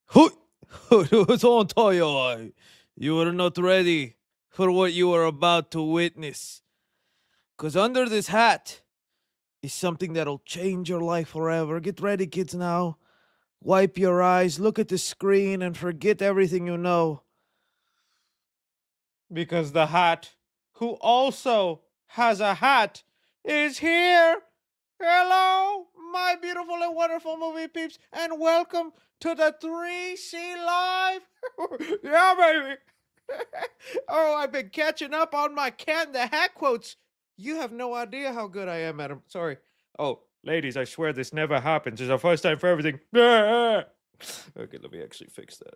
Hui! Don't tell you, you are not ready for what you are about to witness. Because under this hat is something that'll change your life forever. Get ready, kids, now. Wipe your eyes, look at the screen, and forget everything you know. Because the hat, who also has a hat, is here. Hello, my beautiful and wonderful movie peeps, and welcome to the 3C Live. Yeah, baby. Oh, I've been catching up on my Cat in the Hat quotes. You have no idea how good I am at them. Sorry. Oh, ladies, I swear this never happens. It's our first time for everything. Okay, let me actually fix that.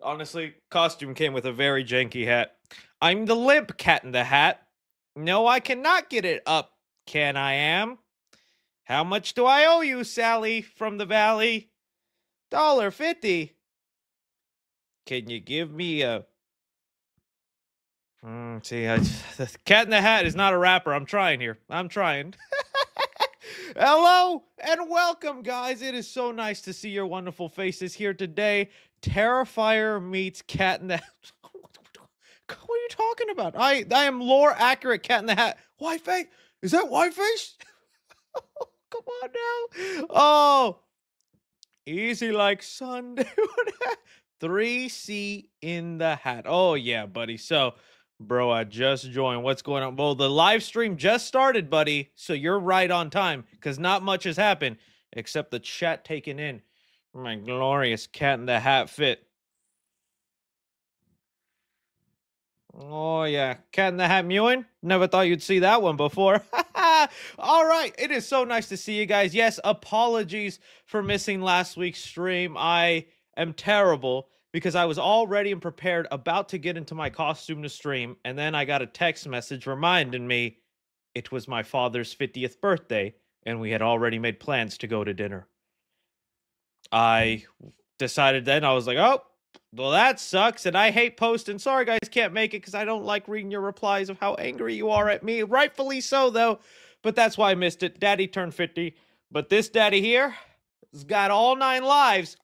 Honestly, costume came with a very janky hat. I'm the limp Cat in the Hat. No, I cannot get it up. Can I am? How much do I owe you, Sally from the Valley? $1.50. Can you give me a... the Cat in the Hat is not a rapper. I'm trying here. I'm trying. Hello and welcome, guys. It is so nice to see your wonderful faces here today. Terrifier meets Cat in the Hat. What are you talking about? I am lore accurate Cat in the Hat. White face? Is that white face? Come on now. Oh, easy like Sunday. 3C in the hat. Oh, yeah, buddy. So, bro, I just joined. What's going on? Well, the live stream just started, buddy. So you're right on time because not much has happened except the chat taken in my glorious Cat in the Hat fit. Oh, yeah. Cat in the Hat mewing? Never thought you'd see that one before. All right. It is so nice to see you guys. Yes, apologies for missing last week's stream. I am terrible because I was all ready and prepared, about to get into my costume to stream, and then I got a text message reminding me it was my father's 50th birthday, and we had already made plans to go to dinner. I decided then, I was like, oh, well, that sucks, and I hate posting. Sorry, guys, can't make it because I don't like reading your replies of how angry you are at me. Rightfully so, though, but that's why I missed it. Daddy turned 50, but this daddy here has got all 9 lives,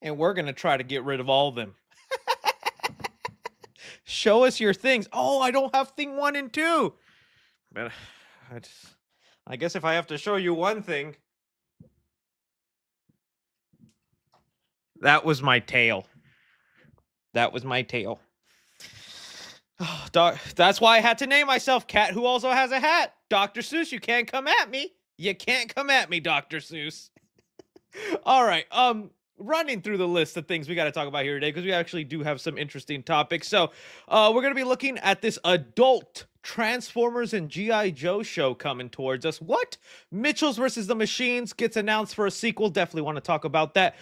and we're going to try to get rid of all of them. Show us your things. Oh, I don't have thing 1 and 2. But I guess if I have to show you one thing, that was my tail. That was my tail. Oh, that's why I had to name myself Cat Who Also Has a Hat. Dr. Seuss, you can't come at me. You can't come at me, Dr. Seuss. All right. Running through the list of things we got to talk about here today, because we actually do have some interesting topics. So, we're going to be looking at this adult Transformers and G.I. Joe show coming towards us. What? Mitchell's versus the Machines gets announced for a sequel. Definitely want to talk about that.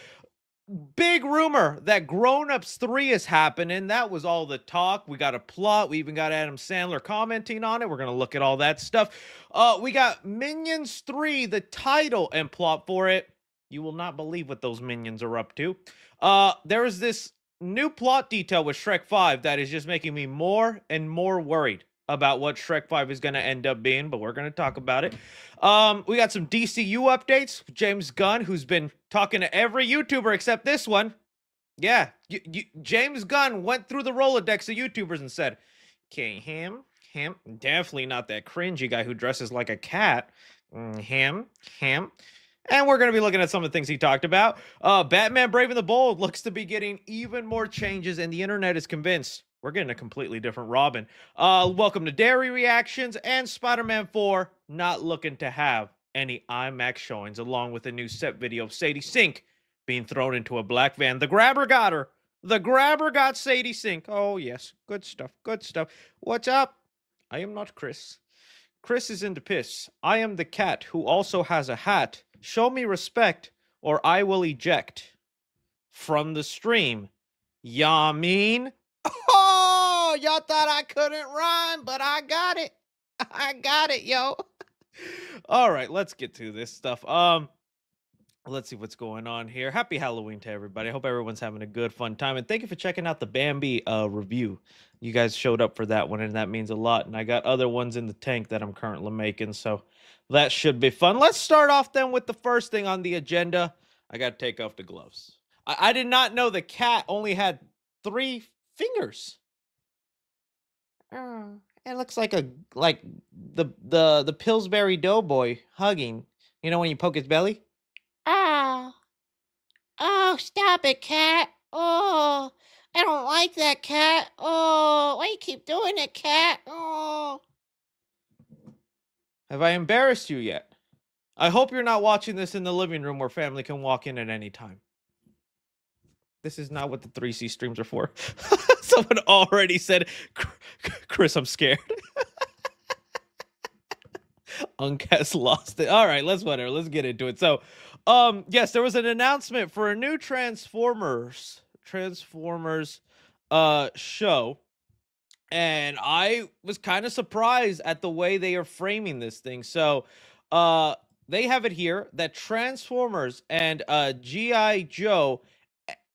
Big rumor that Grown Ups 3 is happening. That was all the talk. We got a plot. We even got Adam Sandler commenting on it. We're going to look at all that stuff. We got Minions 3, the title and plot for it. You will not believe what those minions are up to. There is this new plot detail with Shrek 5 that is just making me more and more worried about what Shrek 5 is going to end up being, but we're going to talk about it. We got some DCU updates. James Gunn, who's been talking to every YouTuber except this one. Yeah, James Gunn went through the Rolodex of YouTubers and said, okay, him, definitely not that cringy guy who dresses like a cat. Him. And we're going to be looking at some of the things he talked about. Batman Brave and the Bold looks to be getting even more changes, and the internet is convinced we're getting a completely different Robin. Welcome to Dairy Reactions, and Spider-Man 4 not looking to have any IMAX showings, along with a new set video of Sadie Sink being thrown into a black van. The grabber got her. The grabber got Sadie Sink. Oh, yes. Good stuff. Good stuff. What's up? I am not Chris. Chris is into piss. I am the cat who also has a hat. Show me respect or I will eject from the stream. Ya mean? Oh, y'all thought I couldn't rhyme, but I got it. I got it, yo. All right, let's get to this stuff. Let's see what's going on here. Happy Halloween to everybody. I hope everyone's having a good, fun time. And thank you for checking out the Bambi review. You guys showed up for that one, and that means a lot. And I got other ones in the tank that I'm currently making. So That should be fun. Let's start off then with the first thing on the agenda. I got to take off the gloves. I did not know the cat only had 3 fingers. Oh, it looks like the Pillsbury Doughboy hugging. You know when you poke his belly? Oh. Oh, stop it, cat. Oh, I don't like that, cat. Oh, why you keep doing it, cat? Oh. Have I embarrassed you yet? I hope you're not watching this in the living room where family can walk in at any time. This is not what the 3C streams are for. Someone already said, Chris, I'm scared. Unk has lost it. All right, let's get into it. So, yes, there was an announcement for a new Transformers show, and I was kind of surprised at the way they are framing this thing. So, they have it here that Transformers and G.I. Joe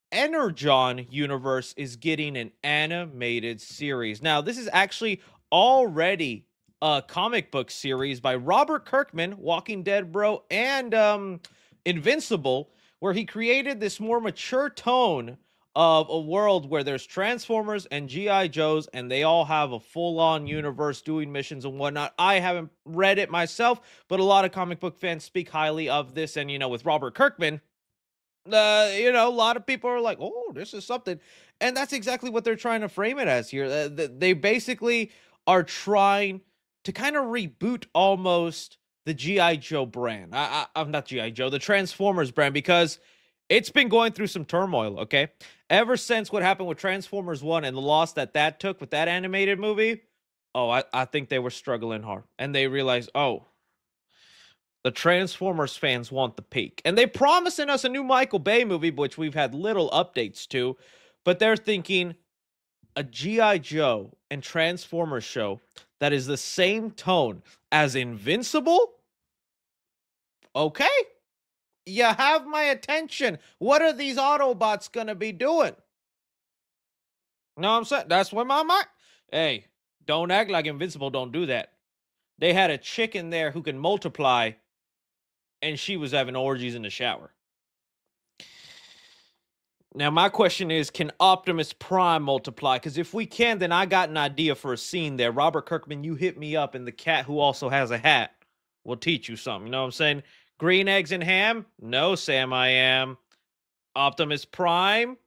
Energon universe is getting an animated series. Now, this is actually already a comic book series by Robert Kirkman, Walking Dead bro, and Invincible, where he created this more mature tone of a world where there's Transformers and G.I. Joes, and they all have a full-on universe doing missions and whatnot. I haven't read it myself, but a lot of comic book fans speak highly of this, and, you know, with Robert Kirkman, you know, a lot of people are like, oh, this is something. And that's exactly what they're trying to frame it as here. They basically are trying to kind of reboot almost the G.I. Joe brand. I'm not G.I. Joe, the Transformers brand, because it's been going through some turmoil, okay? Ever since what happened with Transformers 1 and the loss that took with that animated movie, oh, I think they were struggling hard. And they realized, oh, the Transformers fans want the peak. And they're promising us a new Michael Bay movie, which we've had little updates to. But they're thinking a G.I. Joe and Transformers show that is the same tone as Invincible? Okay. You have my attention. What are these Autobots going to be doing? No, I'm saying that's what my mind. Hey, don't act like Invincible don't do that. They had a chick in there who can multiply, and she was having orgies in the shower. Now, my question is, can Optimus Prime multiply? Because if we can, then I got an idea for a scene there. Robert Kirkman, you hit me up, and the cat who also has a hat will teach you something. You know what I'm saying? Green eggs and ham? No, Sam, I am. Optimus Prime?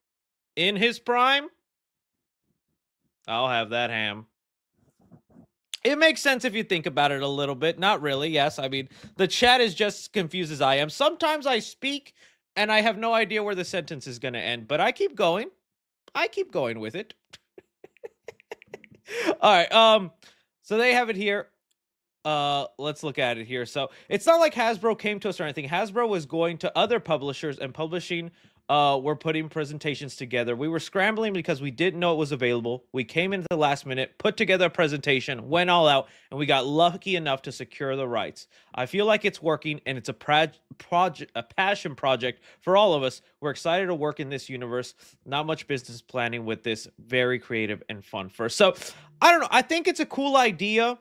In his prime? I'll have that ham. It makes sense if you think about it a little bit. Not really, yes. I mean, the chat is just as confused as I am. Sometimes I speak and I have no idea where the sentence is going to end, but I keep going. I keep going with it. All right, so they have it here. Let's look at it here. So it's not like Hasbro came to us or anything. Hasbro was going to other publishers and publishing. We're putting presentations together. We were scrambling because we didn't know it was available. We came into the last minute, put together a presentation, went all out, and we got lucky enough to secure the rights. I feel like it's working, and it's a passion project for all of us. We're excited to work in this universe. Not much business planning with this. Very creative and fun first. So, I don't know. I think it's a cool idea.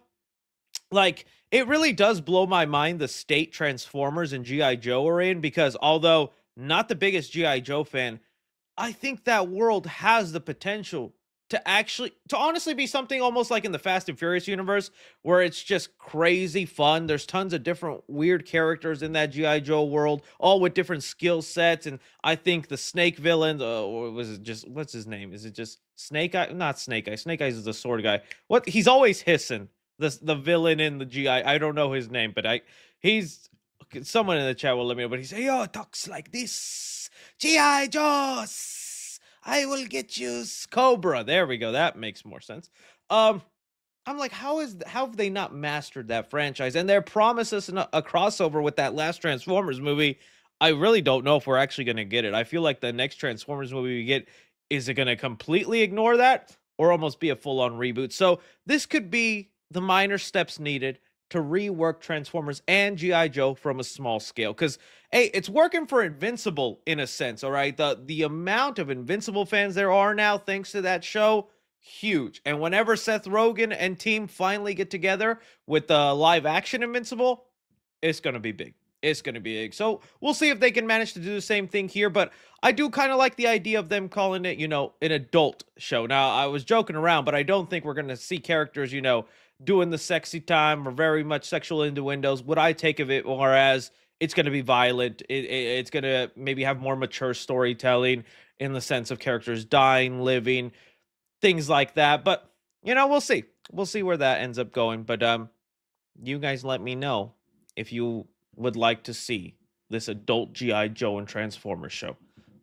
Like, it really does blow my mind the state Transformers and G.I. Joe are in, because although not the biggest G.I. Joe fan, I think that world has the potential to honestly be something almost like in the Fast and Furious universe, where it's just crazy fun. There's tons of different weird characters in that G.I. Joe world, all with different skill sets. And I think the Snake villain, or was it just, what's his name? Is it just Snake Eye? Not Snake Eye. Snake Eyes is the sword guy. What? He's always hissing. The villain in the GI, I don't know his name, but he's someone in the chat will let me know. But he say, "Oh, talks like this, GI Joes. I will get you, Cobra." There we go. That makes more sense. I'm like, how have they not mastered that franchise? And they're promising us a crossover with that last Transformers movie. I really don't know if we're actually going to get it. I feel like the next Transformers movie we get, is it going to completely ignore that or almost be a full-on reboot? So this could be the minor steps needed to rework Transformers and G.I. Joe from a small scale. Because, hey, it's working for Invincible in a sense, all right? The amount of Invincible fans there are now, thanks to that show, huge. And whenever Seth Rogen and team finally get together with the live-action Invincible, it's going to be big. It's going to be big. So we'll see if they can manage to do the same thing here. But I do kind of like the idea of them calling it, an adult show. Now, I was joking around, but I don't think we're going to see characters, doing the sexy time or very much sexual innuendos. What I take of it more as it's going to be violent. It's going to maybe have more mature storytelling in the sense of characters dying, living, things like that. But, we'll see. We'll see where that ends up going. But you guys let me know if you would like to see this adult G.I. Joe and Transformers show.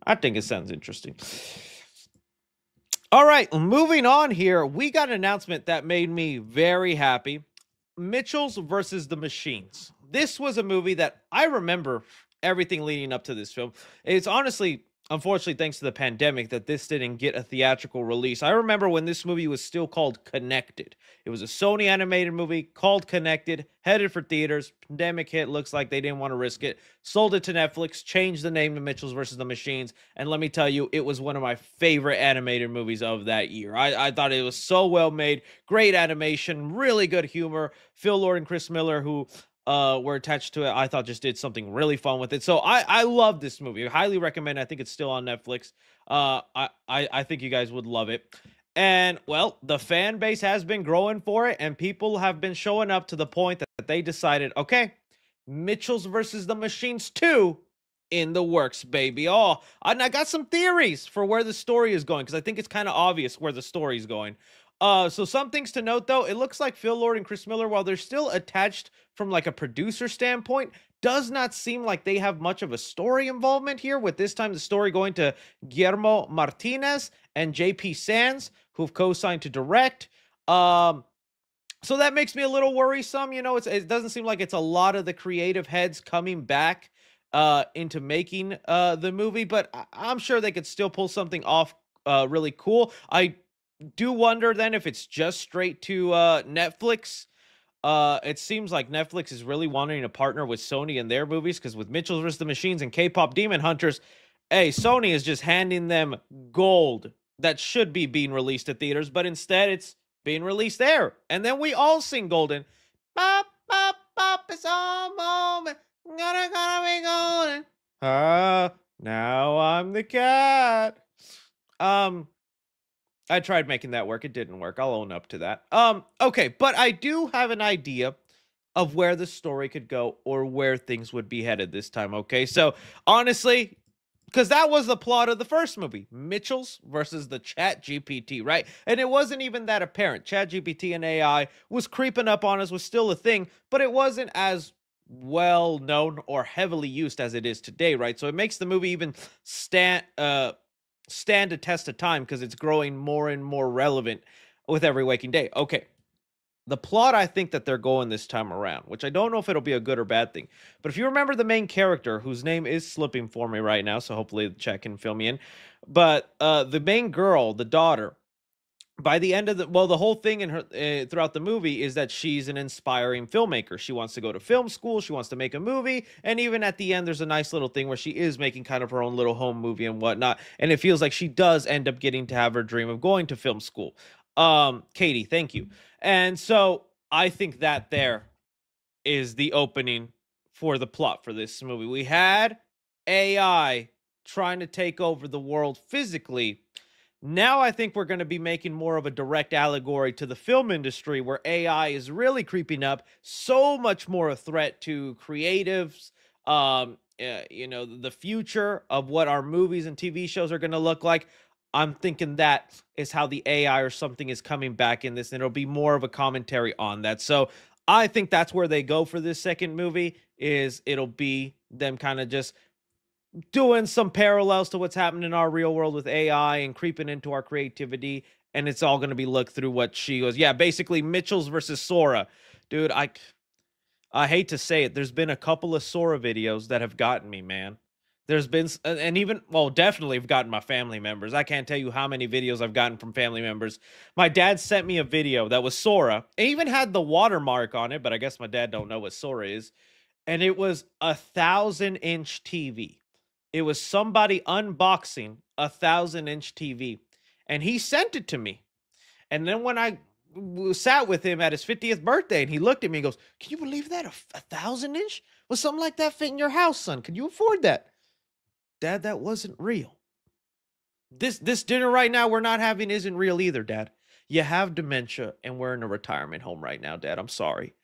I think it sounds interesting. All right, moving on here. We got an announcement that made me very happy. Mitchells versus the Machines. This was a movie that I remember everything leading up to this film. It's honestly, unfortunately, thanks to the pandemic, that this didn't get a theatrical release. I remember when this movie was still called Connected. It was a Sony animated movie called Connected, headed for theaters. Pandemic hit, looks like they didn't want to risk it. Sold it to Netflix, changed the name to Mitchells versus the Machines, and let me tell you, it was one of my favorite animated movies of that year. I thought it was so well made, great animation, really good humor. Phil Lord and Chris Miller, who were attached to it, I thought just did something really fun with it. So I love this movie. I highly recommend it. I think it's still on Netflix. I think you guys would love it. And, well, the fan base has been growing for it, and people have been showing up to the point that they decided, okay, Mitchells versus the Machines 2 in the works, baby. Oh, and I got some theories for where the story is going, because I think it's kind of obvious where the story is going. So some things to note, though. It looks like Phil Lord and Chris Miller, while they're still attached from like a producer standpoint, does not seem like they have much of a story involvement here, with this time the story going to Guillermo Martinez and JP Sands, who've co-signed to direct. So that makes me a little worrisome. It doesn't seem like it's a lot of the creative heads coming back into making the movie, but I'm sure they could still pull something off really cool. I do wonder then if it's just straight to Netflix. It seems like Netflix is really wanting to partner with Sony in their movies, because with Mitchells vs. the Machines and K-Pop Demon Hunters, hey, Sony is just handing them gold that should be being released at theaters, but instead it's being released there. And then we all sing golden. Bop, bop, bop, it's all moment. Gonna be golden. Now I'm the cat. I tried making that work. It didn't work. I'll own up to that. Okay, but I do have an idea of where the story could go or where things would be headed this time, okay? So, honestly, because that was the plot of the first movie, Mitchells versus the ChatGPT, right? And it wasn't even that apparent. ChatGPT and AI was creeping up on us, was still a thing, but it wasn't as well known or heavily used as it is today, right? So it makes the movie even stand a test of time, because it's growing more and more relevant with every waking day. Okay, the plot I think that they're going this time around, which I don't know if it'll be a good or bad thing, but if you remember the main character, whose name is slipping for me right now, so hopefully the chat can fill me in, but the main girl, the daughter, by the end of the whole thing in her throughout the movie is that she's an inspiring filmmaker. She wants to go to film school, she wants to make a movie, and even at the end there's a nice little thing where she is making kind of her own little home movie and whatnot, and it feels like she does end up getting to have her dream of going to film school. Katie, thank you. And so I think that there is the opening for the plot for this movie. We had AI trying to take over the world physically. Now I think we're going to be making more of a direct allegory to the film industry, where AI is really creeping up, so much more a threat to creatives, the future of what our movies and TV shows are going to look like. I'm thinking that is how the AI or something is coming back in this, and it'll be more of a commentary on that. So I think that's where they go for this second movie, is it'll be them kind of just doing some parallels to what's happening in our real world with AI and creeping into our creativity, and it's all going to be looked through what she goes. Yeah, basically Mitchells versus Sora. Dude, I hate to say it, there's been a couple of Sora videos that have gotten me, man. There's been, and even, well, definitely have gotten my family members. I can't tell you how many videos I've gotten from family members. My dad sent me a video that was Sora. It even had the watermark on it, but I guess my dad don't know what Sora is. And it was a 1,000-inch TV. It was somebody unboxing a 1,000-inch TV, and he sent it to me. And then when I sat with him at his 50th birthday, and he looked at me and goes, "Can you believe that? A 1,000 inch? Was something like that fit in your house, son? Can you afford that?" Dad, that wasn't real. This dinner right now we're not having isn't real either, Dad. You have dementia, and we're in a retirement home right now, Dad. I'm sorry.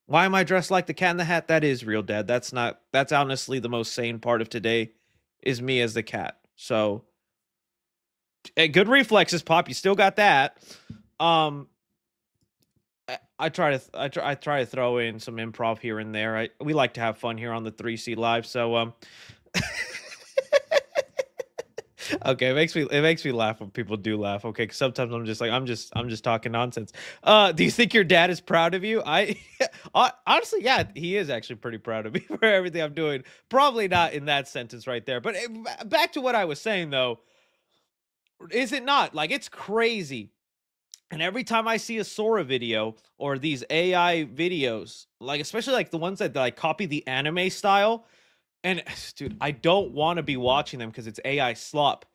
Why am I dressed like the Cat in the Hat? That is real, Dad. That's honestly the most sane part of today is me as the cat. So, good reflexes, Pop. You still got that. I try to throw in some improv here and there. We like to have fun here on the 3C Live. So okay, it makes me laugh when people do laugh. Okay, 'cause sometimes I'm just like I'm just talking nonsense. Do you think your dad is proud of you? Honestly, yeah, he is actually pretty proud of me for everything I'm doing. Probably not in that sentence right there, but back to what I was saying though. Is it not? Like, it's crazy. And every time I see a Sora video or these AI videos, like especially like the ones that like copy the anime style, and dude, I don't want to be watching them because it's AI slop.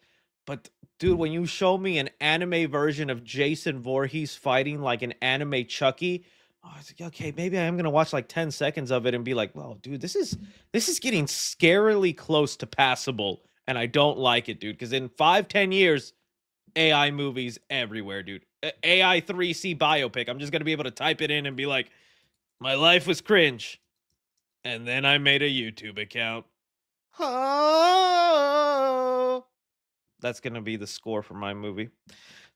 But dude, when you show me an anime version of Jason Voorhees fighting like an anime Chucky, I was like, okay, maybe I am gonna watch like 10 seconds of it and be like, well, dude, this is getting scarily close to passable, and I don't like it, dude. Because in 5-10 years, AI movies everywhere, dude. AI 3C biopic. I'm just gonna be able to type it in and be like, my life was cringe. And then I made a YouTube account. Oh, that's gonna be the score for my movie.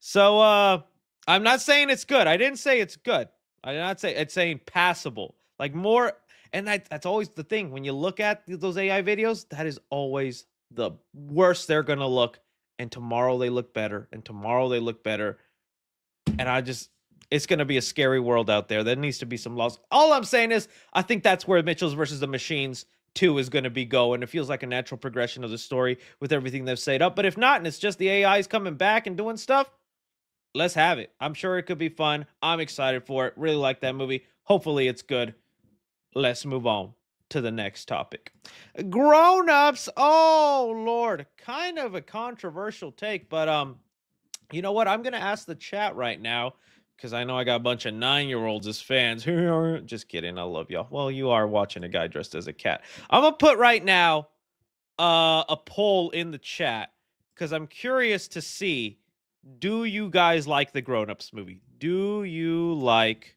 So I'm not saying it's good. I didn't say it's good. I did not say it's saying passable. Like more, and that's always the thing. When you look at those AI videos, that is always the worst they're gonna look. And tomorrow they look better, and tomorrow they look better. And it's going to be a scary world out there. There needs to be some laws. All I'm saying is, I think that's where Mitchell's versus the Machines 2 is going to be going. It feels like a natural progression of the story with everything they've set up. But if not, and it's just the AIs coming back and doing stuff, let's have it. I'm sure it could be fun. I'm excited for it. Really like that movie. Hopefully it's good. Let's move on to the next topic. Grown-ups. Oh, Lord. Kind of a controversial take, but you know what? I'm going to ask the chat right now because I know I got a bunch of 9-year-olds as fans. Just kidding. I love y'all. Well, you are watching a guy dressed as a cat. I'm going to put right now a poll in the chat because I'm curious to see, do you guys like the Grown Ups movie? Do you like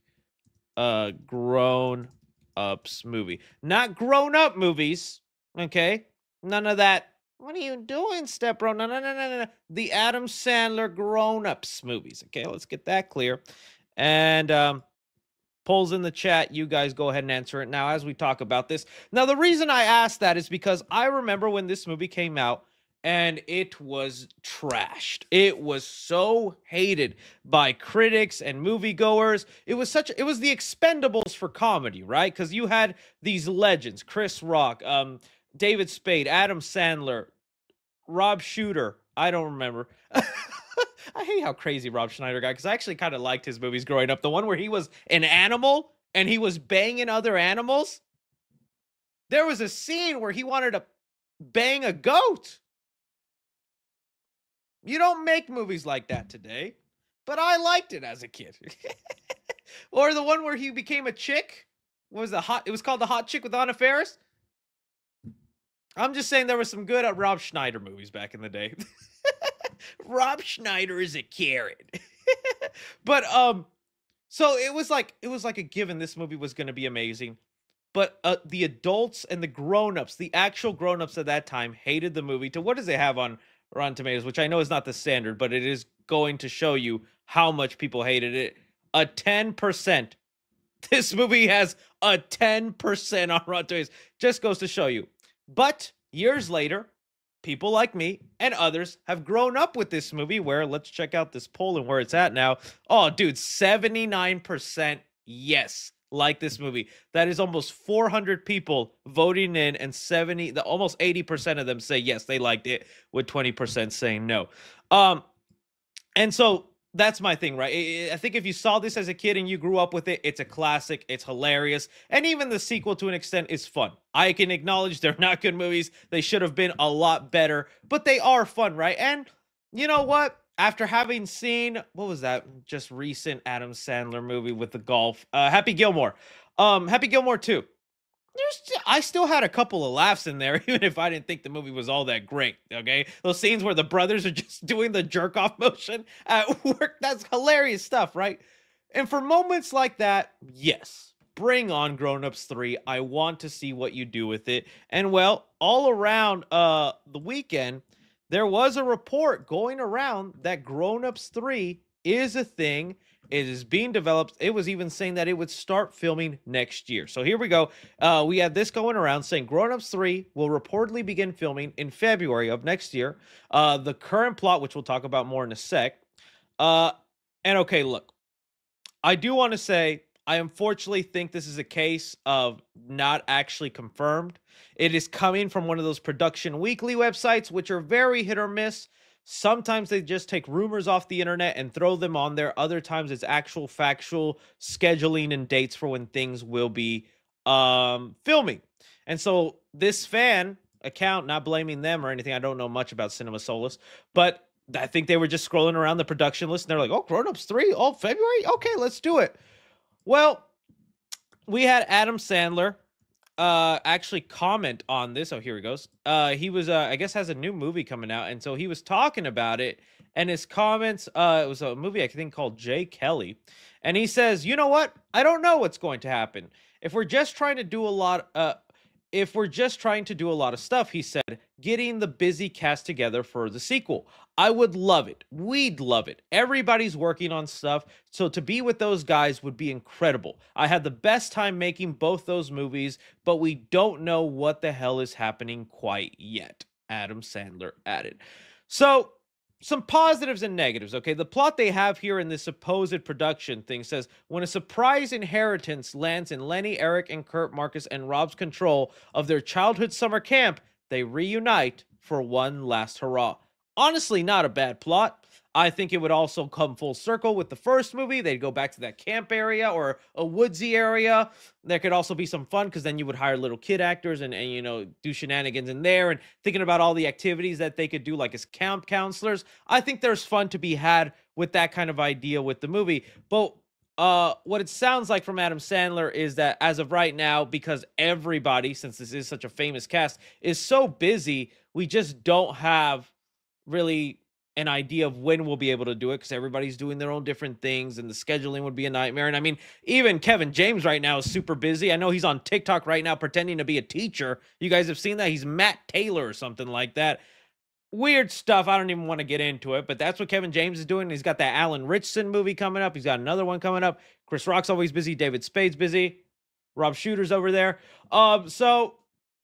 a Grown Ups movie? Not grown up movies, okay? None of that. What are you doing, Step Bro? No. The Adam Sandler grown-ups movies. Okay, let's get that clear. And polls in the chat. You guys go ahead and answer it now as we talk about this. Now, the reason I asked that is because I remember when this movie came out and it was trashed. It was so hated by critics and moviegoers. It was the Expendables for comedy, right? Because you had these legends, Chris Rock, David Spade, Adam Sandler, Rob Shooter. I don't remember. I hate how crazy Rob Schneider got because I actually kind of liked his movies growing up. The one where he was an animal and he was banging other animals. There was a scene where he wanted to bang a goat. You don't make movies like that today, but I liked it as a kid. Or the one where he became a chick. What was it was called The Hot Chick with Anna Faris. I'm just saying there were some good Rob Schneider movies back in the day. Rob Schneider is a carrot. But so it was like a given this movie was going to be amazing. But the adults and the grown-ups, the actual grown-ups at that time hated the movie. To what does it have on Rotten Tomatoes, which I know is not the standard, but it is going to show you how much people hated it. A 10%. This movie has a 10% on Rotten Tomatoes. Just goes to show you. But years later, people like me and others have grown up with this movie where, let's check out this poll and where it's at now. Oh, dude, 79% yes, like this movie. That is almost 400 people voting in, and almost 80% of them say yes, they liked it, with 20% saying no. And so that's my thing, right? I think if you saw this as a kid and you grew up with it, it's a classic, it's hilarious, and even the sequel to an extent is fun. I can acknowledge they're not good movies. They should have been a lot better, but they are fun, right? And you know what? after having seen what was that just recent Adam Sandler movie with the golf, Happy Gilmore, Happy Gilmore 2. I still had a couple of laughs in there, even if I didn't think the movie was all that great. Okay, those scenes where the brothers are just doing the jerk off motion at work—that's hilarious stuff, right? And for moments like that, yes, bring on Grown Ups 3. I want to see what you do with it. And well, all around the weekend, there was a report going around that Grown Ups 3 is a thing. It is being developed. It was even saying that it would start filming next year. So here we go. We had this going around saying Grown Ups 3 will reportedly begin filming in February of next year. The current plot, which we'll talk about more in a sec. Uh, and okay, look, I do want to say I unfortunately think this is a case of not actually confirmed. It is coming from one of those production weekly websites, which are very hit or miss. Sometimes they just take rumors off the internet and throw them on there. Other times it's actual factual scheduling and dates for when things will be filming. And so this fan account, not blaming them or anything, I don't know much about Cinema Solace, but I think they were just scrolling around the production list and they're like, oh, Grown Ups 3, oh, February? Okay, let's do it. Well, we had Adam Sandler actually comment on this. Oh, here he goes. He was I guess has a new movie coming out, and so he was talking about it, and his comments, it was a movie I think called Jay Kelly, and he says, "You know what? I don't know what's going to happen. If we're just trying to do a lot if we're just trying to do a lot of stuff," he said, "getting the busy cast together for the sequel. I would love it. We'd love it. Everybody's working on stuff. So to be with those guys would be incredible. I had the best time making both those movies, but we don't know what the hell is happening quite yet," Adam Sandler added. So some positives and negatives. Okay, the plot they have here in this supposed production thing says when a surprise inheritance lands in Lenny, Eric, and Kurt, Marcus, and Rob's control of their childhood summer camp, they reunite for one last hurrah. Honestly, not a bad plot. I think it would also come full circle with the first movie. They'd go back to that camp area or a woodsy area. There could also be some fun because then you would hire little kid actors and you know do shenanigans in there and thinking about all the activities that they could do like as camp counselors. I think there's fun to be had with that kind of idea with the movie. But what it sounds like from Adam Sandler is that as of right now, because everybody, since this is such a famous cast, is so busy, we just don't have really an idea of when we'll be able to do it because everybody's doing their own different things and the scheduling would be a nightmare. And I mean, even Kevin James right now is super busy. I know he's on TikTok right now pretending to be a teacher. You guys have seen that? He's Matt Taylor or something like that. Weird stuff. I don't even want to get into it, but that's what Kevin James is doing. He's got that Alan Richson movie coming up. He's got another one coming up. Chris Rock's always busy. David Spade's busy. Rob Shooter's over there. So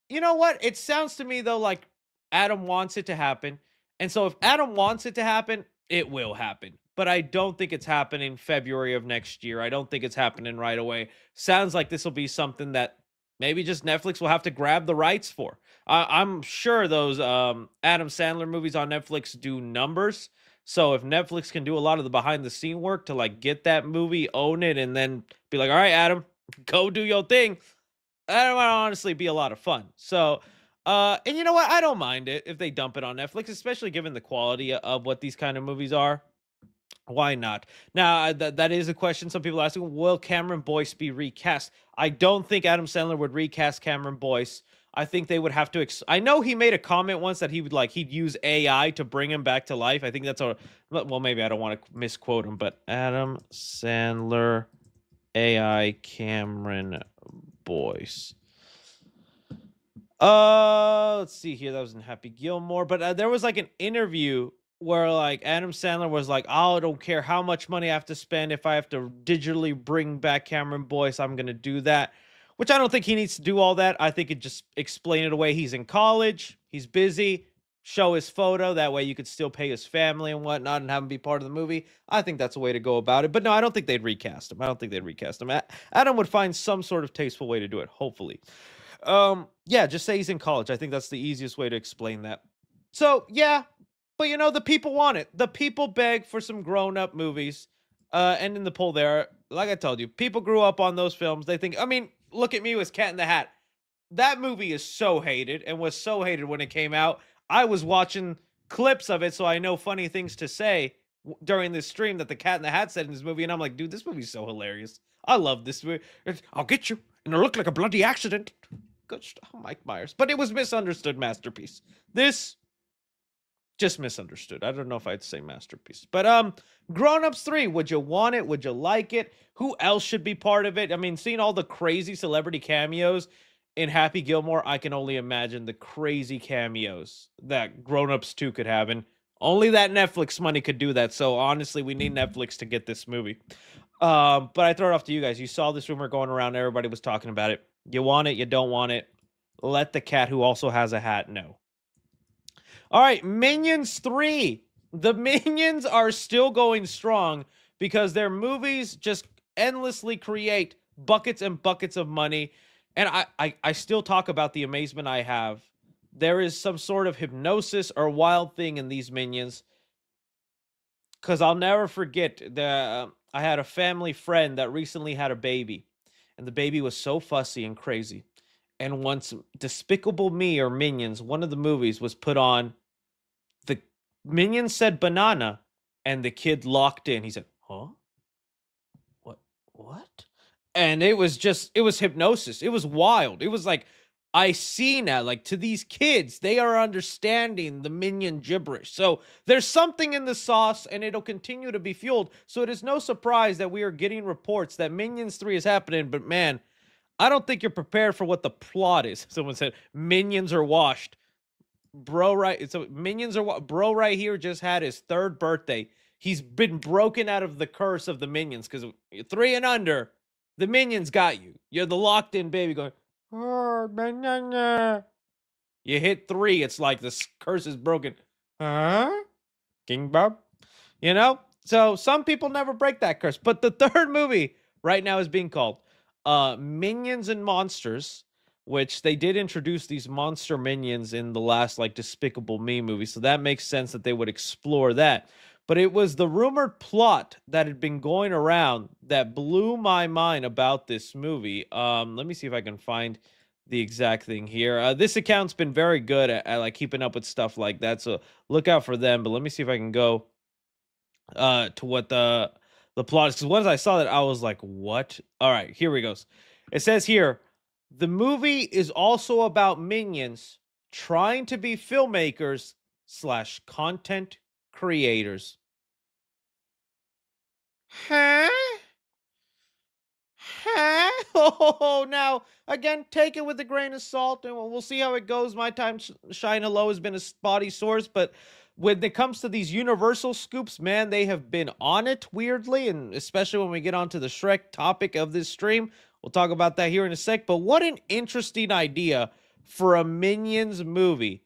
you know what? It sounds to me though like Adam wants it to happen. And so if Adam wants it to happen, it will happen. But I don't think it's happening February of next year. I don't think it's happening right away. Sounds like this will be something that maybe just Netflix will have to grab the rights for. I'm sure those Adam Sandler movies on Netflix do numbers. So if Netflix can do a lot of the behind the scene work to like get that movie, own it, and then be like, all right, Adam, go do your thing, that might honestly be a lot of fun. So and you know what? I don't mind it if they dump it on Netflix, especially given the quality of what these kind of movies are. Why not? Now, that is a question some people are asking. Will Cameron Boyce be recast? I don't think Adam Sandler would recast Cameron Boyce. I think they would have to. I know he made a comment once that he'd use AI to bring him back to life. I think that's a well, maybe I don't want to misquote him, but Adam Sandler AI Cameron Boyce. Let's see here. That was in Happy Gilmore, but there was like an interview where like Adam Sandler was like, "Oh, I don't care how much money I have to spend. If I have to digitally bring back Cameron Boyce, I'm gonna do that." Which I don't think he needs to do all that. I think it just explain it away. He's in college. He's busy. Show his photo. That way you could still pay his family and whatnot and have him be part of the movie. I think that's a way to go about it. But no, I don't think they'd recast him. I don't think they'd recast him. Adam would find some sort of tasteful way to do it, hopefully. Yeah, just say he's in college. I think that's the easiest way to explain that. So, yeah, but you know, the people want it. The people beg for some grown-up movies. And in the poll there, like I told you, people grew up on those films. They think, I mean, look at me with Cat in the Hat. That movie is so hated and was so hated when it came out. I was watching clips of it, so I know funny things to say. during this stream that the Cat in the Hat said in this movie, and I'm like, dude, this movie's so hilarious. I love this movie. I'll get you, and it'll look like a bloody accident. Good stuff, Mike Myers. But it was misunderstood masterpiece. This just misunderstood. I don't know if I'd say masterpiece. But Grown Ups 3, would you want it? Would you like it? Who else should be part of it? I mean, seeing all the crazy celebrity cameos in Happy Gilmore, I can only imagine the crazy cameos that Grown Ups 2 could have. And only that Netflix money could do that. So honestly, we need Netflix to get this movie. But I throw it off to you guys. You saw this rumor going around. Everybody was talking about it. You want it, you don't want it. Let the cat who also has a hat know. All right, Minions 3. The Minions are still going strong because their movies just endlessly create buckets and buckets of money. And I still talk about the amazement I have. There is some sort of hypnosis or wild thing in these Minions. Because I'll never forget, I had a family friend that recently had a baby. And the baby was so fussy and crazy. And once Despicable Me or Minions, one of the movies, was put on, the Minion said banana, and the kid locked in. He said, huh? What? And it was hypnosis. It was wild. It was like, I see now, like, to these kids, they are understanding the Minion gibberish. So there's something in the sauce, and it'll continue to be fueled. So it is no surprise that we are getting reports that Minions 3 is happening. But man, I don't think you're prepared for what the plot is. Someone said Minions are washed. Bro, right? So Minions are what? Bro, right here just had his 3rd birthday. He's been broken out of the curse of the Minions because you're 3 and under. The Minions got you. You're the locked-in baby going, oh, banana. You hit 3, it's like the curse is broken. Huh? King Bob? You know? So some people never break that curse. But the 3rd movie right now is being called Minions and Monsters, which they did introduce these monster minions in the last, like, Despicable Me movie. So that makes sense that they would explore that. But it was the rumored plot that had been going around that blew my mind about this movie. Let me see if I can find the exact thing here. This account's been very good at like keeping up with stuff like that, so look out for them. But let me see if I can go to what the plot is, because once I saw that, I was like, what? All right, here we go. It says here, the movie is also about minions trying to be filmmakers / content creators. Huh? Oh, now, again, take it with a grain of salt, and we'll see how it goes. My time Shine Hello has been a spotty source, but when it comes to these Universal scoops, man, they have been on it weirdly, and especially when we get onto the Shrek topic of this stream. We'll talk about that here in a sec, but what an interesting idea for a Minions movie.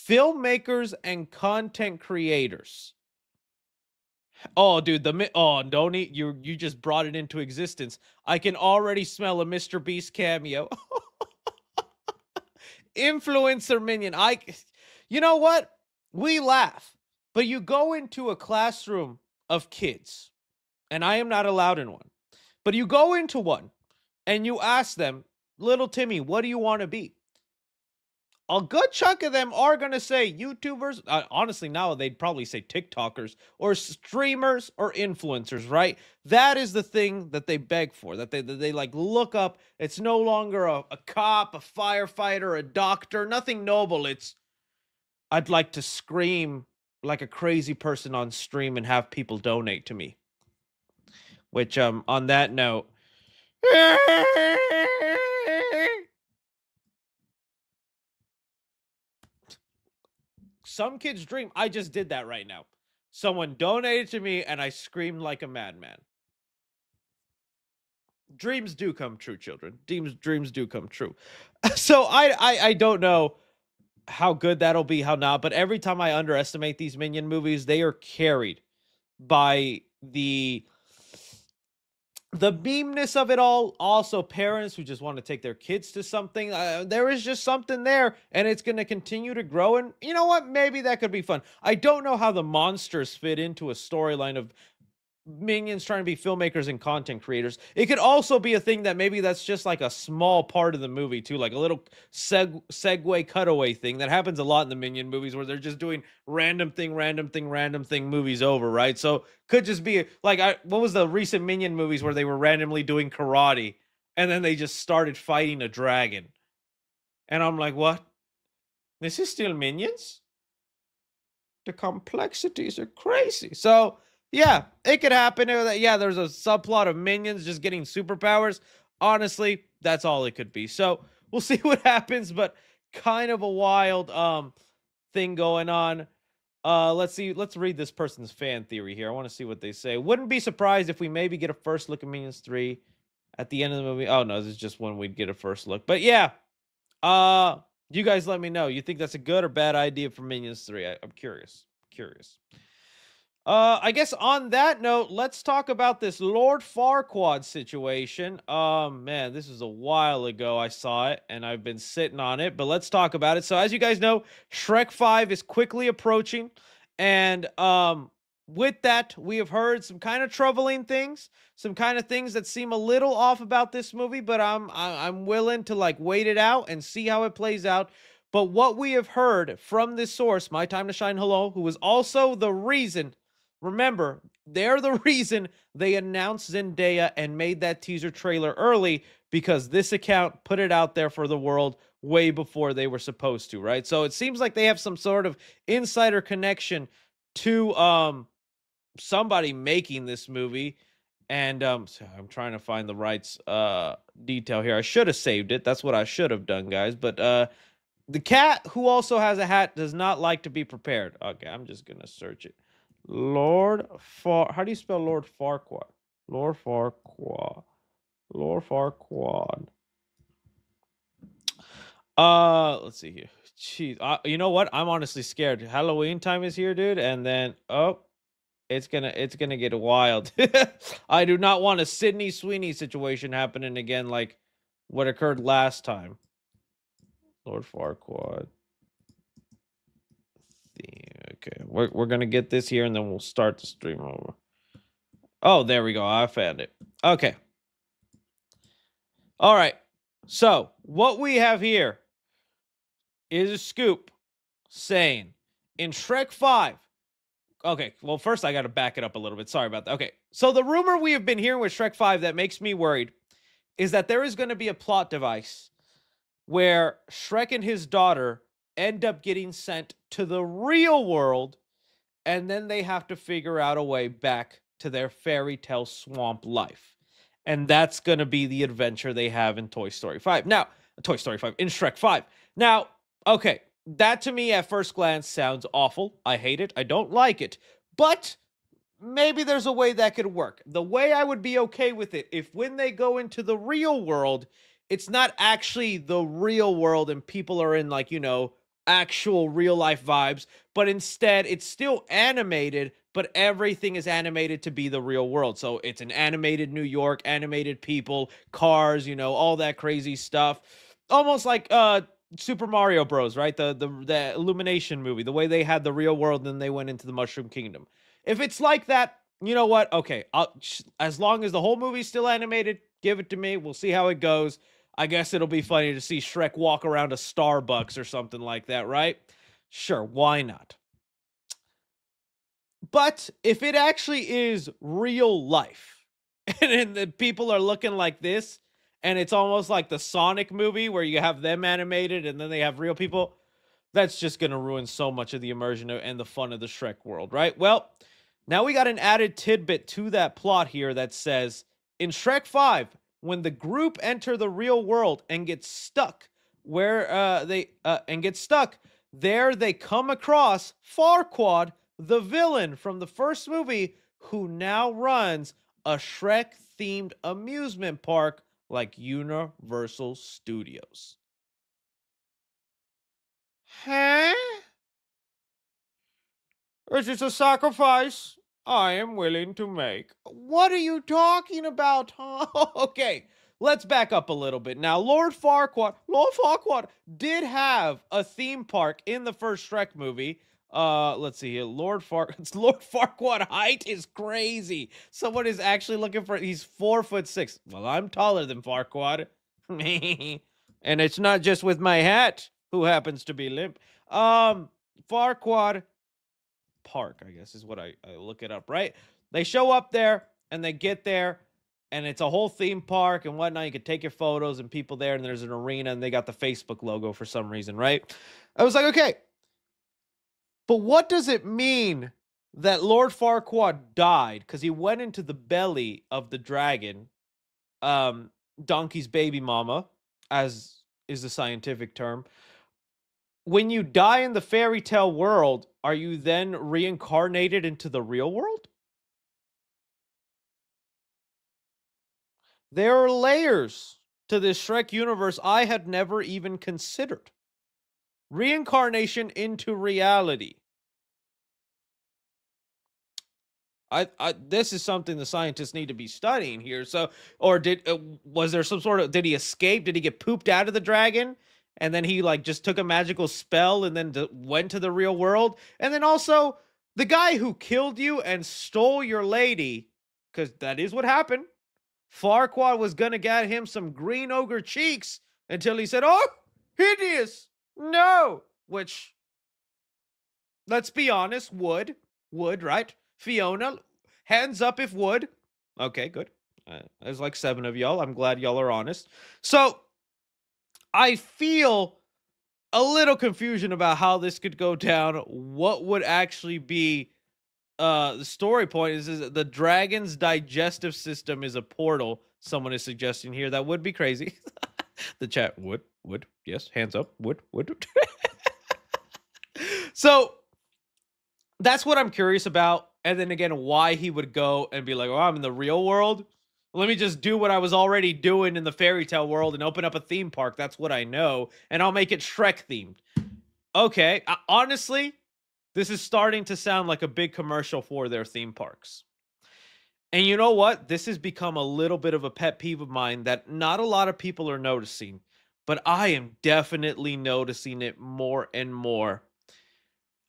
Filmmakers and content creators. Oh, dude, don't eat. You just brought it into existence. I can already smell a Mr. Beast cameo. Influencer minion. You know what? We laugh, but you go into a classroom of kids, and I am not allowed in one, but you go into one and you ask them, little Timmy, what do you want to be? A good chunk of them are going to say YouTubers. Honestly, now they'd probably say TikTokers or streamers or influencers, right? That is the thing that they beg for, that they like look up. It's no longer a cop, a firefighter, a doctor, nothing noble. It's, I'd like to scream like a crazy person on stream and have people donate to me. Which, on that note, some kids dream. I just did that right now. Someone donated to me and I screamed like a madman. Dreams do come true, children. Dreams do come true. So I don't know how good that'll be, how not, but every time I underestimate these Minion movies, they are carried by the memeness of it all. Also, parents who just want to take their kids to something. There is just something there, and it's going to continue to grow. And you know what? Maybe that could be fun. I don't know how the monsters fit into a storyline of Minions trying to be filmmakers and content creators. It could also be a thing that maybe that's just like a small part of the movie too, like a little segue cutaway thing that happens a lot in the Minion movies where they're just doing random thing, movies over, right? So could just be like, what was the recent Minion movies where they were randomly doing karate and then they just started fighting a dragon? And I'm like, what? This is still Minions? The complexities are crazy. So yeah, it could happen. Yeah, there's a subplot of Minions just getting superpowers. Honestly, that's all it could be. So we'll see what happens, but kind of a wild thing going on. Let's see. Let's read this person's fan theory here. I want to see what they say. Wouldn't be surprised if we maybe get a first look at Minions 3 at the end of the movie. Oh no, this is just when we'd get a first look. But yeah, you guys let me know. You think that's a good or bad idea for Minions 3? I'm curious. I guess on that note, let's talk about this Lord Farquaad situation. Man, this is a while ago I saw it, and I've been sitting on it, but let's talk about it. So as you guys know, Shrek 5 is quickly approaching, and with that, we have heard some kind of troubling things, some kind of things that seem a little off about this movie, but I'm willing to like wait it out and see how it plays out. But what we have heard from this source, My Time to Shine Hello, who was also the reason, remember, they're the reason they announced Zendaya and made that teaser trailer early, because this account put it out there for the world way before they were supposed to, right? So it seems like they have some sort of insider connection to somebody making this movie. And so I'm trying to find the rights detail here. I should have saved it. That's what I should have done, guys. But the cat who also has a hat does not like to be prepared. Okay, I'm just gonna search it. How do you spell Lord Farquaad? Lord Farquaad. Let's see here. Jeez, you know what? I'm honestly scared. Halloween time is here, dude, and then it's gonna get wild. I do not want a Sydney Sweeney situation happening again, like what occurred last time. Lord Farquaad. Okay, we're gonna get this here, and then we'll start the stream over. Oh, there we go. I found it. Okay. All right. So what we have here is a scoop saying in Shrek 5. Okay, well, first I got to back it up a little bit. Sorry about that. Okay, so the rumor we have been hearing with Shrek 5 that makes me worried is that there is going to be a plot device where Shrek and his daughter end up getting sent to the real world, and then they have to figure out a way back to their fairy tale swamp life. And that's going to be the adventure they have in Toy Story 5. Now, Toy Story 5, in Shrek 5. Now, okay, that to me at first glance sounds awful. I hate it. I don't like it. But maybe there's a way that could work. The way I would be okay with it, if when they go into the real world, it's not actually the real world and people are in, like, you know, actual real life vibes, but instead it's still animated, but everything is animated to be the real world. So it's an animated New York, animated people, cars, you know, all that crazy stuff. Almost like Super Mario Bros, right? The Illumination movie, the way they had the real world and then they went into the Mushroom Kingdom. If it's like that, you know what? Okay, as long as the whole movie's still animated, give it to me. We'll see how it goes. I guess it'll be funny to see Shrek walk around a Starbucks or something like that, right? Sure, why not? But if it actually is real life, and the people are looking like this, and it's almost like the Sonic movie where you have them animated and then they have real people, that's just going to ruin so much of the immersion and the fun of the Shrek world, right? Well, now we got an added tidbit to that plot here that says, in Shrek 5, when the group enter the real world and get stuck, there they come across Farquaad, the villain from the first movie, who now runs a Shrek-themed amusement park like Universal Studios. Huh? Is this a sacrifice I am willing to make? What are you talking about, huh? Okay, let's back up a little bit. Now, Lord Farquaad did have a theme park in the first Shrek movie. Let's see here. Lord Farquaad height is crazy. Someone is actually looking for, he's 4'6". Well, I'm taller than Farquaad. And it's not just with my hat, who happens to be limp. Farquaad Park, I guess is what I look it up, right? They show up there and they get there and it's a whole theme park and whatnot. You can take your photos and people there, and there's an arena and they got the Facebook logo for some reason, right? I was like, okay, but what does it mean that Lord Farquaad died? Because he went into the belly of the dragon, Donkey's baby mama, as is the scientific term. When you die in the fairy tale world, are you then reincarnated into the real world? There are layers to this Shrek universe I had never even considered. Reincarnation into reality. This is something the scientists need to be studying here. So, or was there some sort of, did he escape? Did he get pooped out of the dragon? And then he like just took a magical spell and then went to the real world? And then also, the guy who killed you and stole your lady, because that is what happened. Farquaad was gonna get him some green ogre cheeks until he said, "Oh, hideous, no," which, let's be honest, would, right? Fiona, hands up if would. Okay, good. There's like 7 of y'all. I'm glad y'all are honest. So, I feel a little confusion about how this could go down. What would actually be the story point is the dragon's digestive system is a portal. Someone is suggesting here. That would be crazy. The chat would, yes, hands up, would. So that's what I'm curious about. And then again, why he would go and be like, oh, I'm in the real world. Let me just do what I was already doing in the fairy tale world and open up a theme park. That's what I know. And I'll make it Shrek themed. Okay. Honestly, this is starting to sound like a big commercial for their theme parks. And you know what? This has become a little bit of a pet peeve of mine that not a lot of people are noticing, but I am definitely noticing it more and more.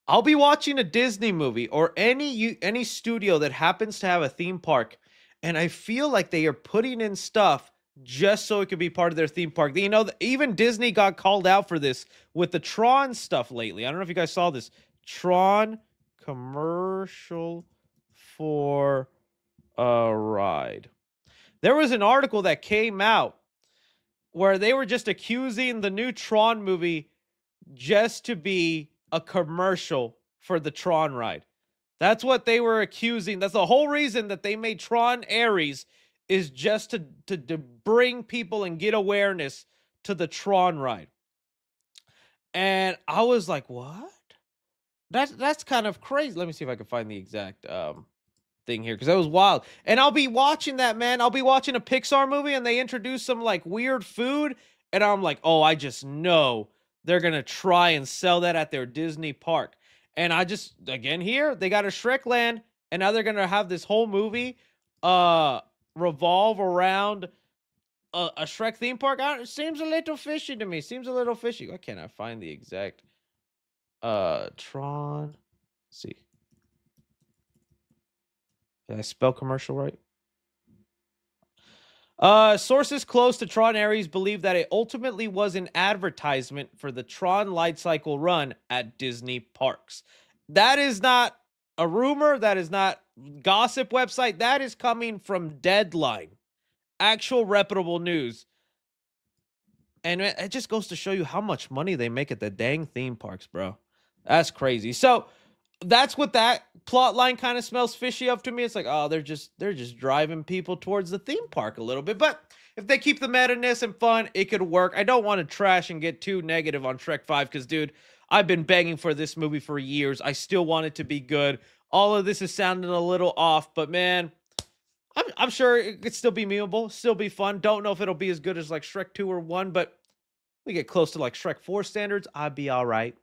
I'll be watching a Disney movie or any studio that happens to have a theme park, and I feel like they are putting in stuff just so it could be part of their theme park. You know, even Disney got called out for this with the Tron stuff lately. I don't know if you guys saw this. Tron commercial for a ride. There was an article that came out where they were just accusing the new Tron movie just to be a commercial for the Tron ride. That's what they were accusing. That's the whole reason that they made Tron Ares, is just to bring people and get awareness to the Tron ride. And I was like, what? That's kind of crazy. Let me see if I can find the exact thing here, because that was wild. And I'll be watching that, man. I'll be watching a Pixar movie and they introduce some like weird food, and I'm like, oh, I just know they're gonna try and sell that at their Disney park. And I just, again, here they got a Shrek Land, and now they're gonna have this whole movie revolve around a Shrek theme park. It seems a little fishy to me. Seems a little fishy. Why can't I find the exact Tron? Let's see. Did I spell commercial right? Sources close to Tron Ares believe that it ultimately was an advertisement for the Tron Light Cycle run at Disney parks. That is not a rumor. That is not gossip website. That is coming from Deadline. Actual reputable news. And it just goes to show you how much money they make at the dang theme parks, bro. That's crazy. So that's what that plot line kind of smells fishy of to me. It's like, oh, they're just driving people towards the theme park a little bit. But if they keep the meta-ness and fun, it could work. I don't want to trash and get too negative on Shrek 5 because, dude, I've been begging for this movie for years. I still want it to be good. All of this is sounding a little off, but man, I'm sure it could still be memeable, still be fun. Don't know if it'll be as good as like Shrek 2 or 1, but we get close to like Shrek 4 standards, I'd be all right.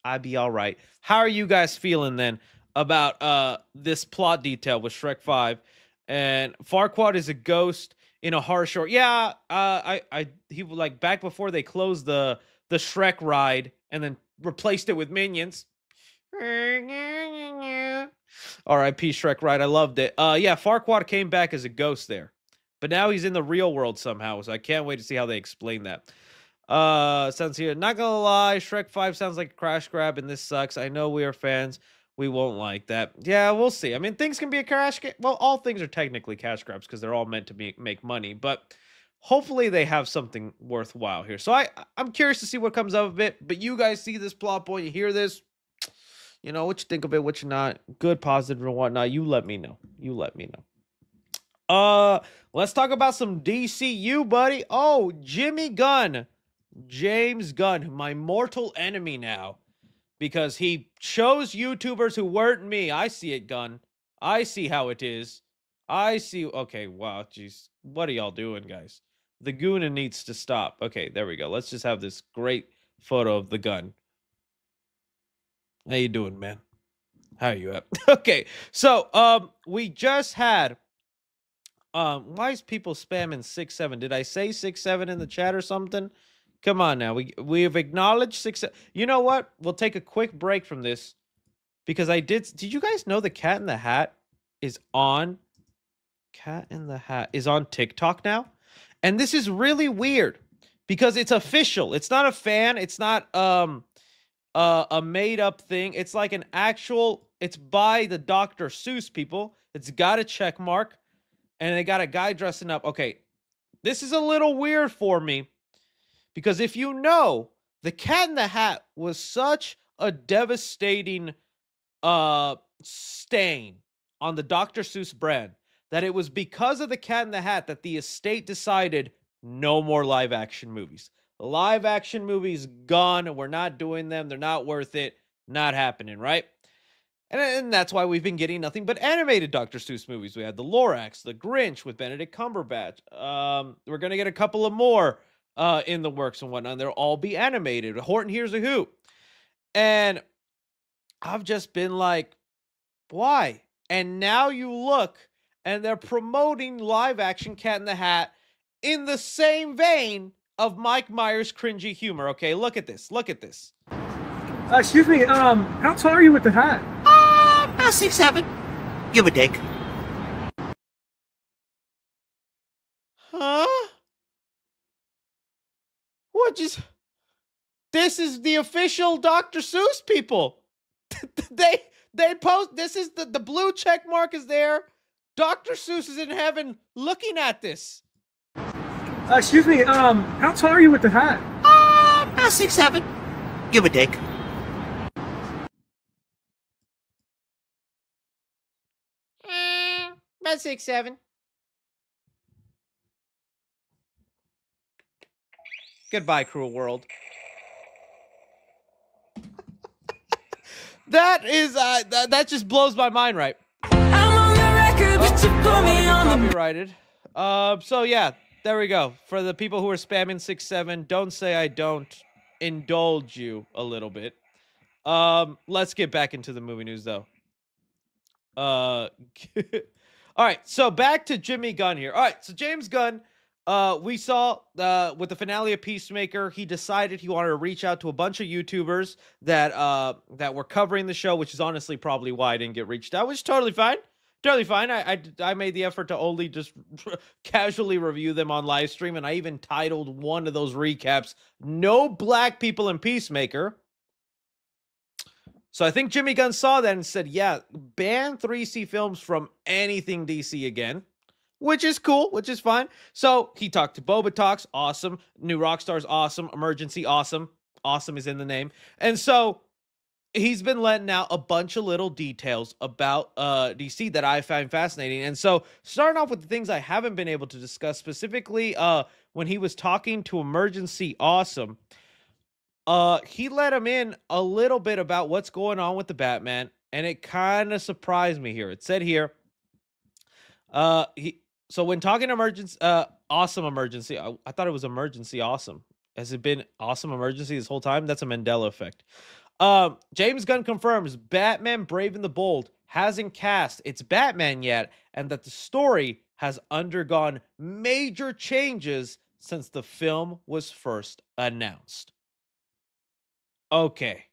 I'd be all right. How are you guys feeling then about this plot detail with Shrek 5? And Farquaad is a ghost. in a harsh or yeah, he like back before they closed the Shrek ride and then replaced it with Minions. R.I.P. Shrek ride. I loved it. Yeah, Farquaad came back as a ghost there, but now he's in the real world somehow. So I can't wait to see how they explain that. Sounds here. Not gonna lie, Shrek 5 sounds like a crash grab, and this sucks. I know we are fans. We won't like that. Yeah, we'll see. I mean, things can be a cash grab. Well, all things are technically cash grabs because they're all meant to make money, but hopefully they have something worthwhile here. So I'm curious to see what comes of it. But you guys see this plot point, you hear this, you know what you think of it, what you're not, good, positive, or whatnot. You let me know. You let me know. Let's talk about some DCU, buddy. Oh, Jimmy Gunn, James Gunn, my mortal enemy now, because he chose YouTubers who weren't me. I see it, Gunn. I see how it is. I see. Okay, wow, jeez. What are y'all doing, guys? The Goonin needs to stop. Okay, there we go. Let's just have this great photo of the Gun. How you doing, man? How are you at? Okay, so we just had why is people spamming 6-7? Did I say 6-7 in the chat or something? Come on now. We've acknowledged 6-7. You know what? We'll take a quick break from this because did you guys know the Cat in the Hat is on TikTok now? And this is really weird because it's official. It's not a fan. It's not a made up thing. It's like an actual, it's by the Dr. Seuss people. It's got a check mark and they got a guy dressing up. Okay, this is a little weird for me because if you know, the Cat in the Hat was such a devastating stain on the Dr. Seuss brand that it was because of the Cat in the Hat that the estate decided no more live action movies. Live action movies gone. We're not doing them. They're not worth it. Not happening, right? And that's why we've been getting nothing but animated Dr. Seuss movies. We had the Lorax, the Grinch with Benedict Cumberbatch. We're going to get a couple of more in the works and whatnot. They'll all be animated. Horton Hears a Who. And I've just been like, why? And now you look and they're promoting live action Cat in the Hat in the same vein of Mike Myers' cringy humor. Okay, look at this. Look at this. Excuse me, how tall are you with the hat? About 6'7", give or take. Huh? What just... This is the official Dr. Seuss people. They post... This is the blue check mark is there. Dr. Seuss is in heaven looking at this. Excuse me, how tall are you with the hat? About 6'7", give or take. About 6'7". Goodbye, cruel world. That is that just blows my mind, right? I'm on the record, but you put me on the copyrighted. So yeah, there we go. For the people who are spamming 6-7, don't say I don't indulge you a little bit. Let's get back into the movie news though. All right, so back to Jimmy Gunn here. All right, so James Gunn, we saw with the finale of Peacemaker, he decided he wanted to reach out to a bunch of YouTubers that were covering the show, which is honestly probably why I didn't get reached out, which is totally fine. Totally fine. I made the effort to only just casually review them on live stream, and I even titled one of those recaps, "No Black People in Peacemaker." So I think Jimmy Gunn saw that and said, yeah, ban 3C Films from anything DC again, which is cool, which is fine. So he talked to Boba Talks, awesome. New Rockstars, awesome. Emergency, awesome. Awesome is in the name. And so he's been letting out a bunch of little details about DC that I find fascinating. And so starting off with the things I haven't been able to discuss, specifically when he was talking to Emergency Awesome, he let him in a little bit about what's going on with the Batman, and it kind of surprised me here. It said here, so when talking to Awesome Emergency, I thought it was Emergency Awesome. Has it been Awesome Emergency this whole time? That's a Mandela effect. James Gunn confirms Batman Brave and the Bold hasn't cast its Batman yet, and that the story has undergone major changes since the film was first announced. Okay.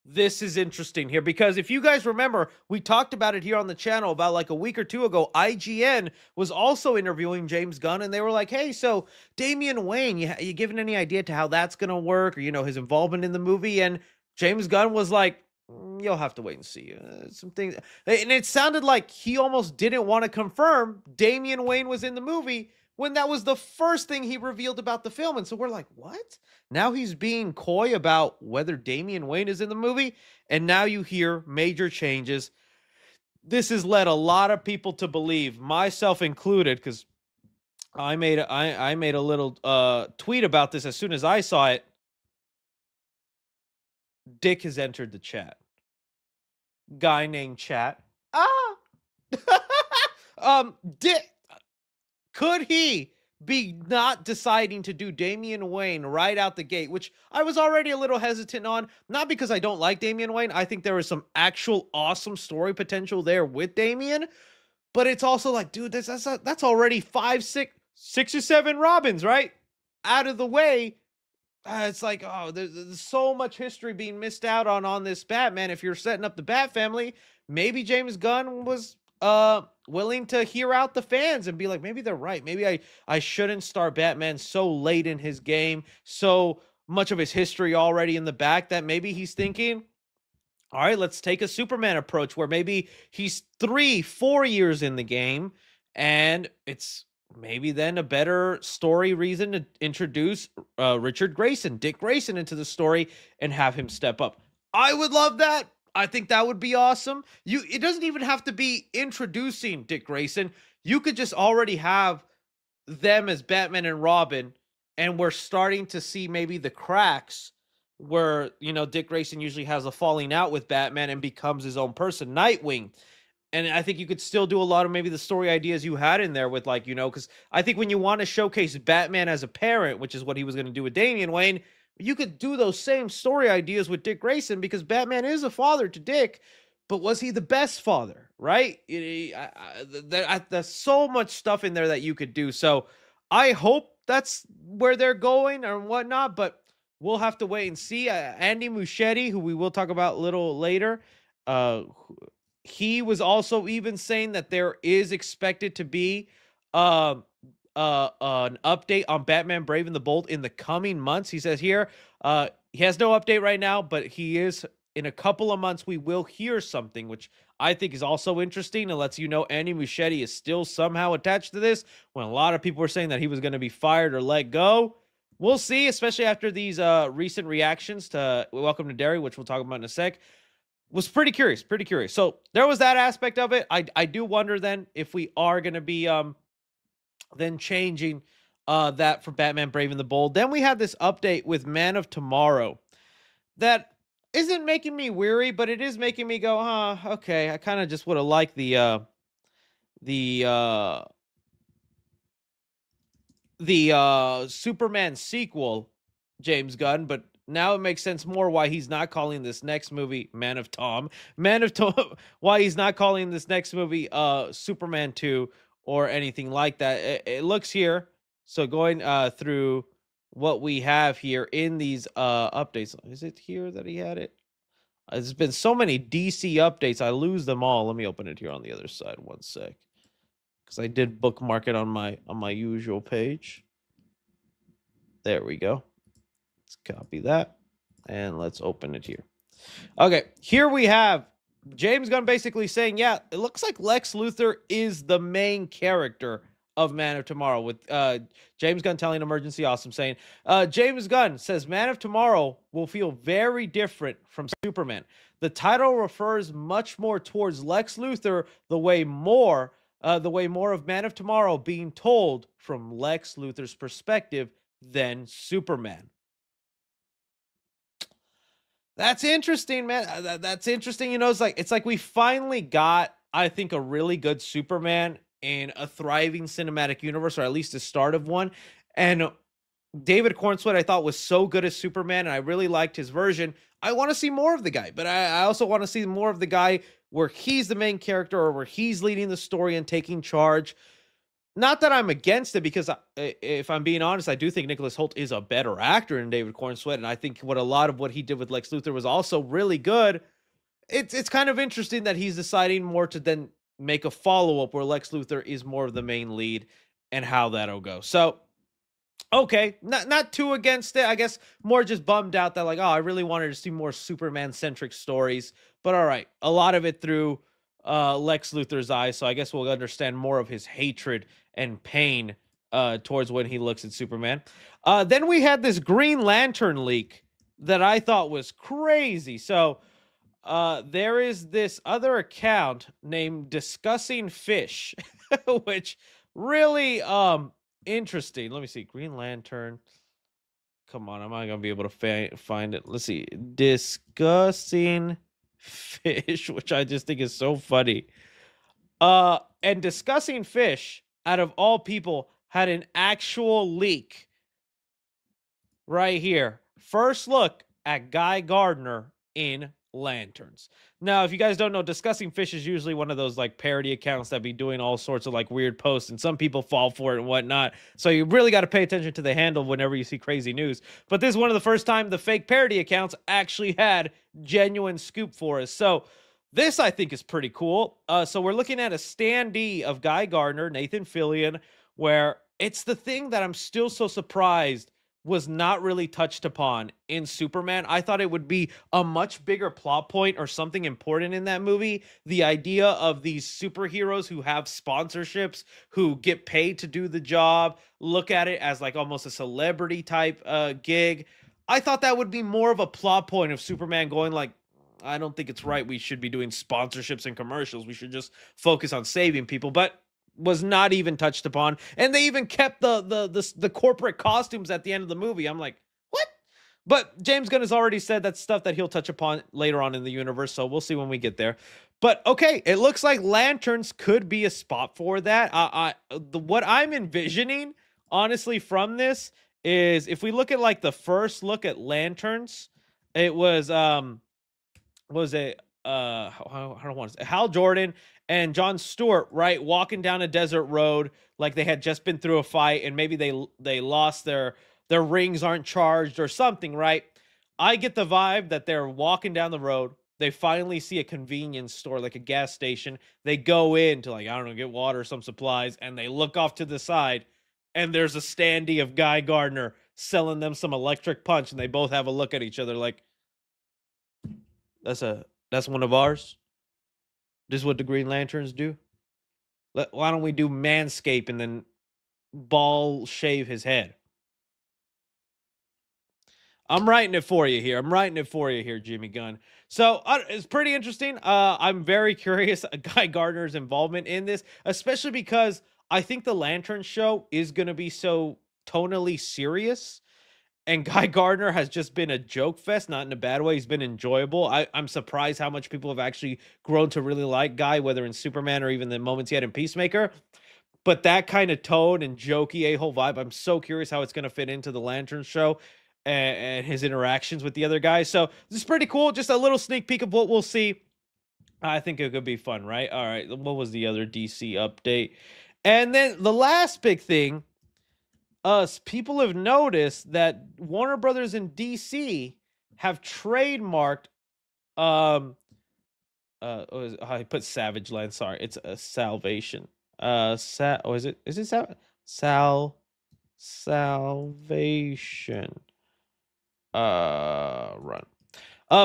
This is interesting here because if you guys remember, we talked about it here on the channel about like a week or two ago. IGN was also interviewing James Gunn, and they were like, hey, so Damian Wayne, you given any idea to how that's going to work, or, you know, his involvement in the movie? And James Gunn was like, you'll have to wait and see. Some things. And it sounded like he almost didn't want to confirm Damian Wayne was in the movie when that was the first thing he revealed about the film. And so we're like, what? Now he's being coy about whether Damian Wayne is in the movie. And now you hear major changes. This has led a lot of people to believe, myself included, because I made a little tweet about this as soon as I saw it. Dick has entered the chat. Guy named Chat. Dick. Could he be not deciding to do Damian Wayne right out the gate, which I was already a little hesitant on, not because I don't like Damian Wayne. I think there is some actual awesome story potential there with Damian, but it's also like, dude, that's already 6 or 7 Robins, right? Out of the way. It's like, oh, there's so much history being missed out on this Batman. If you're setting up the Bat family, maybe James Gunn was willing to hear out the fans and be like, maybe they're right. Maybe I shouldn't start Batman so late in his game, so much of his history already in the back, that maybe he's thinking, all right, let's take a Superman approach where maybe he's 3-4 years in the game, and it's maybe then a better story reason to introduce Richard Grayson, Dick Grayson, into the story and have him step up. I would love that. I think that would be awesome. It doesn't even have to be introducing Dick Grayson. You could just already have them as Batman and Robin, and we're starting to see maybe the cracks where, you know, Dick Grayson usually has a falling out with Batman and becomes his own person, Nightwing. And I think you could still do a lot of maybe the story ideas you had in there with, like, you know, because I think when you want to showcase Batman as a parent, which is what he was going to do with Damian Wayne, you could do those same story ideas with Dick Grayson, because Batman is a father to Dick, but was he the best father, right? There's so much stuff in there that you could do. So I hope that's where they're going or whatnot, but we'll have to wait and see. Andy Muschietti, who we will talk about a little later, he was also even saying that there is expected to be an update on Batman Brave and the Bold in the coming months. He says here, he has no update right now, but he is, in a couple of months, we will hear something, which I think is also interesting and lets you know Andy Muschietti is still somehow attached to this, when a lot of people were saying that he was going to be fired or let go. We'll see, especially after these recent reactions to Welcome to Derry, which we'll talk about in a sec. Was pretty curious. So there was that aspect of it. I do wonder then if we are going to be then changing that for Batman Brave and the Bold. Then we had this update with Man of Tomorrow that isn't making me weary, but it is making me go, okay. I kind of just would have liked the Superman sequel, James Gunn, but now it makes sense more why he's not calling this next movie Man of Tom, why he's not calling this next movie Superman 2 or anything like that. It looks here, so going through what we have here in these updates. Is it here that he had it? There's been so many DC updates, I lose them all. Let me open it here on the other side, one sec, because I did bookmark it on my usual page. There we go. Let's copy that and let's open it here. Okay, here we have James Gunn basically saying, yeah, it looks like Lex Luthor is the main character of Man of Tomorrow, with James Gunn telling Emergency Awesome saying, James Gunn says Man of Tomorrow will feel very different from Superman. The title refers much more towards Lex Luthor, the way more of Man of Tomorrow being told from Lex Luthor's perspective than Superman. That's interesting, man. That's interesting. You know, it's like we finally got, I think, a really good Superman in a thriving cinematic universe, or at least the start of one. And David Cornsweet, I thought, was so good as Superman, and I really liked his version. I want to see more of the guy, but I also want to see more of the guy where he's the main character, or where he's leading the story and taking charge. not that I'm against it, because if I'm being honest, I do think Nicholas Hoult is a better actor than David Corn Sweat, and I think what a lot of what he did with Lex Luthor was also really good. It's kind of interesting that he's deciding more to then make a follow-up where Lex Luthor is more of the main lead and how that'll go. So, okay, not too against it. I guess more just bummed out that, like, oh, I really wanted to see more Superman-centric stories. But all right, a lot of it through Lex Luthor's eyes, so I guess we'll understand more of his hatred and pain towards when he looks at Superman. Then we had this Green Lantern leak that I thought was crazy. So there is this other account named Discussing Fish, which really interesting. Let me see. Green Lantern. Come on, am I gonna be able to find it? Let's see. Discussing Fish, which I just think is so funny. And Discussing Fish, out of all people, had an actual leak right here. First look at Guy Gardner in Lanterns. Now, if you guys don't know, Discussing Fish is usually one of those like parody accounts that be doing all sorts of like weird posts, and some people fall for it and whatnot. So you really got to pay attention to the handle whenever you see crazy news. But this is one of the first time the fake parody accounts actually had genuine scoop for us. So this I think is pretty cool. So we're looking at a standee of Guy Gardner, Nathan Fillion, where it's the thing that I'm still so surprised was not really touched upon in Superman. I thought it would be a much bigger plot point or something important in that movie. The idea of these superheroes who have sponsorships, who get paid to do the job, look at it as like almost a celebrity type gig. I thought that would be more of a plot point of Superman going like, I don't think it's right. We should be doing sponsorships and commercials. We should just focus on saving people. But was not even touched upon, and they even kept the corporate costumes at the end of the movie. I'm like, what? But James Gunn has already said that's stuff that he'll touch upon later on in the universe, so we'll see when we get there. But okay, it looks like Lanterns could be a spot for that. What I'm envisioning, honestly, from this is if we look at like the first look at Lanterns, it was I don't want to say Hal Jordan and John Stewart, right, walking down a desert road like they had just been through a fight, and maybe they lost their rings aren't charged or something, right? I get the vibe that they're walking down the road. They finally see a convenience store, like a gas station. They go in to, like, I don't know, get water, some supplies, and they look off to the side, and there's a standee of Guy Gardner selling them some electric punch, and they both have a look at each other like, that's one of ours. This is what the Green Lanterns do. Why don't we do Manscape and then ball shave his head? I'm writing it for you here, Jimmy Gunn. So it's pretty interesting. I'm very curious Guy Gardner's involvement in this, especially because I think the Lantern show is going to be so tonally serious. And Guy Gardner has just been a joke fest, not in a bad way. He's been enjoyable. I'm surprised how much people have actually grown to really like Guy, whether in Superman or even the moments he had in Peacemaker. But that kind of tone and jokey a-hole vibe, I'm so curious how it's going to fit into the Lantern show and his interactions with the other guys. So this is pretty cool. Just a little sneak peek of what we'll see. I think it could be fun, right? All right, what was the other DC update? And then the last big thing, people have noticed that Warner Brothers and DC have trademarked I put Savage Land, sorry, it's a Salvation. Is it Salvation run.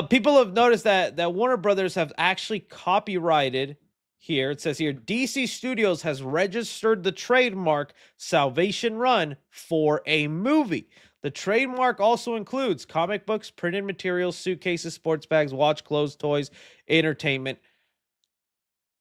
People have noticed that Warner Brothers have actually copyrighted here. It says here, DC Studios has registered the trademark Salvation Run for a movie. The trademark also includes comic books, printed materials, suitcases, sports bags, watch, clothes, toys, entertainment.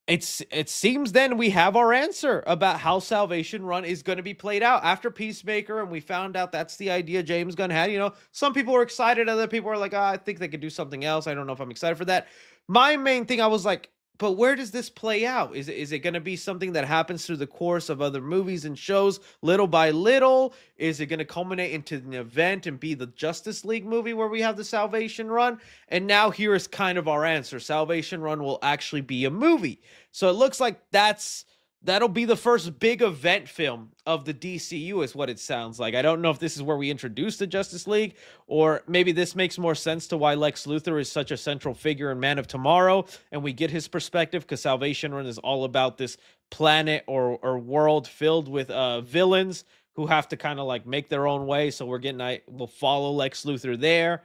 It seems then we have our answer about how Salvation Run is going to be played out after Peacemaker, and we found out that's the idea James Gunn had. You know, some people were excited, other people were like, oh, I think they could do something else. I don't know if I'm excited for that. My main thing, I was like, but where does this play out? Is it going to be something that happens through the course of other movies and shows little by little? Is it going to culminate into an event and be the Justice League movie where we have the Salvation Run? And now here is kind of our answer. Salvation Run will actually be a movie. So it looks like that's that'll be the first big event film of the DCU is what it sounds like. I don't know if this is where we introduce the Justice League, or maybe this makes more sense to why Lex Luthor is such a central figure in Man of Tomorrow, and we get his perspective because Salvation Run is all about this planet or world filled with villains who have to kind of like make their own way. So we'll follow Lex Luthor there,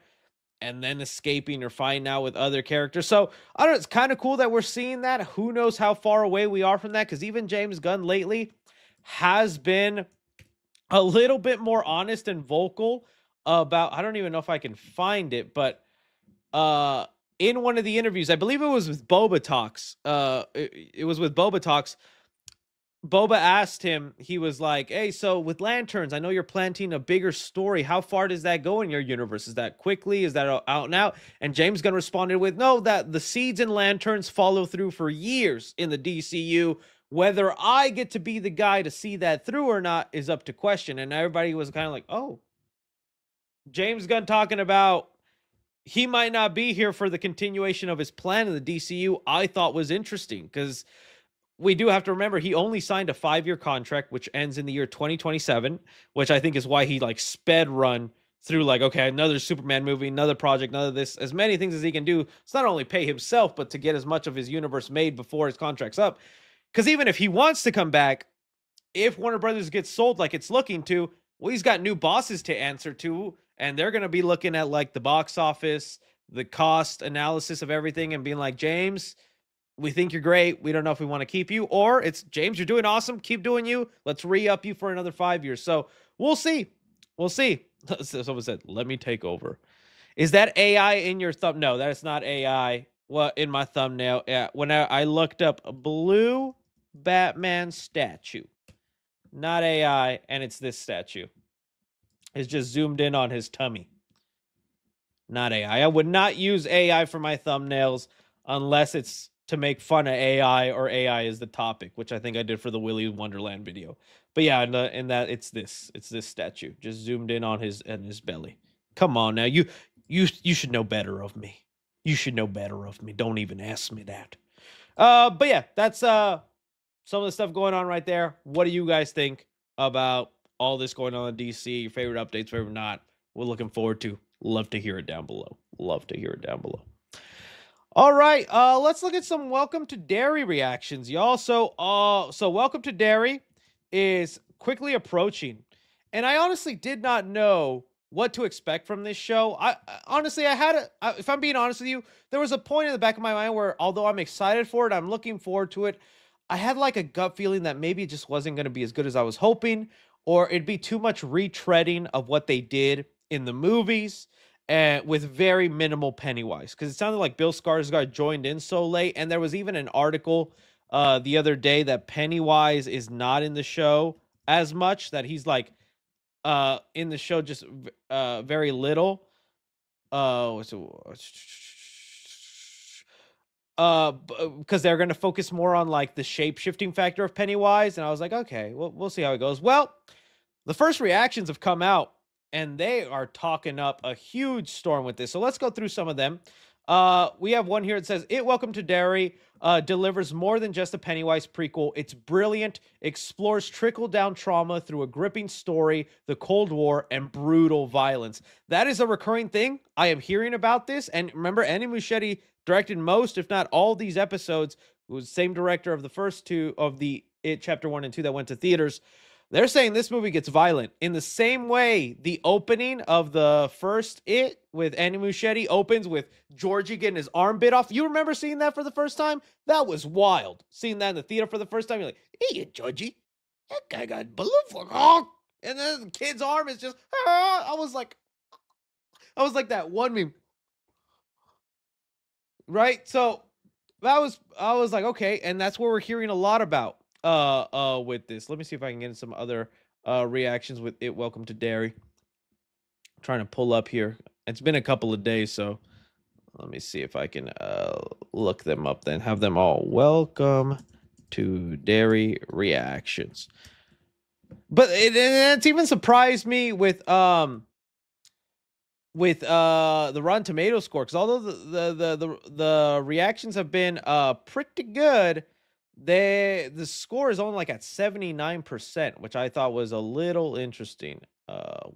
and then escaping or fighting out with other characters. So I don't know, it's kind of cool that we're seeing that. Who knows how far away we are from that? Because even James Gunn lately has been a little bit more honest and vocal about, I don't even know if I can find it, but in one of the interviews, I believe it was with Boba Talks. It was with Boba Talks. Boba asked him, he was like, hey, so with Lanterns, I know you're planting a bigger story. How far does that go in your universe? Is that quickly? Is that out and out? And James Gunn responded with, no, that the seeds in Lanterns follow through for years in the DCU. Whether I get to be the guy to see that through or not is up to question. And everybody was kind of like, oh, James Gunn talking about he might not be here for the continuation of his plan in the DCU, I thought was interesting because we do have to remember he only signed a 5-year contract, which ends in the year 2027, which I think is why he like sped run through like, okay, another Superman movie, another project, another this, as many things as he can do. It's not only pay himself, but to get as much of his universe made before his contract's up. Because even if he wants to come back, if Warner Brothers gets sold like it's looking to, well, he's got new bosses to answer to, and they're going to be looking at like the box office, the cost analysis of everything, and being like, James, we think you're great. We don't know if we want to keep you. Or it's, James, you're doing awesome. Keep doing you. Let's re-up you for another 5 years. So we'll see. We'll see. Someone said, let me take over. Is that AI in your thumb? No, that is not AI. Well, in my thumbnail. Yeah, when I looked up a blue Batman statue. Not AI, and it's this statue. It's just zoomed in on his tummy. Not AI. I would not use AI for my thumbnails unless it's to make fun of AI or AI is the topic, which I think I did for the Willy Wonderland video. But yeah, in that it's this statue just zoomed in on his belly. Come on now, you should know better of me. You should know better of me. Don't even ask me that. But yeah, that's some of the stuff going on right there. What do you guys think about all this going on in DC? Your favorite updates, favorite not? We're looking forward to. Love to hear it down below. Love to hear it down below. All right, let's look at some Welcome to Derry reactions, y'all. So Welcome to Derry is quickly approaching, and I honestly did not know what to expect from this show. Honestly, if I'm being honest with you, there was a point in the back of my mind where, although I'm excited for it, I'm looking forward to it, I had like a gut feeling that maybe it just wasn't going to be as good as I was hoping, or it'd be too much retreading of what they did in the movies, and with very minimal Pennywise, because it sounded like Bill Skarsgård joined in so late, and there was even an article the other day that Pennywise is not in the show as much, that he's like in the show just very little. Because they're going to focus more on like the shape-shifting factor of Pennywise, and I was like, okay, we'll see how it goes. Well, the first reactions have come out, and they are talking up a huge storm with this. So let's go through some of them. We have one here that says, It Welcome to Derry delivers more than just a Pennywise prequel. It's brilliant, explores trickle-down trauma through a gripping story, the Cold War, and brutal violence. That is a recurring thing. I am hearing about this. And remember, Andy Muschietti directed most, if not all, these episodes. Who was the same director of the first two of the It Chapter 1 and 2 that went to theaters. They're saying this movie gets violent in the same way the opening of the first It with Andy Muschietti opens with Georgie getting his arm bit off. You remember seeing that for the first time? That was wild. Seeing that in the theater for the first time, you're like, hey, Georgie, that guy got balloon for and then the kid's arm is just, I was like that one meme. Right? So I was like, okay, and that's what we're hearing a lot about with this. Let me see if I can get some other reactions with It Welcome to Derry. I'm trying to pull up here. It's been a couple of days, so let me see if I can look them up then. Have them all. Welcome to Derry reactions. But it's even surprised me with the Rotten Tomatoes score, because although the reactions have been pretty good, the score is only like at 79%, which I thought was a little interesting.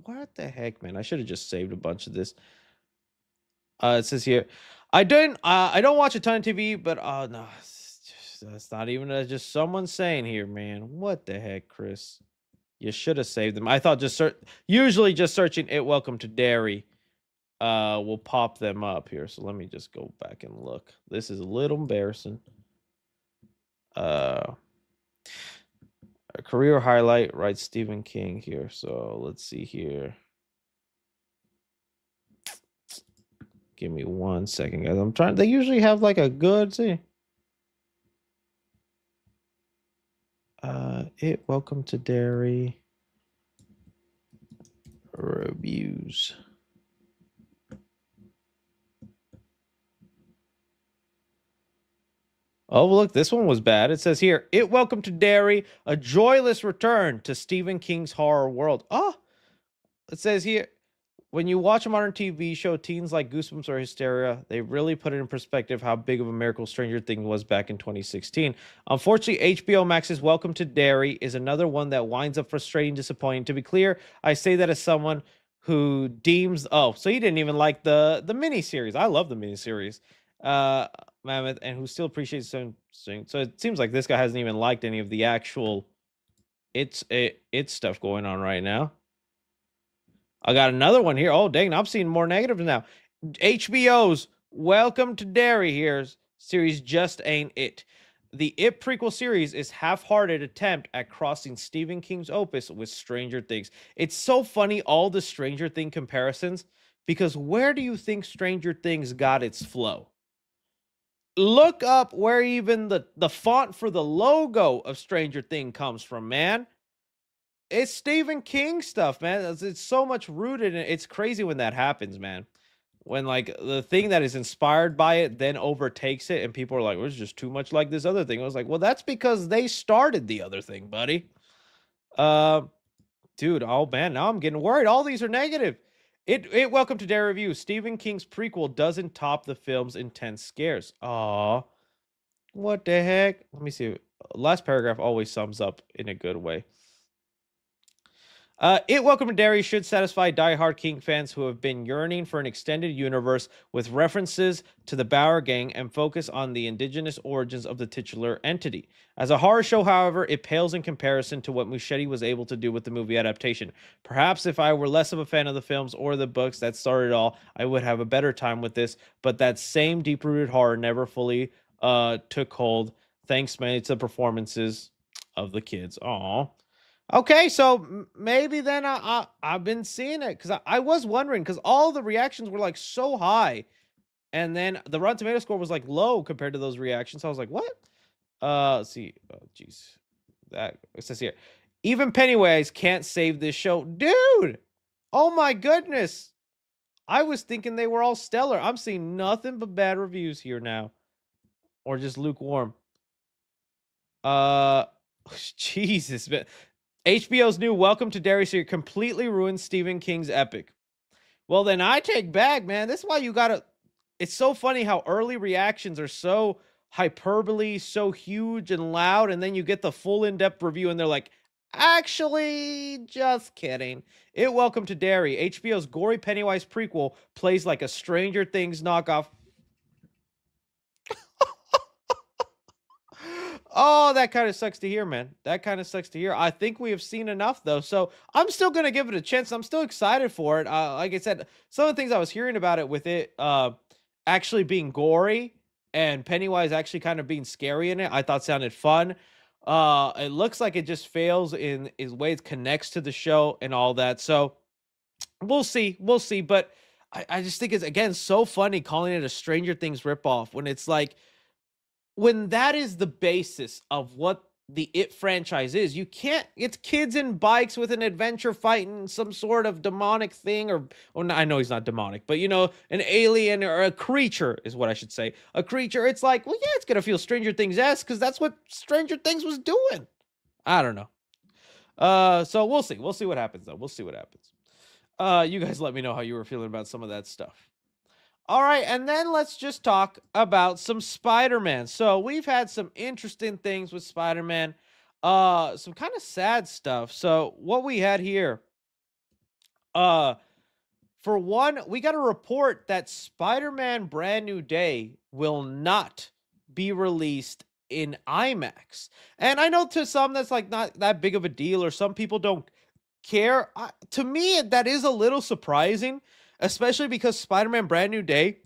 What the heck, man? I should have just saved a bunch of this. It says here, I don't watch a ton of TV, but no, that's not even just someone saying here, man. What the heck, Chris? You should have saved them. I thought usually just searching "It Welcome to Derry" will pop them up here. So let me just go back and look. This is a little embarrassing. A career highlight, right? Stephen King here. So let's see here. Give me 1 second, guys. I'm trying. They usually have like a good see. Welcome to Derry reviews. Oh, look, this one was bad. It says here, "It Welcome to Derry, a joyless return to Stephen King's horror world." Oh, it says here, when you watch a modern TV show, teens like Goosebumps or Hysteria, they really put it in perspective how big of a miracle Stranger Things was back in 2016. Unfortunately, HBO Max's Welcome to Derry is another one that winds up frustrating, disappointing. To be clear, I say that as someone who deems... Oh, so you didn't even like the miniseries. I love the miniseries. Mammoth, and who still appreciates some... So it seems like this guy hasn't even liked any of the actual... It's stuff going on right now. I got another one here. Oh, dang, I'm seeing more negatives now. HBO's Welcome to Derry here series just ain't it. The It prequel series is half-hearted attempt at crossing Stephen King's opus with Stranger Things. It's so funny, all the Stranger Thing comparisons, because where do you think Stranger Things got its flow? Look up where even the font for the logo of Stranger Thing comes from, man. It's Stephen King stuff, man. It's so much rooted in it. It's crazy when that happens, man. When like the thing that is inspired by it then overtakes it, and people are like, "Well, it's just too much like this other thing." I was like, "Well, that's because they started the other thing, buddy." Dude, oh man, now I'm getting worried. All these are negative. It Welcome to Derry review. Stephen King's prequel doesn't top the film's intense scares. Aw, what the heck? Let me see. Last paragraph always sums up in a good way. It Welcome to Derry should satisfy die-hard King fans who have been yearning for an extended universe with references to the Bauer Gang and focus on the indigenous origins of the titular entity. As a horror show, however, it pales in comparison to what Muschietti was able to do with the movie adaptation. Perhaps if I were less of a fan of the films or the books that started it all, I would have a better time with this, but that same deep-rooted horror never fully took hold, thanks mainly to the performances of the kids. Aww. Okay, so maybe then I've been seeing it because I was wondering because all the reactions were like so high, and then the Rotten Tomato score was like low compared to those reactions. So I was like, what? Let's see. Oh, jeez, that it says here, even Pennywise can't save this show, dude. Oh my goodness, I was thinking they were all stellar. I'm seeing nothing but bad reviews here now, or just lukewarm. Jesus, man. HBO's new Welcome to Derry series completely ruined Stephen King's epic. Well, then I take back, man. This is why you gotta... It's so funny how early reactions are so hyperbole, so huge and loud, and then you get the full in-depth review, and they're like, actually, just kidding. It Welcome to Derry, HBO's gory Pennywise prequel, plays like a Stranger Things knockoff. Oh, that kind of sucks to hear, man. That kind of sucks to hear. I think we have seen enough, though. So I'm still going to give it a chance. I'm still excited for it. Like I said, some of the things I was hearing about it with it actually being gory and Pennywise actually kind of being scary in it, I thought sounded fun. It looks like it just fails in way it connects to the show and all that. So we'll see. We'll see. But I just think it's, again, so funny calling it a Stranger Things ripoff when it's like, when that is the basis of what the It franchise is, you can't... It's kids in bikes with an adventure fighting some sort of demonic thing, or I know he's not demonic, but, you know, an alien or a creature is what I should say. A creature, it's like, well, yeah, it's going to feel Stranger Things-esque because that's what Stranger Things was doing. I don't know. So we'll see. We'll see what happens, though. We'll see what happens. You guys let me know how you were feeling about some of that stuff. All right, and then let's just talk about some Spider-Man. So we've had some interesting things with Spider-Man, some kind of sad stuff. So what we had here, uh, for one, we got a report that Spider-Man Brand New Day will not be released in IMAX. And I know to some that's like not that big of a deal, or some people don't care. To me, that is a little surprising, especially because Spider-Man Brand New Day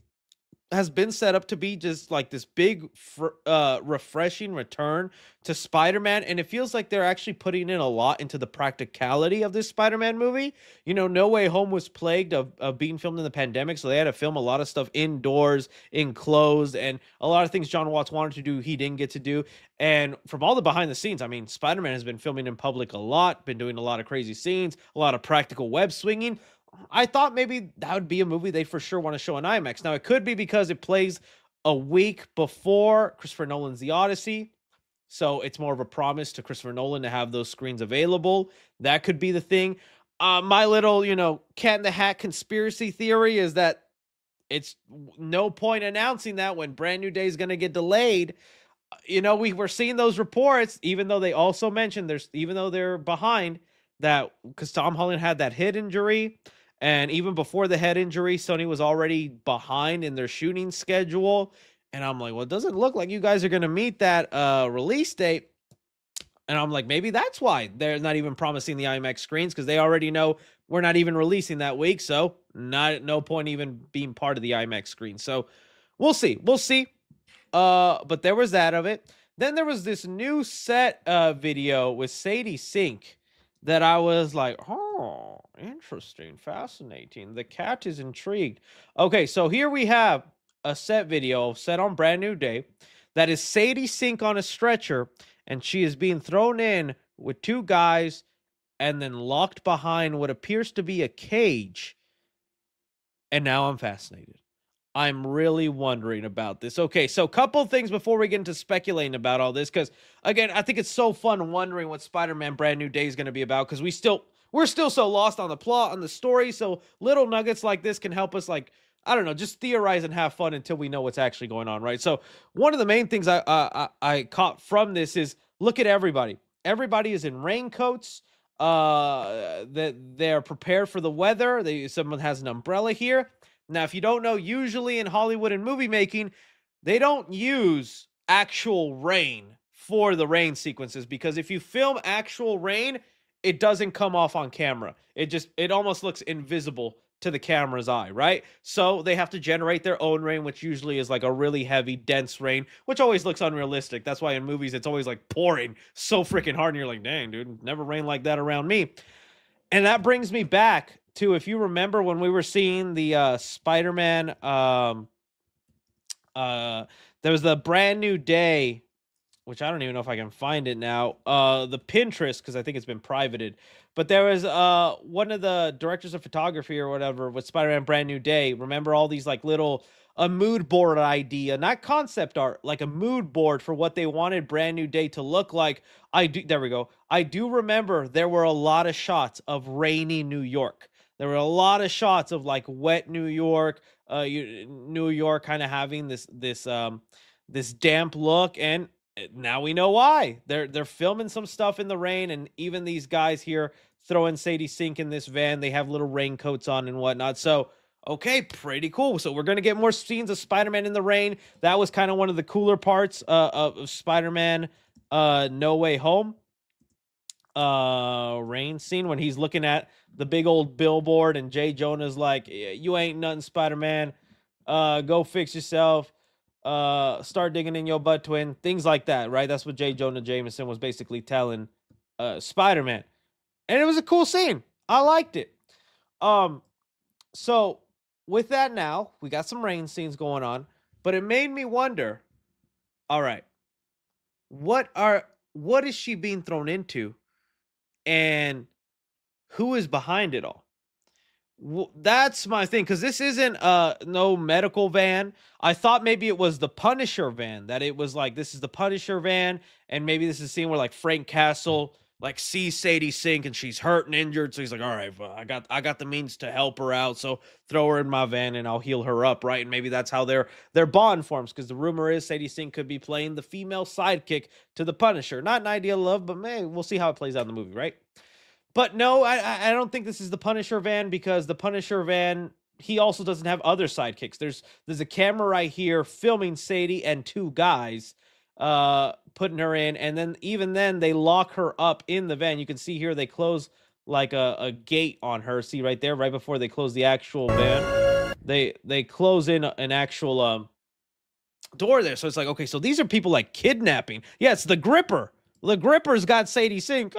has been set up to be just like this big refreshing return to Spider-Man, and it feels like they're actually putting in a lot into the practicality of this Spider-Man movie. You know, No Way Home was plagued of being filmed in the pandemic, so they had to film a lot of stuff indoors, enclosed, and a lot of things John Watts wanted to do he didn't get to do. And from all the behind the scenes, I mean, Spider-Man has been filming in public a lot, been doing a lot of crazy scenes, a lot of practical web swinging. I thought maybe that would be a movie they for sure want to show in IMAX. Now, it could be because it plays a week before Christopher Nolan's The Odyssey. So it's more of a promise to Christopher Nolan to have those screens available. That could be the thing. My little, cat in the hat conspiracy theory is that it's no point announcing that when Brand New Day is going to get delayed. We were seeing those reports, even though they also mentioned even though they're behind that, because Tom Holland had that head injury. And even before the head injury, Sony was already behind in their shooting schedule. And I'm like, well, it doesn't look like you guys are going to meet that release date. And I'm like, maybe that's why they're not even promising the IMAX screens, because they already know we're not even releasing that week. So no point even being part of the IMAX screen. So we'll see. We'll see. But there was that of it. Then there was this new set video with Sadie Sink that I was like, oh, interesting, fascinating. The cat is intrigued. Okay, so here we have a set video set on Brand New Day that is Sadie Sink on a stretcher, and she is being thrown in with two guys and then locked behind what appears to be a cage. And now I'm fascinated. I'm really wondering about this. Okay, so couple things before we get into speculating about all this, because again, I think it's so fun wondering what Spider-Man Brand New Day is going to be about, because we're still so lost on the plot, on the story. So little nuggets like this can help us, like, I don't know, just theorize and have fun until we know what's actually going on, right? So one of the main things I caught from this is, look at everybody. Everybody is in raincoats. That they're prepared for the weather. Someone has an umbrella here. Now, if you don't know, usually in Hollywood and movie making, they don't use actual rain for the rain sequences, because if you film actual rain, it doesn't come off on camera. It almost looks invisible to the camera's eye, right? So they have to generate their own rain, which usually is like a really heavy, dense rain, which always looks unrealistic. That's why in movies, it's always like pouring so freaking hard, and you're like, dang, dude, never rained like that around me. And that brings me back to, if you remember when we were seeing the Spider-Man, there was the Brand New Day, which I don't even know if I can find it now, the Pinterest, because I think it's been privated. But there was one of the directors of photography or whatever with Spider-Man Brand New Day. Remember all these like little, a mood board idea, not concept art, like a mood board for what they wanted Brand New Day to look like. There we go. I do remember there were a lot of shots of rainy New York. There were a lot of shots of like wet New York, New York kind of having this damp look, and now we know why. They're filming some stuff in the rain, and even these guys here throwing Sadie Sink in this van, they have little raincoats on and whatnot. So, okay, pretty cool. So we're going to get more scenes of Spider-Man in the rain. That was kind of one of the cooler parts of Spider-Man No Way Home. Rain scene when he's looking at the big old billboard and Jay Jonah's like, you ain't nothing, Spider-Man. Go fix yourself. Start digging in your butt, twin. Things like that, right? That's what J. Jonah Jameson was basically telling Spider-Man. And it was a cool scene. I liked it. So with that now, we got some rain scenes going on, but it made me wonder, all right, what is she being thrown into, and who is behind it all? That's my thing, because this isn't no medical van. I thought maybe it was the Punisher van, that it was like, this is the Punisher van, and maybe this is a scene where like Frank Castle like sees Sadie Sink and she's hurt and injured, so he's like, all right, well, I got the means to help her out, so throw her in my van and I'll heal her up, right? And maybe that's how their bond forms, because the rumor is Sadie Sink could be playing the female sidekick to the Punisher. Not an ideal love, but man, we'll see how it plays out in the movie, right? But no, I don't think this is the Punisher van, because the Punisher van, he also doesn't have other sidekicks. There's a camera right here filming Sadie and two guys putting her in, and then even then they lock her up in the van. You can see here they close like a gate on her. See right there, right before they close the actual van, they close in an actual door there. So it's like, okay, so these are people like kidnapping. Yeah, it's the Gripper. The Gripper's got Sadie Sink.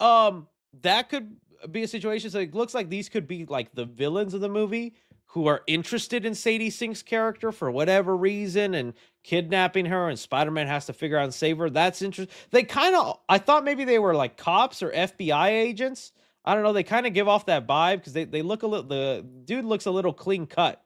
That could be a situation. So it looks like these could be like the villains of the movie who are interested in Sadie Sink's character for whatever reason and kidnapping her, and Spider-Man has to figure out and save her. That's interesting. They kind of, I thought maybe they were like cops or FBI agents. I don't know. They kind of give off that vibe because they look a little, the dude looks a little clean cut,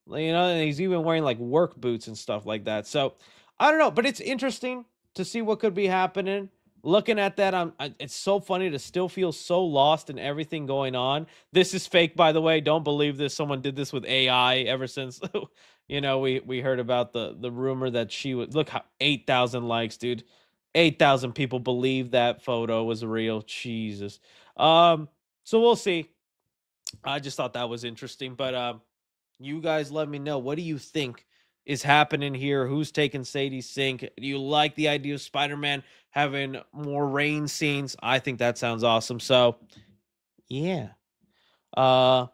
you know, and he's even wearing like work boots and stuff like that. So I don't know, but it's interesting to see what could be happening. Looking at that, it's so funny to still feel so lost in everything going on. This is fake, by the way. Don't believe this. Someone did this with AI ever since, you know, we heard about the rumor that she would, look how 8,000 likes, dude. 8,000 people believe that photo was real. Jesus. So we'll see. I just thought that was interesting, but you guys let me know. What do you think is happening here? Who's taking Sadie Sink? Do you like the idea of Spider-Man having more rain scenes? I think that sounds awesome. So, yeah. 'Twas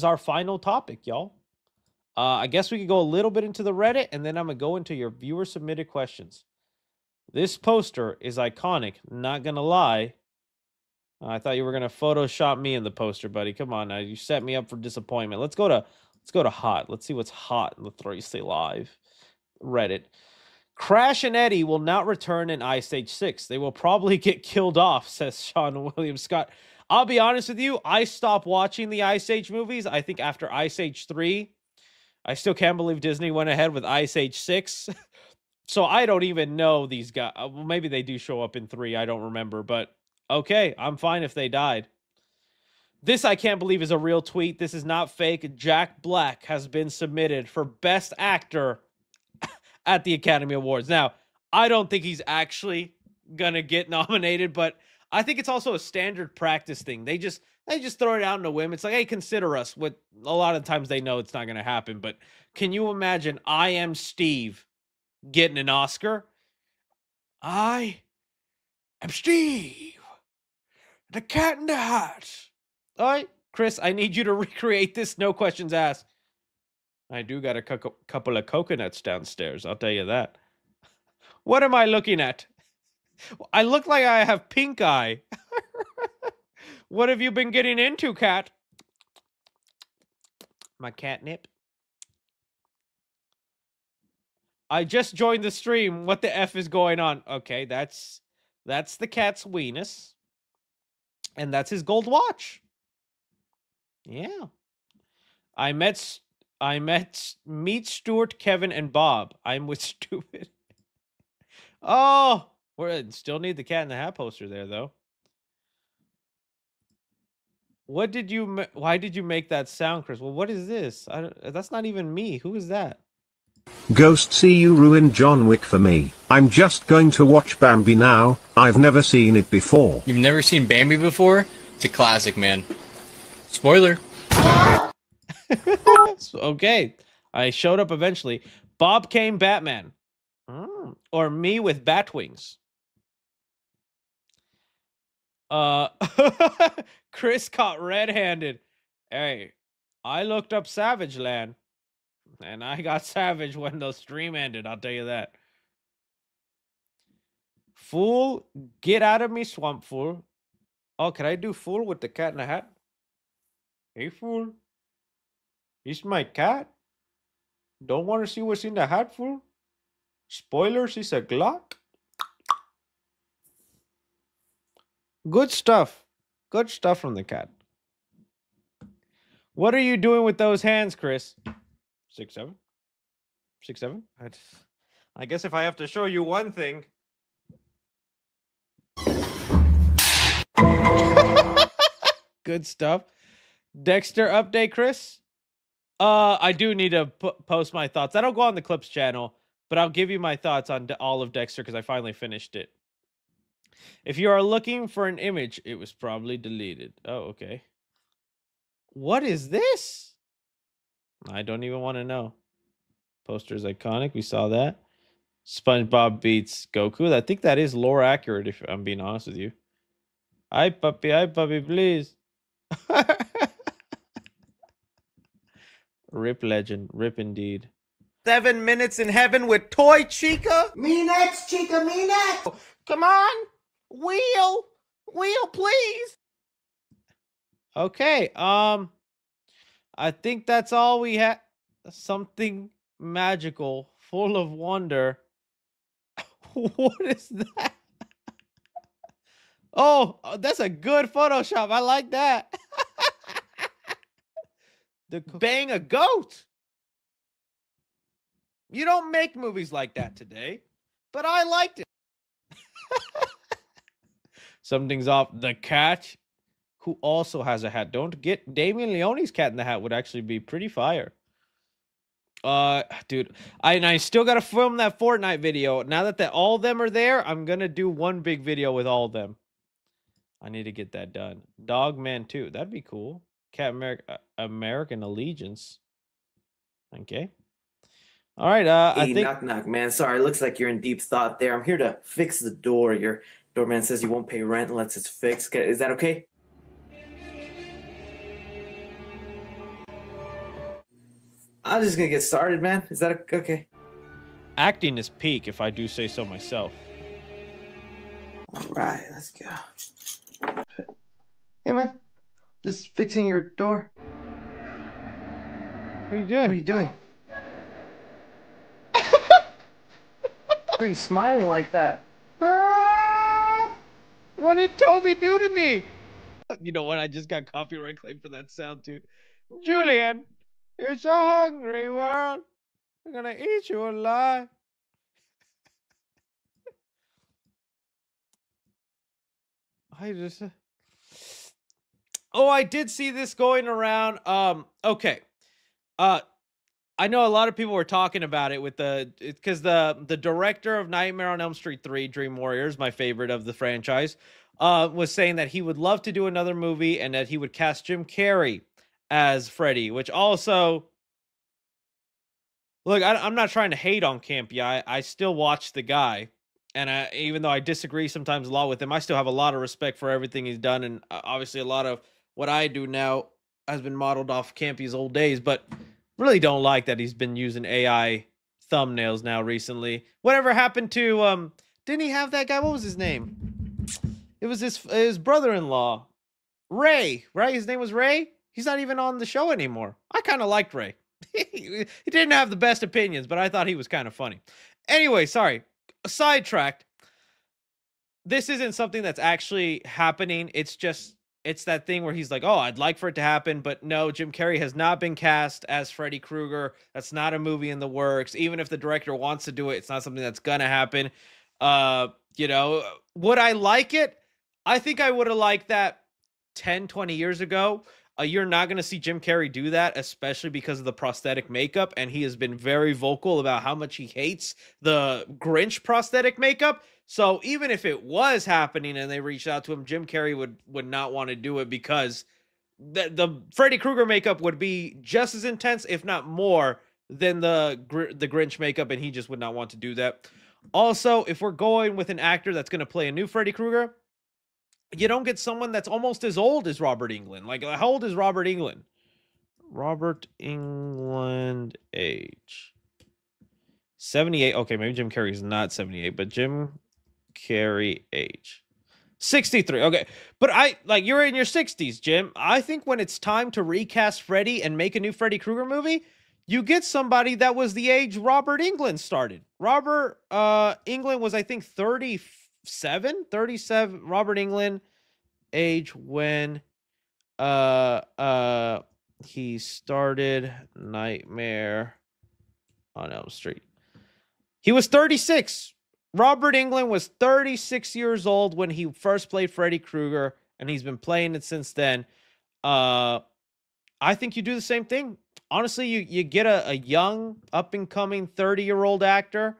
our final topic, y'all. I guess we could go a little bit into the Reddit, and then I'm going to go into your viewer-submitted questions. This poster is iconic, not going to lie. I thought you were going to Photoshop me in the poster, buddy. Come on now. You set me up for disappointment. Let's go to hot. Let's see what's hot in the 3 Live Reddit. Crash and Eddie will not return in Ice Age 6. They will probably get killed off, says Sean William Scott. I'll be honest with you. I stopped watching the Ice Age movies. I think after Ice Age 3, I still can't believe Disney went ahead with Ice Age 6. So I don't even know these guys. Well, maybe they do show up in 3. I don't remember, but okay, I'm fine if they died. This, I can't believe, is a real tweet. This is not fake. Jack Black has been submitted for Best Actor at the Academy Awards. Now, I don't think he's actually going to get nominated, but I think it's also a standard practice thing. They just throw it out in a whim. It's like, hey, consider us. With a lot of times they know it's not going to happen, but can you imagine I Am Steve getting an Oscar? I am Steve, the Cat in the Hat. All right, Chris, I need you to recreate this. No questions asked. I do got a couple of coconuts downstairs. I'll tell you that. What am I looking at? I look like I have pink eye. What have you been getting into, cat? My catnip. I just joined the stream. What the F is going on? Okay, that's the cat's weenus. And that's his gold watch. Yeah. Meet Stuart, Kevin, and Bob. I'm with Stupid. Oh, we still need the Cat in the Hat poster there, though. Why did you make that sound, Chris? Well, what is this? That's not even me. Who is that? Ghost, see, you ruined John Wick for me. I'm just going to watch Bambi now. I've never seen it before. You've never seen Bambi before? It's a classic, man. Spoiler. Okay. I showed up eventually. Bob Kane Batman. Or me with bat wings. Chris caught red-handed. Hey, I looked up Savage Land. And I got savage when the stream ended, I'll tell you that. Fool, get out of me, swamp fool. Oh, can I do fool with the Cat in the Hat? Hey, fool. He's my cat. Don't want to see what's in the hat, fool? Spoilers, he's a Glock. Good stuff. Good stuff from the cat. What are you doing with those hands, Chris? 6'7"? 6'7"? I guess if I have to show you one thing, Good stuff. Dexter update, Chris. I do need to post my thoughts. That'll go on the Clips channel, but I'll give you my thoughts on all of Dexter because I finally finished it. If you are looking for an image, it was probably deleted. Oh, okay. What is this? I don't even want to know. Poster is iconic. We saw that. SpongeBob beats Goku. I think that is lore accurate, if I'm being honest with you. Hi, puppy, please. Rip legend. Rip indeed. 7 minutes in heaven with Toy Chica. Me next, chica, me next. Come on. Wheel, please. Okay. I think that's all we had. Something magical, full of wonder. What is that? Oh, that's a good Photoshop. I like that. The bang a goat. You don't make movies like that today, but I liked it. Something's off. The cat, who also has a hat. Don't get Damien Leone's cat in the hat would actually be pretty fire. Dude, I still gotta film that Fortnite video. Now that all of them are there, I'm gonna do one big video with all of them. I need to get that done. Dogman 2, that'd be cool. Cat American Allegiance. Okay. All right. I think. Knock knock, man. Sorry, looks like you're in deep thought there. I'm here to fix the door. Your doorman says you won't pay rent unless it's fixed. Is that okay? I'm just gonna get started, man. Is that okay? Acting is peak, if I do say so myself. All right, let's go. Hey, man. Just fixing your door. What are you doing? What are you doing? Why are you smiling like that? What did Toby do to me? You know what? I just got copyright claim for that sound too. Julian, it's a hungry world. I'm gonna eat you alive. I just. Oh, I did see this going around. Okay. I know a lot of people were talking about it with because the director of Nightmare on Elm Street 3, Dream Warriors, my favorite of the franchise, was saying that he would love to do another movie and that he would cast Jim Carrey as Freddy, which also, look, I'm not trying to hate on Campy. I still watch the guy, and even though I disagree sometimes a lot with him, I still have a lot of respect for everything he's done, and obviously a lot of what I do now has been modeled off Campy's old days, but really don't like that he's been using AI thumbnails now recently. Whatever happened to didn't he have that guy? What was his name? It was his brother-in-law, Ray, right? His name was Ray. He's not even on the show anymore. I kind of liked Ray. He didn't have the best opinions, but I thought he was kind of funny. Anyway, sorry, sidetracked. This isn't something that's actually happening. It's that thing where he's like, oh, I'd like for it to happen, but no, Jim Carrey has not been cast as Freddy Krueger. That's not a movie in the works. Even if the director wants to do it, it's not something that's gonna happen. You know, would I like it? I think I would have liked that 10, 20 years ago. You're not going to see Jim Carrey do that, especially because of the prosthetic makeup, and he has been very vocal about how much he hates the Grinch prosthetic makeup. So even if it was happening and they reached out to him, Jim Carrey would not want to do it because the Freddy Krueger makeup would be just as intense, if not more, than the Grinch makeup, and he just would not want to do that. Also, if we're going with an actor that's going to play a new Freddy Krueger, you don't get someone that's almost as old as Robert Englund. Like, how old is Robert Englund? Robert Englund age 78. Okay, maybe Jim Carrey's not 78, but Jim Carrey age 63. Okay, but you're in your 60s, Jim. I think when it's time to recast Freddy and make a new Freddy Krueger movie, you get somebody that was the age Robert Englund started. Robert Englund was, I think, 37. Robert Englund age when he started Nightmare on Elm Street. He was 36. Robert Englund was 36 years old when he first played Freddy Krueger, and he's been playing it since then. I think you do the same thing. Honestly, you get a young, up-and-coming 30-year-old actor,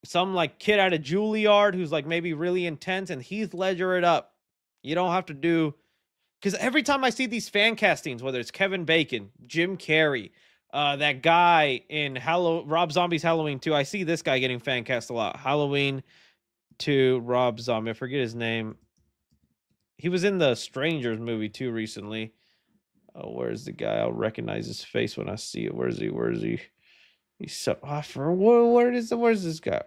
some like kid out of Juilliard who's like maybe really intense, and Heath Ledger it up. You don't have to do... Because every time I see these fan castings, whether it's Kevin Bacon, Jim Carrey, that guy in Rob Zombie's Halloween 2, I see this guy getting fan cast a lot. Halloween 2, Rob Zombie. I forget his name. He was in the Strangers movie too recently. Oh, where's the guy? I'll recognize his face when I see it. Where is he? He's so... where's this guy?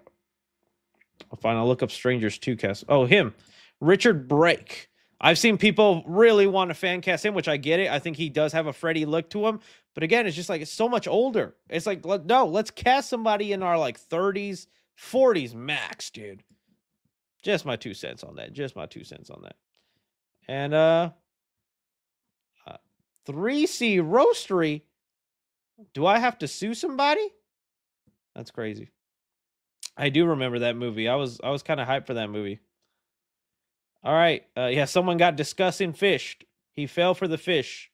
I'll find. I'll look up Strangers 2 cast. Oh, him. Richard Brake. I've seen people really want to fan cast him, which I get it. I think he does have a Freddy look to him. But again, it's just like, it's so much older. It's like, no, let's cast somebody in our like 30s, 40s max, dude. Just my 2 cents on that. Just my 2 cents on that. And 3C Roastery. Do I have to sue somebody? That's crazy. I do remember that movie. I was kind of hyped for that movie. All right. Yeah, someone got discussing fished. He fell for the fish.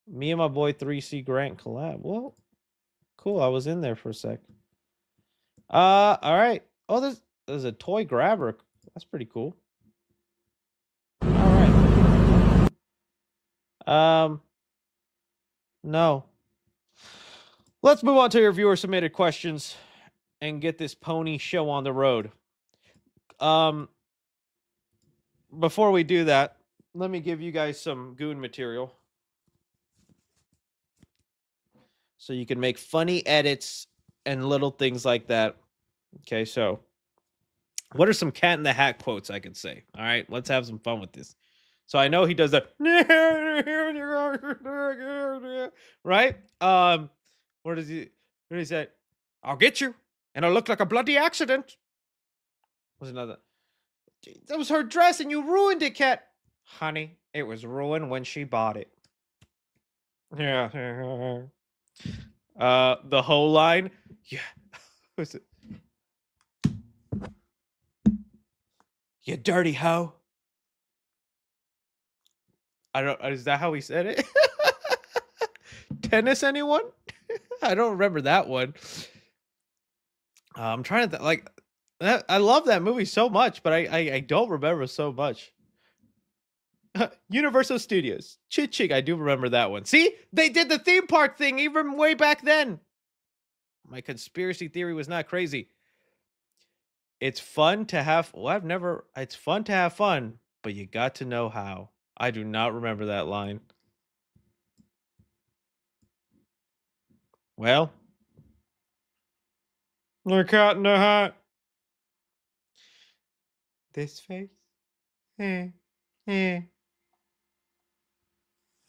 Me and my boy 3C Grant collab. Well, cool. I was in there for a sec. All right. Oh, there's a toy grabber. That's pretty cool. All right. No. Let's move on to your viewer submitted questions and get this pony show on the road. Before we do that, let me give you guys some goon material so you can make funny edits and little things like that. Okay, so what are some Cat in the Hat quotes I could say? All right, let's have some fun with this. So I know he does that, right? What does he say? I'll get you, and it'll look like a bloody accident. What's another? That was her dress and you ruined it, Cat. Honey, it was ruined when she bought it. Yeah. The whole line. Yeah. What's it? You dirty hoe. I don't... Is that how he said it? Tennis, anyone? I don't remember that one. I'm trying to... like... I love that movie so much, but I don't remember so much. Universal Studios. Chig, I do remember that one. See? They did the theme park thing even way back then. My conspiracy theory was not crazy. It's fun to have... Well, it's fun to have fun, but you got to know how. I do not remember that line. Well. The Cat in the Hat. This face? How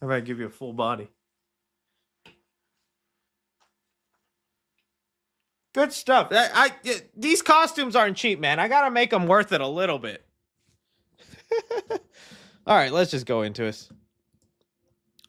about I give you a full body? Good stuff. These costumes aren't cheap, man. I gotta make them worth it a little bit. All right, let's just go into this.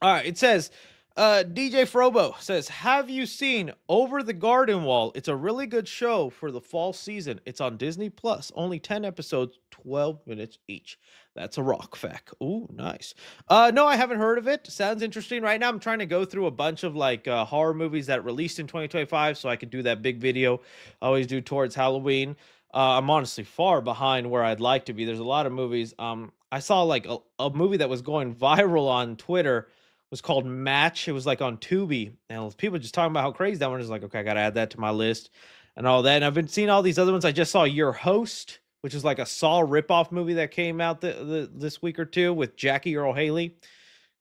All right, it says... DJ Frobo says, have you seen Over the Garden Wall? It's a really good show for the fall season. It's on Disney Plus. Only 10 episodes, 12 minutes each. That's a rock fact. Ooh, nice. No, I haven't heard of it. Sounds interesting. Right now, I'm trying to go through a bunch of like horror movies that released in 2025 so I could do that big video I always do towards Halloween. I'm honestly far behind where I'd like to be. There's a lot of movies. I saw like a movie that was going viral on Twitter. Was called Match. It was like on Tubi, and people just talking about how crazy that one is. Like, okay, I gotta add that to my list and all that. And I've been seeing all these other ones. I just saw Your Host, which is like a Saw ripoff movie that came out this week or two with Jackie Earle Haley.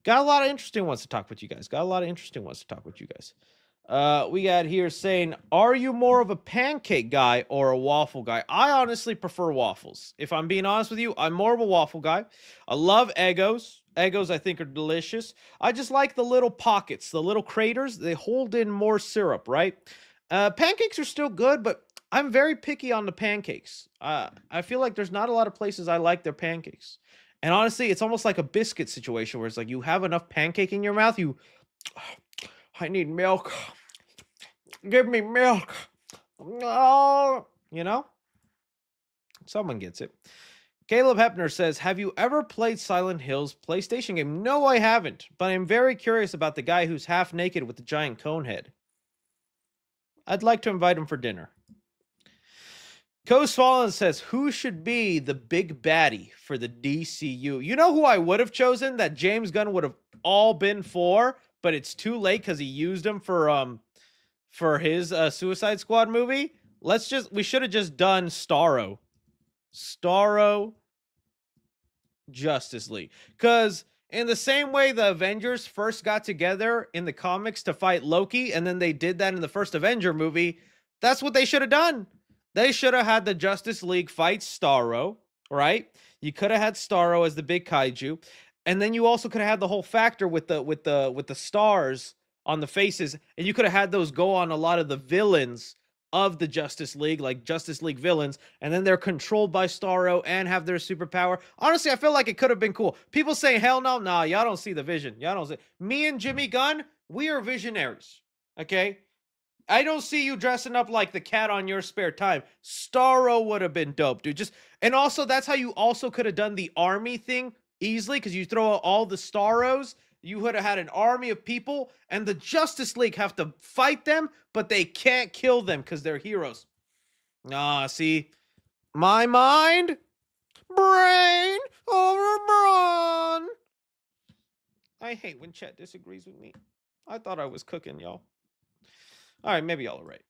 Got a lot of interesting ones to talk with you guys. We got here saying, are you more of a pancake guy or a waffle guy? I honestly prefer waffles. If I'm being honest with you, I'm more of a waffle guy. I love Eggos. Eggos, I think, are delicious. I just like the little pockets, the little craters. They hold in more syrup, right? Pancakes are still good, but I'm very picky on the pancakes. I feel like there's not a lot of places I like their pancakes. And honestly, it's almost like a biscuit situation where it's like you have enough pancake in your mouth, I need milk. Give me milk. Oh, you know? Someone gets it. Caleb Hepner says, have you ever played Silent Hill's PlayStation game? No, I haven't, but I'm very curious about the guy who's half naked with the giant cone head. I'd like to invite him for dinner. Coast Fallen says, who should be the big baddie for the DCU? You know who I would have chosen that James Gunn would have all been for, but it's too late because he used him for his Suicide Squad movie? We should have just done Starro. Starro Justice League. Because in the same way the Avengers first got together in the comics to fight Loki, and then they did that in the first Avenger movie, that's what they should have done. They should have had the Justice League fight Starro, right? You could have had Starro as the big kaiju, and then you also could have had the whole factor with the stars on the faces, and you could have had those go on a lot of the villains of the Justice League, like Justice League villains, and then they're controlled by Starro and have their superpower. Honestly, I feel like it could have been cool. People say, hell no, nah, y'all don't see the vision. Y'all don't see. Me and Jimmy Gunn, we are visionaries, okay? I don't see you dressing up like the cat on your spare time. Starro would have been dope, dude. And also, that's how you also could have done the army thing easily, because you throw out all the Starros. You would have had an army of people, and the Justice League have to fight them, but they can't kill them because they're heroes. Ah, see? My mind, brain over brawn. I hate when chat disagrees with me. I thought I was cooking, y'all. All right, maybe y'all are right.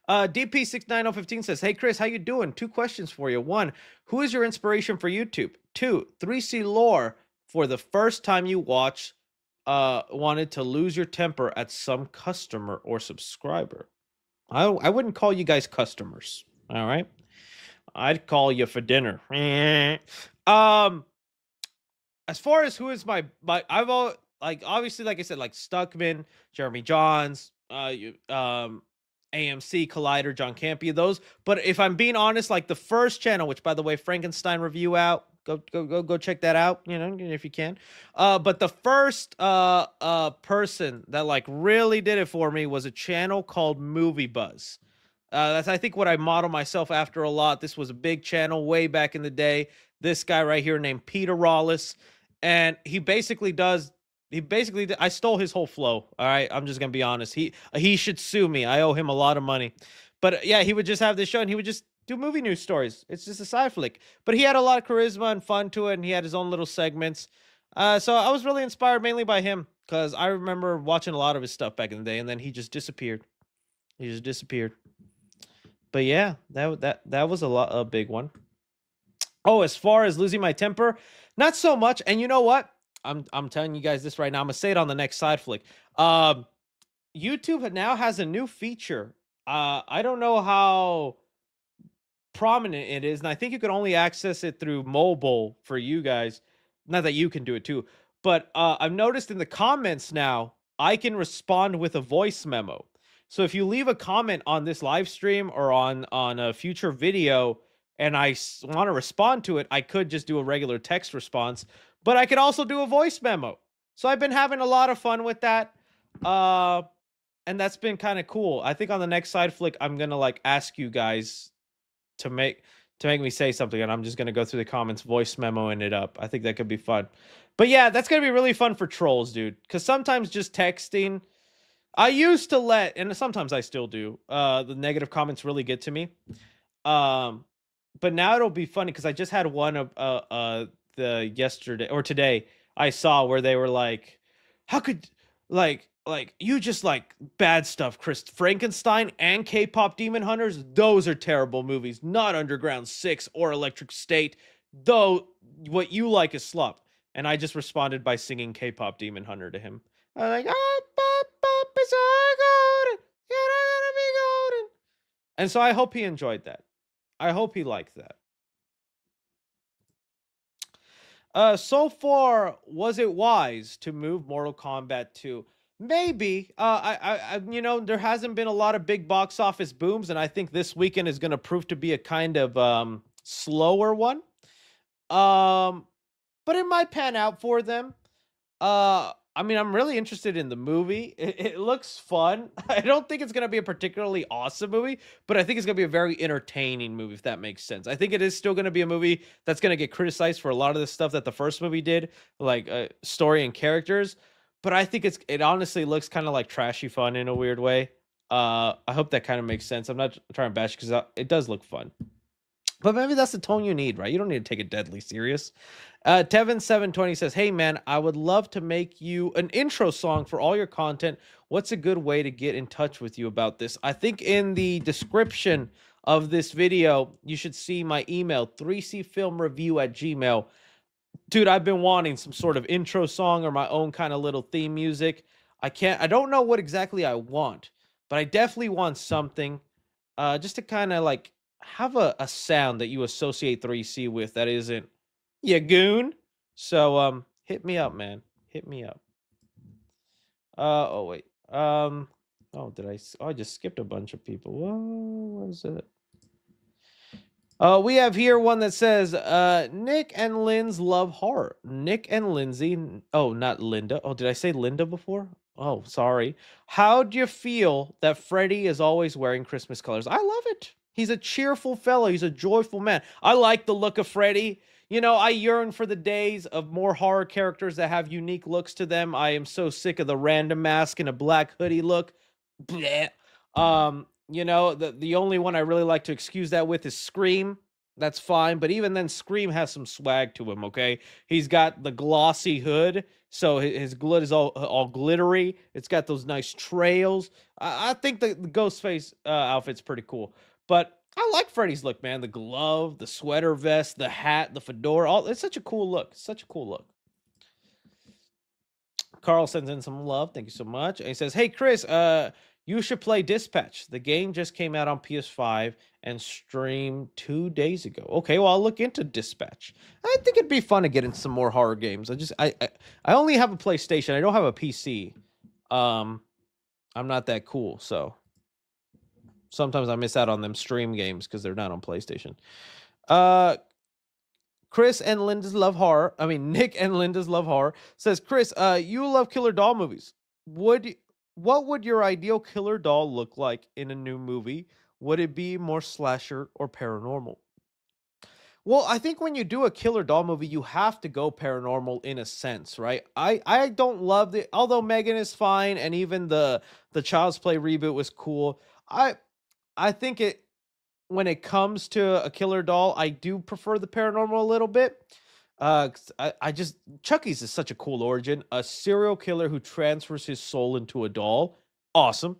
DP69015 says, hey, Chris, how you doing? 2 questions for you. 1, who is your inspiration for YouTube? 2, 3C lore for the first time you wanted to lose your temper at some customer or subscriber. I wouldn't call you guys customers, all right? I'd call you for dinner. As far as who is my I've all obviously, like I said, like Stuckman, Jeremy Johns, AMC, Collider, John Campia, those. But if I'm being honest, like the first channel, which by the way, Frankenstein review out, go check that out, you know, if you can. But the first person that like really did it for me was a channel called Movie Buzz. That's, I think, what I model myself after a lot. This was a big channel way back in the day. This guy right here named Peter Rawlis, and he basically I stole his whole flow. All right, I'm just gonna be honest. He should sue me. I owe him a lot of money. But yeah, he would just have this show, and he would just do movie news stories. It's just a side flick, but he had a lot of charisma and fun to it, and he had his own little segments. So I was really inspired mainly by him, because I remember watching a lot of his stuff back in the day, and then he just disappeared. He just disappeared. But yeah, that was a big one. Oh, as far as losing my temper, not so much. And you know what? I'm telling you guys this right now. I'm gonna say it on the next side flick. YouTube now has a new feature. I don't know how prominent it is, and I think you can only access it through mobile for you guys. Not that you can do it too, but I've noticed in the comments now, I can respond with a voice memo. So if you leave a comment on this live stream or on a future video, and I want to respond to it, I could just do a regular text response, but I could also do a voice memo. So I've been having a lot of fun with that. And that's been kind of cool. I think on the next side flick, I'm going to like ask you guys to make me say something, and I'm just going to go through the comments, voice memoing it up. I think that could be fun. But yeah, that's going to be really fun for trolls, dude. Because sometimes just texting, I used to let, and sometimes I still do, the negative comments really get to me. But now it'll be funny, because I just had one of the yesterday or today I saw where they were like, how could like you just like bad stuff, Chris. Frankenstein and K-pop Demon Hunters, those are terrible movies. Not Underground 6 or Electric State. Though what you like is slop. And I just responded by singing K-pop Demon Hunter to him. I'm like, it's all golden. You're gonna be golden. And so I hope he enjoyed that. I hope he liked that. So far, was it wise to move Mortal Kombat 2? Maybe. You know, there hasn't been a lot of big box office booms, and I think this weekend is going to prove to be a kind of slower one. But it might pan out for them. I mean, I'm really interested in the movie. It looks fun. I don't think it's going to be a particularly awesome movie, but I think it's going to be a very entertaining movie, if that makes sense. I think it is still going to be a movie that's going to get criticized for a lot of the stuff that the first movie did, like story and characters. But I think it honestly looks kind of like trashy fun in a weird way. I hope that kind of makes sense. I'm not trying to bash because it does look fun. But maybe that's the tone you need, right? You don't need to take it deadly serious. Tevin720 says, hey, man, I would love to make you an intro song for all your content. What's a good way to get in touch with you about this? I think in the description of this video, you should see my email, 3cfilmreview@gmail. Dude, I've been wanting some sort of intro song or my own kind of little theme music. I don't know what exactly I want, but I definitely want something just to kind of like have a sound that you associate 3C with that isn't ya goon. So hit me up, man. Hit me up. Oh wait. Oh, I just skipped a bunch of people. What was it? We have here one that says Nick and Lynn's love horror. Nick and Lindsay. Oh, not Linda. Oh, did I say Linda before? Oh, sorry. How do you feel that Freddy is always wearing Christmas colors? I love it. He's a cheerful fellow. He's a joyful man. I like the look of Freddy. You know, I yearn for the days of more horror characters that have unique looks to them. I am so sick of the random mask and a black hoodie look. Blech. You know, the only one I really like to excuse that with is Scream. That's fine, but even then, Scream has some swag to him, okay? He's got the glossy hood, so his hood is all glittery. It's got those nice trails. I think the Ghostface outfit's pretty cool. But I like Freddy's look, man. The glove, the sweater vest, the hat, the fedora. It's such a cool look. Such a cool look. Carl sends in some love. Thank you so much. And he says, hey, Chris, you should play Dispatch. The game just came out on PS5 and streamed 2 days ago. Okay, well, I'll look into Dispatch. I think it'd be fun to get in some more horror games. I only have a PlayStation. I don't have a PC. I'm not that cool, so sometimes I miss out on them stream games because they're not on PlayStation. Chris and Linda's Love Horror. I mean, Nick and Linda's Love Horror says, Chris, you love killer doll movies. What would your ideal killer doll look like in a new movie? Would it be more slasher or paranormal? Well, I think when you do a killer doll movie, you have to go paranormal in a sense, right? I don't love the, although Megan is fine and even the Child's Play reboot was cool. I think when it comes to a killer doll, I do prefer the paranormal a little bit. Chucky's is such a cool origin. A serial killer who transfers his soul into a doll. Awesome.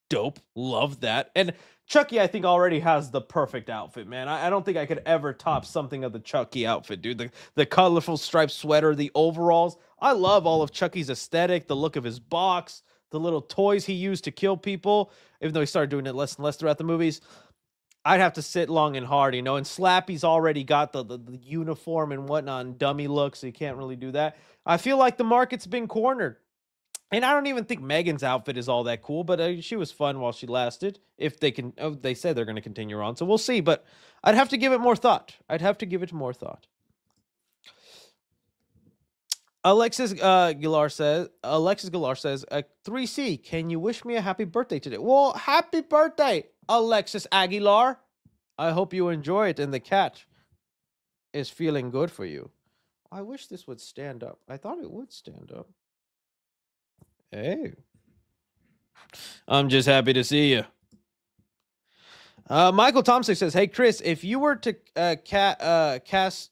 Dope. Love that. And Chucky, I think, already has the perfect outfit, man. I don't think I could ever top something of the Chucky outfit, dude. The colorful striped sweater, the overalls. I love all of Chucky's aesthetic, the look of his box, the little toys he used to kill people, even though he started doing it less and less throughout the movies. I'd have to sit long and hard, you know, and Slappy's already got the uniform and whatnot and dummy look, so you can't really do that. I feel like the market's been cornered. And I don't even think Megan's outfit is all that cool, but she was fun while she lasted. If they can, they said they're going to continue on, so we'll see. But I'd have to give it more thought. Alexis Galar says, 3C, can you wish me a happy birthday today? Well, happy birthday, Alexis Aguilar. I hope you enjoy it and the cat is feeling good for you. I wish this would stand up. I thought it would stand up. Hey. I'm just happy to see you. Michael Thompson says, hey, Chris, if you were to cast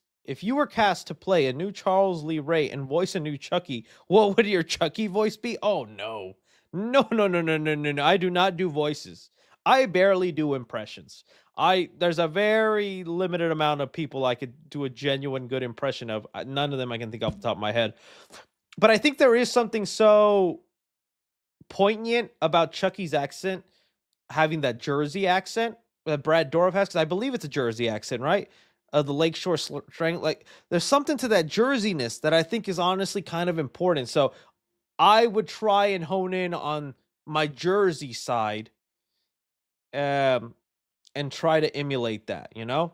to play a new Charles Lee Ray and voice a new Chucky, what would your Chucky voice be? Oh, no. No. I do not do voices. I barely do impressions. There's a very limited amount of people I could do a genuine good impression of. None of them I can think off the top of my head. But I think there is something so poignant about Chucky's accent, having that Jersey accent that Brad Dourif has, because I believe it's a Jersey accent, right? The Lakeshore slang. Like, there's something to that Jerseyness that I think is honestly kind of important. So I would try and hone in on my Jersey side and try to emulate that, you know?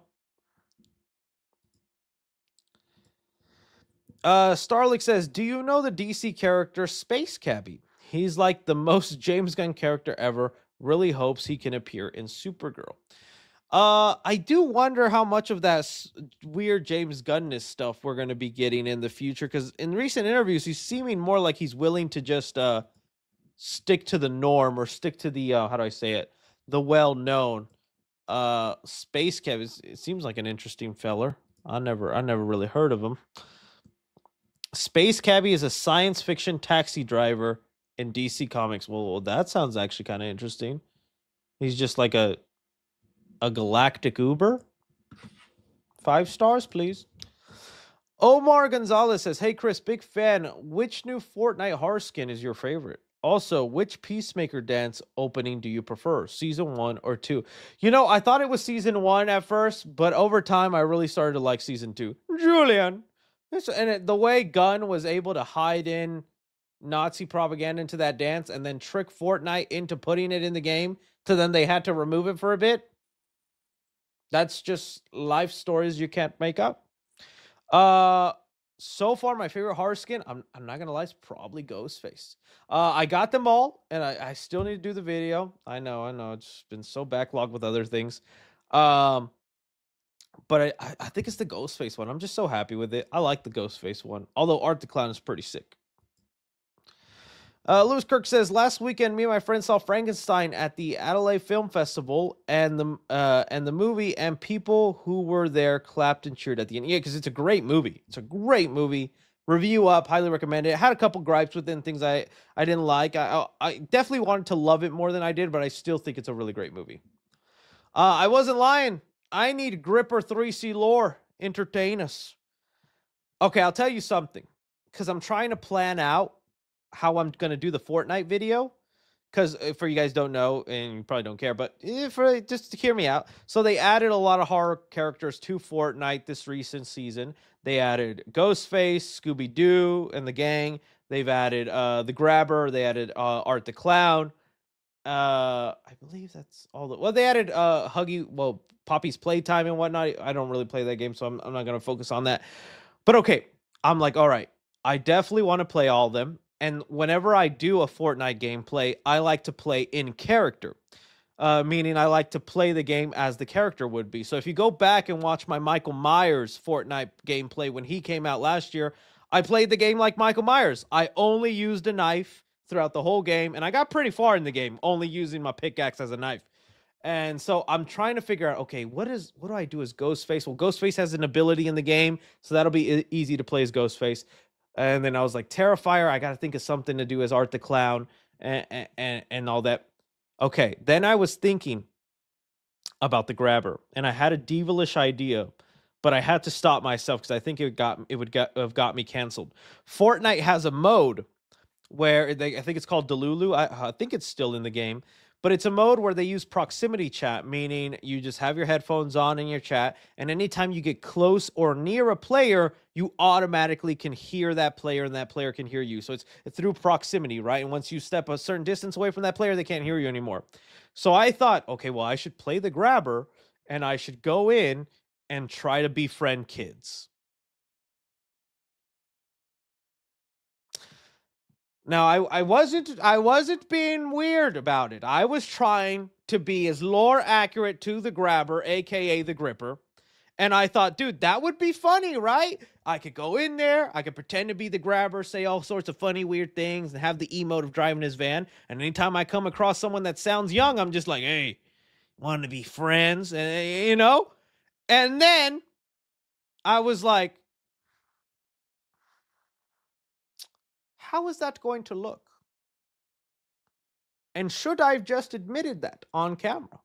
Starlick says, do you know the DC character Space Cabbie? He's like the most James Gunn character ever. Really hopes he can appear in Supergirl. I do wonder how much of that weird James Gunn-ness stuff we're going to be getting in the future, because in recent interviews, he's seeming more like he's willing to just stick to the norm, or stick to the, how do I say it, the well-known. Space Cabbie, it seems like an interesting feller. I never really heard of him. Space Cabbie is a science fiction taxi driver in DC Comics. Well, that sounds actually kind of interesting. He's just like a galactic Uber. 5 stars, please. Omar Gonzalez says, hey, Chris, big fan. Which new Fortnite horror skin is your favorite? Also, which Peacemaker dance opening do you prefer, season 1 or 2? You know, I thought it was season 1 at first, but over time, I really started to like season 2. Julian. And the way Gunn was able to hide in Nazi propaganda into that dance and then trick Fortnite into putting it in the game, to then they had to remove it for a bit. That's just life stories you can't make up. So far, my favorite horror skin, I'm not gonna lie, it's probably Ghostface. I got them all, and I still need to do the video. I know, it's been so backlogged with other things. But I think it's the Ghostface one. I'm just so happy with it. I like the Ghostface one, although Art the Clown is pretty sick. Lewis Kirk says, last weekend, me and my friend saw Frankenstein at the Adelaide Film Festival, and the movie, and people who were there clapped and cheered at the end. Yeah, because it's a great movie. It's a great movie. Review up, highly recommend it. Had a couple gripes within things I didn't like. I definitely wanted to love it more than I did, but I still think it's a really great movie. I wasn't lying. I need Gripper 3C lore. Entertain us. Okay, I'll tell you something, because I'm trying to plan out how I'm going to do the Fortnite video, because for you guys don't know, and you probably don't care, but just to hear me out. So they added a lot of horror characters to Fortnite this recent season. They added Ghostface, Scooby-Doo, and the gang. They've added the Grabber. They added Art the Clown. I believe that's all. Well, they added Poppy's Playtime and whatnot. I don't really play that game, so I'm not going to focus on that. But okay, I'm like, all right, I definitely want to play all of them. And whenever I do a Fortnite gameplay, I like to play in character, meaning I like to play the game as the character would be. So if you go back and watch my Michael Myers Fortnite gameplay when he came out last year, I played the game like Michael Myers. I only used a knife throughout the whole game, and I got pretty far in the game, only using my pickaxe as a knife. And so I'm trying to figure out, okay, what do I do as Ghostface? Well, Ghostface has an ability in the game, so that'll be easy to play as Ghostface. And then I was like, Terrifier, I got to think of something to do as Art the Clown and all that. Okay, then I was thinking about the Grabber, and I had a devilish idea, but I had to stop myself because I think it would have got me canceled. Fortnite has a mode where I think it's called Delulu. I think it's still in the game. But it's a mode where they use proximity chat, meaning you just have your headphones on in your chat, and anytime you get close or near a player, you automatically can hear that player, and that player can hear you. So it's through proximity, right? And once you step a certain distance away from that player, they can't hear you anymore. So I thought, okay, well, I should play the Grabber, and I should go in and try to befriend kids. Now, I wasn't being weird about it. I was trying to be as lore accurate to the Grabber, aka the Gripper. And I thought, dude, that would be funny, right? I could go in there, I could pretend to be the Grabber, say all sorts of funny, weird things, and have the emote of driving his van. And anytime I come across someone that sounds young, I'm just like, hey, want to be friends? And, you know? And then I was like, how is that going to look? And should I have just admitted that on camera?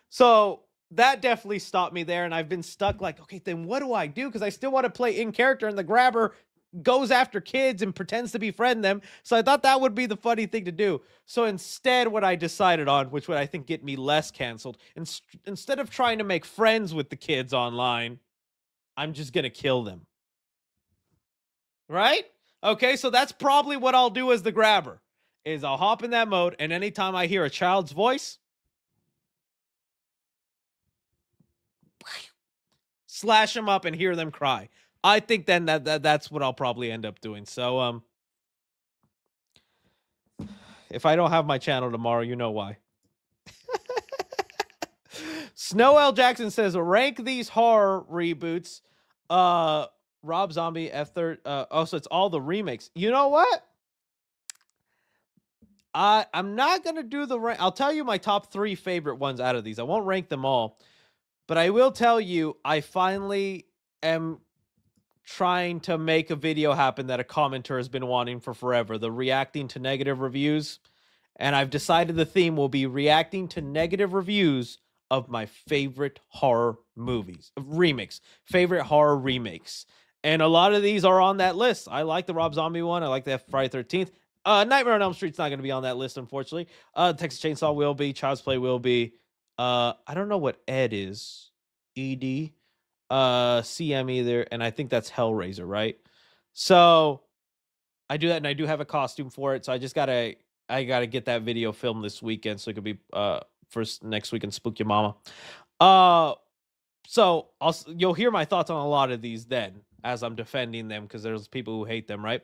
So that definitely stopped me there, and I've been stuck like, okay, then what do I do? Because I still want to play in character, and the Grabber goes after kids and pretends to befriend them. So I thought that would be the funny thing to do. So instead, what I decided on, which would I think get me less canceled, instead of trying to make friends with the kids online, I'm just going to kill them. Right? Okay, so that's probably what I'll do as the Grabber, is I'll hop in that mode, and anytime I hear a child's voice, slash them up and hear them cry. I think then that's what I'll probably end up doing. So if I don't have my channel tomorrow, you know why. Snow L. Jackson says, rank these horror reboots. Rob Zombie, oh, so it's all the remakes. You know what? I'm not gonna do the rank. I'll tell you my top 3 favorite ones out of these. I won't rank them all, but I will tell you I finally am trying to make a video happen that a commenter has been wanting for forever. The reacting to negative reviews, and I've decided the theme will be reacting to negative reviews of my favorite horror movies, remakes, favorite horror remakes. And a lot of these are on that list. I like the Rob Zombie one. I like the Friday 13th. Nightmare on Elm Street's not going to be on that list, unfortunately. Texas Chainsaw will be. Child's Play will be. I don't know what Ed is. ED. CM either. And I think that's Hellraiser, right? So I do that, and I do have a costume for it. So I just gotta get that video filmed this weekend, so it could be first next week and Spook Your Mama. So you'll hear my thoughts on a lot of these then as I'm defending them, because there's people who hate them, right?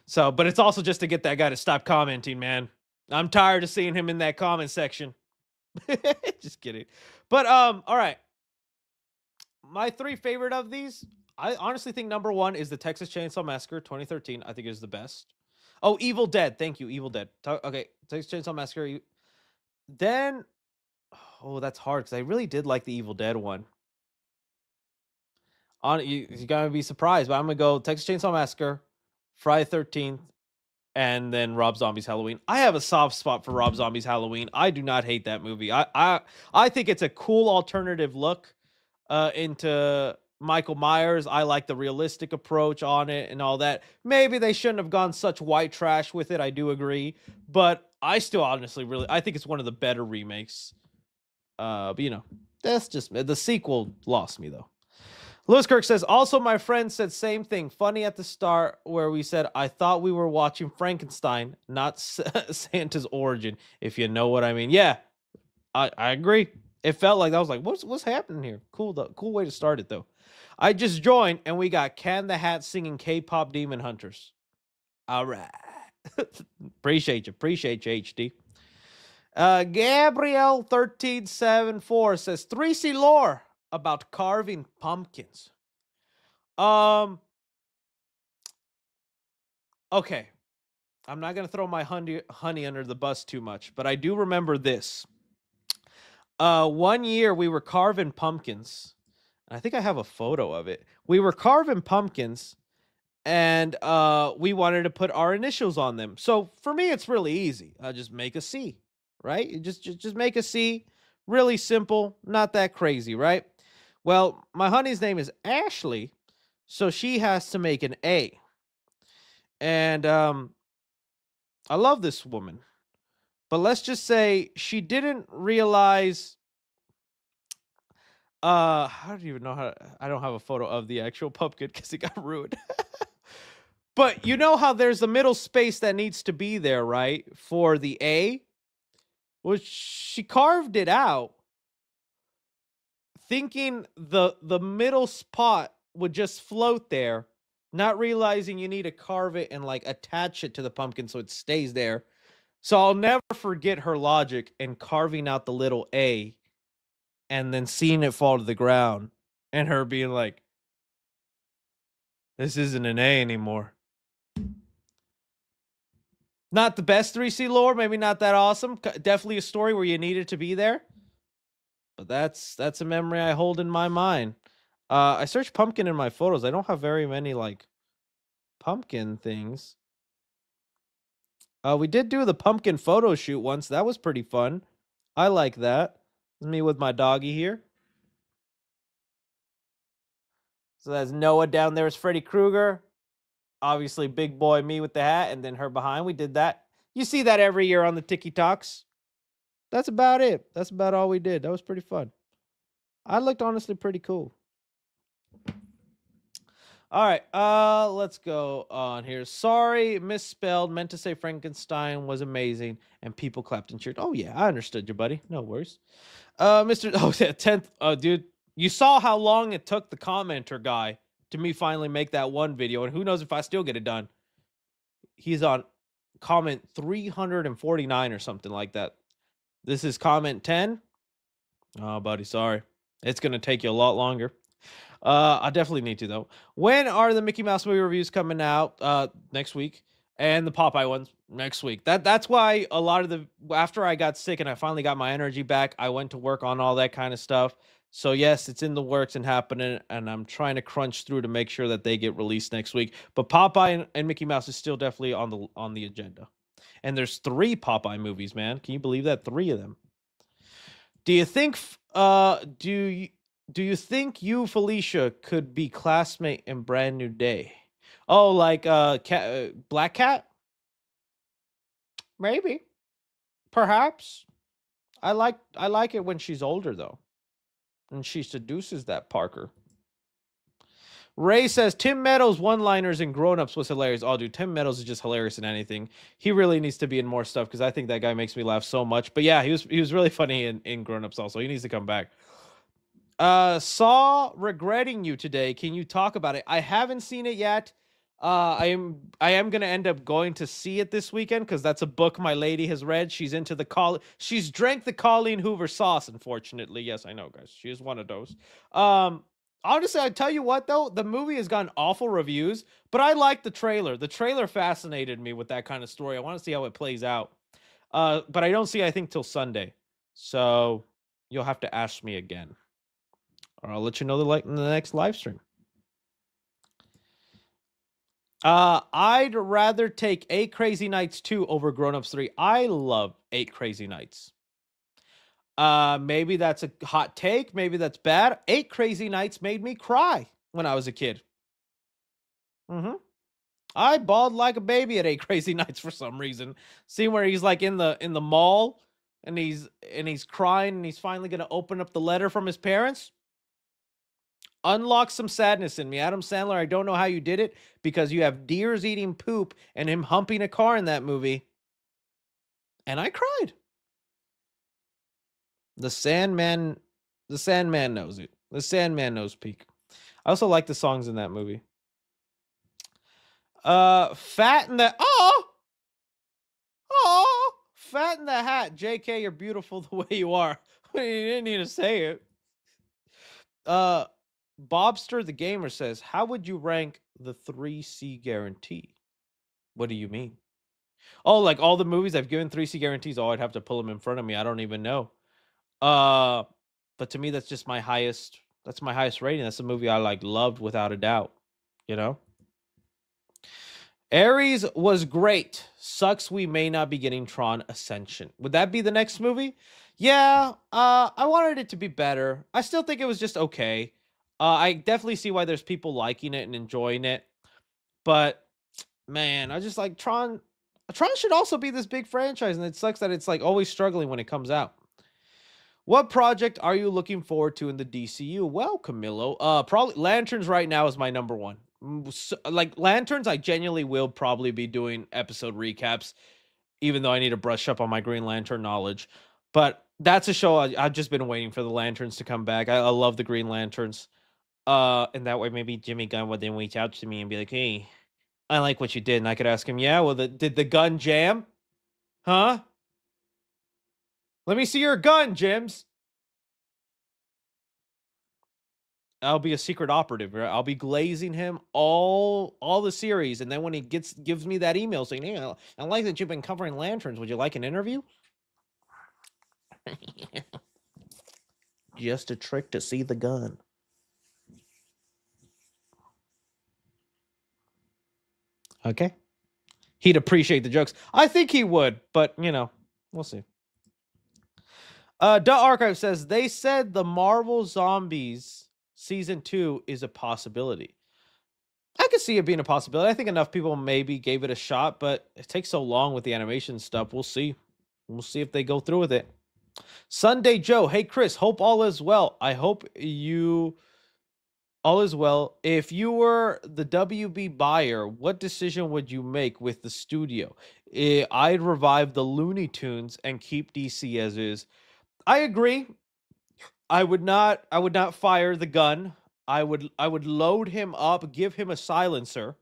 So, but it's also just to get that guy to stop commenting, man. I'm tired of seeing him in that comment section. Just kidding. But all right. My 3 favorite of these, I honestly think number 1 is the Texas Chainsaw Massacre 2013. I think it is the best. Oh, Evil Dead. Thank you, Evil Dead. Okay, Texas Chainsaw Massacre. Then, oh, that's hard because I really did like the Evil Dead one. You're gonna be surprised, but I'm gonna go Texas Chainsaw Massacre, Friday 13th, and then Rob Zombie's Halloween. I have a soft spot for Rob Zombie's Halloween. I do not hate that movie. I think it's a cool alternative look into Michael Myers. I like the realistic approach on it and all that. Maybe they shouldn't have gone such white trash with it. I do agree, but I still honestly I think it's one of the better remakes. But you know, that's just the sequel lost me though. Lewis Kirk says, also my friend said same thing. Funny at the start where we said, I thought we were watching Frankenstein, not Santa's origin, if you know what I mean. Yeah, I agree. It felt like I was like, what's happening here? Cool way to start it though. I just joined and we got Can the Hat singing K-pop Demon Hunters. All right. Appreciate you, HD. Gabrielle 1374 says 3C lore about carving pumpkins. Okay. I'm not going to throw my honey under the bus too much, but I do remember this. One year we were carving pumpkins. I think I have a photo of it. We were carving pumpkins and we wanted to put our initials on them. So for me, it's really easy. I'll just make a C, right? You just make a C. Really simple, not that crazy, right? Well, my honey's name is Ashley, so she has to make an A. And I love this woman. But let's just say she didn't realize I don't even know how I don't have a photo of the actual pumpkin because it got ruined. But you know how there's a middle space that needs to be there, right? For the A? Well, she carved it out thinking the middle spot would just float there, not realizing you need to carve it and like attach it to the pumpkin so it stays there. So I'll never forget her logic in carving out the little A and then seeing it fall to the ground and her being like, this isn't an A anymore. Not the best 3C lore, maybe not that awesome. Definitely a story where you needed to be there. But that's a memory I hold in my mind. I searched pumpkin in my photos. I don't have very many like pumpkin things. We did do the pumpkin photo shoot once. That was pretty fun. I like that. It's me with my doggy here. So that's Noah down there is Freddy Krueger. Obviously, big boy me with the hat, and then her behind. We did that. You see that every year on the TikToks. That's about it. That's about all we did. That was pretty fun. I looked honestly pretty cool. All right, let's go on here. Sorry, misspelled. Meant to say Frankenstein was amazing, and people clapped and cheered. Oh yeah, I understood you, buddy. No worries. Mr. Oh yeah, 10th. Dude, you saw how long it took the commenter guy to me finally make that one video, and who knows if I still get it done. He's on comment 349 or something like that. This is comment 10. Oh, buddy, sorry. It's going to take you a lot longer. I definitely need to, though. When are the Mickey Mouse movie reviews coming out? Next week. And the Popeye ones next week. That's why a lot of the... After I got sick and I finally got my energy back, I went to work on all that kind of stuff. So, yes, it's in the works and happening, and I'm trying to crunch through to make sure that they get released next week. But Popeye and Mickey Mouse is still definitely on the agenda. And there's 3 Popeye movies, man. Can you believe that? 3 of them. Do you think... Do you think you, Felicia, could be classmate in Brand New Day? Oh, like Black Cat? Maybe. Perhaps. I like it when she's older, though. And she seduces that Parker. Ray says, Tim Meadows' one-liners in Grown Ups was hilarious. Oh, dude, Tim Meadows is just hilarious in anything. He really needs to be in more stuff because I think that guy makes me laugh so much. But yeah, he was really funny in Grown Ups also. He needs to come back. Saw regretting you today. Can you talk about it? I haven't seen it yet. I am gonna end up going to see it this weekend because that's a book my lady has read. She's into she's drank the Colleen Hoover sauce, unfortunately. Yes, I know, guys. She is one of those. Honestly, I tell you what though, the movie has gotten awful reviews, but I like the trailer. The trailer fascinated me with that kind of story. I want to see how it plays out. But I don't see I think till Sunday. So you'll have to ask me again. Or I'll let you know in the next live stream. I'd rather take 8 Crazy Nights 2 over Grown Ups 3. I love 8 Crazy Nights. Maybe that's a hot take. Maybe that's bad. 8 Crazy Nights made me cry when I was a kid. I bawled like a baby at 8 Crazy Nights for some reason. See where he's like in the mall and he's crying and he's finally gonna open up the letter from his parents. Unlock some sadness in me. Adam Sandler, I don't know how you did it because you have deers eating poop and him humping a car in that movie. And I cried. The Sandman knows it. The Sandman knows peak. I also like the songs in that movie. Fat in the... Oh! Fat in the Hat. JK, you're beautiful the way you are. You didn't need to say it. Bobster the Gamer says, how would you rank the 3C guarantee? What do you mean? Oh, like all the movies I've given 3C guarantees. Oh, I'd have to pull them in front of me. I don't even know. But to me, that's just my highest. That's my highest rating. That's a movie I loved without a doubt. You know? Ares was great. Sucks we may not be getting Tron Ascension. Would that be the next movie? Yeah. I wanted it to be better. I still think it was just okay. I definitely see why there's people liking it and enjoying it. But, man, I just like Tron. Tron should also be this big franchise, and it sucks that it's always struggling when it comes out. What project are you looking forward to in the DCU? Well, Camilo, probably Lanterns right now is my number one. Lanterns, I genuinely will probably be doing episode recaps, even though I need to brush up on my Green Lantern knowledge. But that's a show I've just been waiting for the Lanterns to come back. I love the Green Lanterns. And that way maybe Jimmy Gunn would then reach out to me and be like, hey, I like what you did. And I could ask him, yeah, well, did the gun jam? Huh? Let me see your gun, Jims. I'll be a secret operative. Right? I'll be glazing him all the series. And then when he gives me that email saying, hey, I like that you've been covering Lanterns. Would you like an interview? Just a trick to see the gun. Okay. He'd appreciate the jokes. I think he would, but, we'll see. The Archive says, they said the Marvel Zombies Season 2 is a possibility. I could see it being a possibility. I think enough people maybe gave it a shot, but it takes so long with the animation stuff. We'll see. We'll see if they go through with it. Sunday Joe, hey, Chris, hope all is well. I hope all is well. If you were the WB buyer, what decision would you make with the studio? I'd revive the Looney Tunes and keep DC as is. I agree. I would not fire the gun. I would load him up, give him a silencer.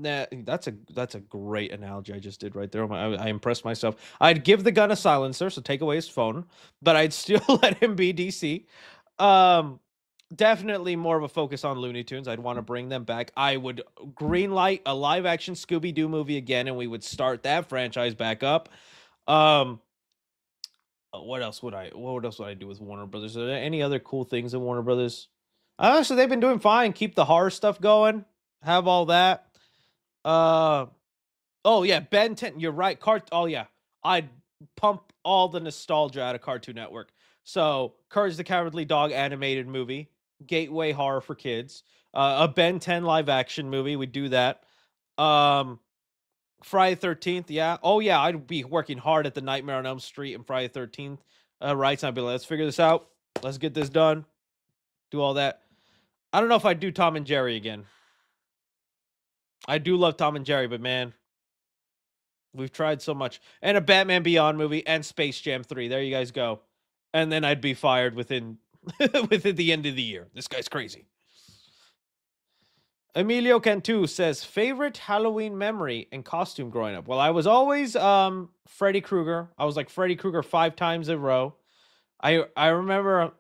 That's a great analogy I just did right there. I impressed myself. I'd give the gun a silencer, so take away his phone, but I'd still let him be DC. Definitely more of a focus on Looney Tunes. I'd want to bring them back. I would greenlight a live action Scooby-Doo movie again, and we would start that franchise back up. What else would I do with Warner Brothers? Are there any other cool things in Warner Brothers? Honestly, they've been doing fine. Keep the horror stuff going. Have all that. Oh yeah, Ben 10. You're right. Oh yeah, I'd pump all the nostalgia out of Cartoon Network. So Courage the Cowardly Dog animated movie, gateway horror for kids. A Ben 10 live action movie. We'd do that. Friday 13th. Yeah. Oh yeah, I'd be working hard at the Nightmare on Elm Street and Friday 13th. Right. So I'd be like, let's figure this out. Let's get this done. Do all that. I don't know if I'd do Tom and Jerry again. I do love Tom and Jerry, but man, we've tried so much. And a Batman Beyond movie and Space Jam 3. There you guys go. And then I'd be fired within within the end of the year. This guy's crazy. Emilio Cantu says, favorite Halloween memory and costume growing up. Well, I was always Freddy Krueger. I was like Freddy Krueger 5 times in a row. I remember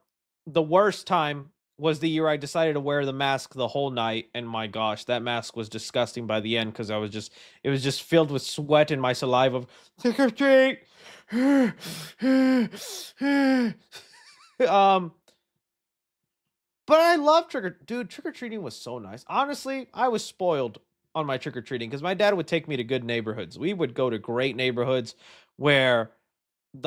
the worst time was the year I decided to wear the mask the whole night, and my gosh, that mask was disgusting by the end because it was just filled with sweat and my saliva. Trick or treat. But I love trick-or-treating was so nice. Honestly, I was spoiled on my trick-or-treating because my dad would take me to good neighborhoods. We would go to great neighborhoods where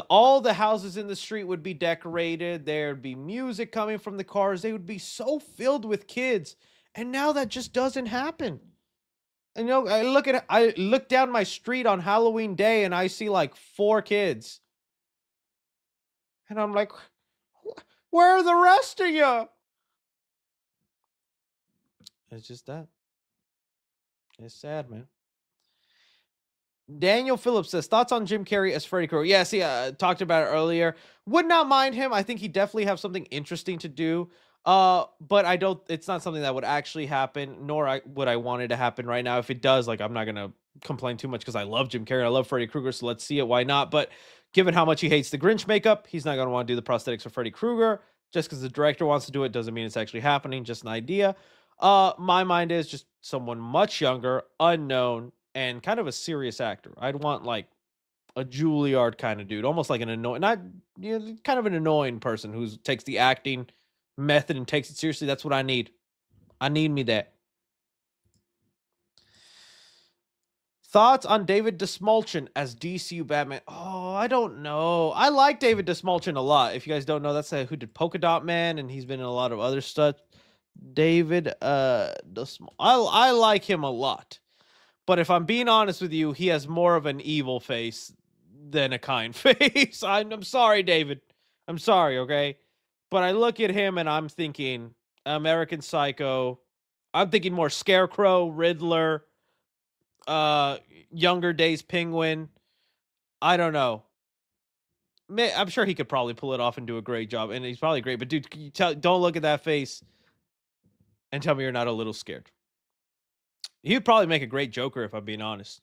all the houses in the street would be decorated. There'd be music coming from the cars. They would be so filled with kids. And now that just doesn't happen. And I look down my street on Halloween day and I see like 4 kids. And I'm like, where are the rest of you? It's just that. It's sad, man. Daniel Phillips says, thoughts on Jim Carrey as Freddy Krueger? Yeah, see, I talked about it earlier. Would not mind him. I think he definitely have something interesting to do. But it's not something that would actually happen, nor would I want it to happen right now. If it does, like, I'm not going to complain too much because I love Jim Carrey. I love Freddy Krueger, so let's see it. Why not? But given how much he hates the Grinch makeup, he's not going to want to do the prosthetics for Freddy Krueger. Just because the director wants to do it doesn't mean it's actually happening. Just an idea. My mind is just someone much younger, unknown, and kind of a serious actor. I'd want like a Juilliard kind of dude, almost like an annoying, kind of an annoying person who takes the acting method and takes it seriously. That's what I need. I need me that. Thoughts on David Dastmalchian as DCU Batman? Oh, I don't know. I like David Dastmalchian a lot. If you guys don't know, that's who did Polka Dot Man, and he's been in a lot of other stuff. David I like him a lot. But if I'm being honest with you, he has more of an evil face than a kind face. I'm sorry, David. I'm sorry, okay? But I look at him and I'm thinking American Psycho. I'm thinking more Scarecrow, Riddler, Younger Days Penguin. I don't know. I'm sure he could probably pull it off and do a great job. And he's probably great. But dude, don't look at that face and tell me you're not a little scared. He'd probably make a great Joker if I'm being honest.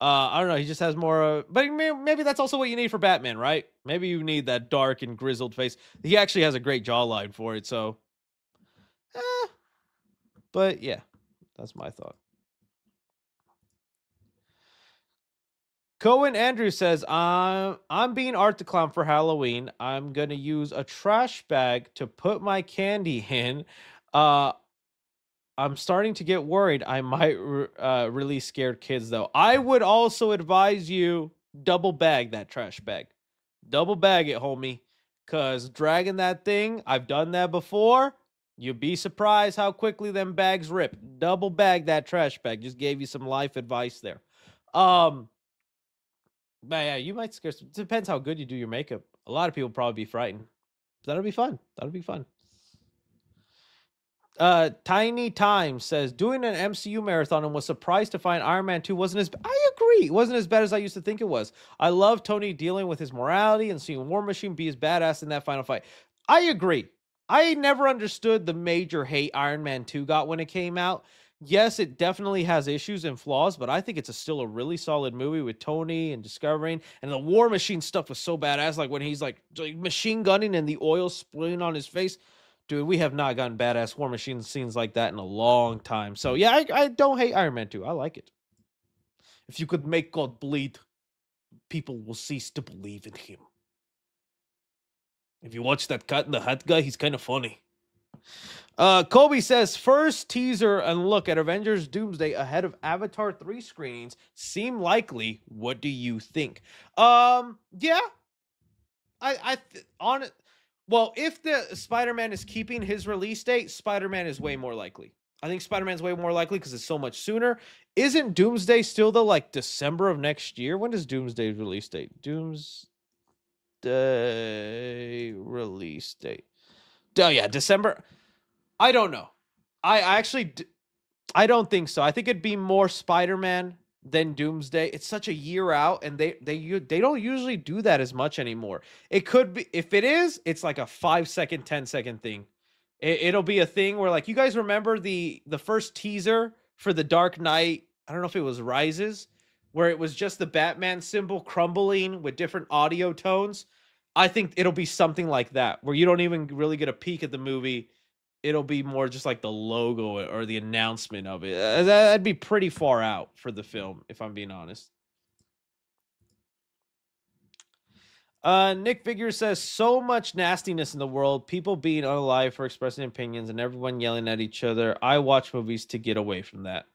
I don't know. He just has more. But maybe that's also what you need for Batman, right? Maybe you need that dark and grizzled face. He actually has a great jawline for it. So, but yeah, that's my thought. Cohen Andrew says, I'm being Art the Clown for Halloween. I'm going to use a trash bag to put my candy in. I'm starting to get worried. I might really scare kids, though. I would also advise you double bag that trash bag. Double bag it, homie. Because dragging that thing, I've done that before. You'd be surprised how quickly them bags rip. Double bag that trash bag. Just gave you some life advice there. But yeah, you might scare some. Depends how good you do your makeup. A lot of people probably be frightened. That'll be fun. That'll be fun. Tiny Time says, doing an MCU marathon and was surprised to find Iron Man 2 wasn't as I agree. It wasn't as bad as I used to think it was. I love Tony dealing with his morality and seeing War Machine be as badass in that final fight. I agree. I never understood the major hate Iron Man 2 got when it came out. Yes, it definitely has issues and flaws, but I think it's still a really solid movie with Tony and discovering. And the War Machine stuff was so badass. Like when he's like machine gunning and the oil spilling on his face. Dude, we have not gotten badass War Machine scenes like that in a long time. So yeah, I don't hate Iron Man 2. I like it. If you could make God bleed, people will cease to believe in him. If you watch that Cat in the Hat guy, he's kind of funny. Kobe says, first teaser and look at Avengers Doomsday ahead of Avatar 3 screenings seem likely. What do you think? Yeah. Well, if the Spider-Man is keeping his release date, Spider-Man is way more likely. I think Spider-Man's way more likely because it's so much sooner. Isn't Doomsday still though like December of next year? When does Doomsday's release date? Doomsday release date. Oh yeah, December. I don't know. I don't think so. I think it'd be more Spider-Man than Doomsday. It's such a year out, and they don't usually do that as much anymore. It could be, if it is, it's like a 5-second, 10-second thing. It'll be a thing where, like, you guys remember the first teaser for The Dark Knight? I don't know if it was Rises, where it was just the Batman symbol crumbling with different audio tones. I think it'll be something like that, where you don't even really get a peek at the movie. It'll be more just like the logo or the announcement of it. That'd be pretty far out for the film, if I'm being honest. Nick Figure says, so much nastiness in the world, people being unalive for expressing opinions and everyone yelling at each other. I watch movies to get away from that.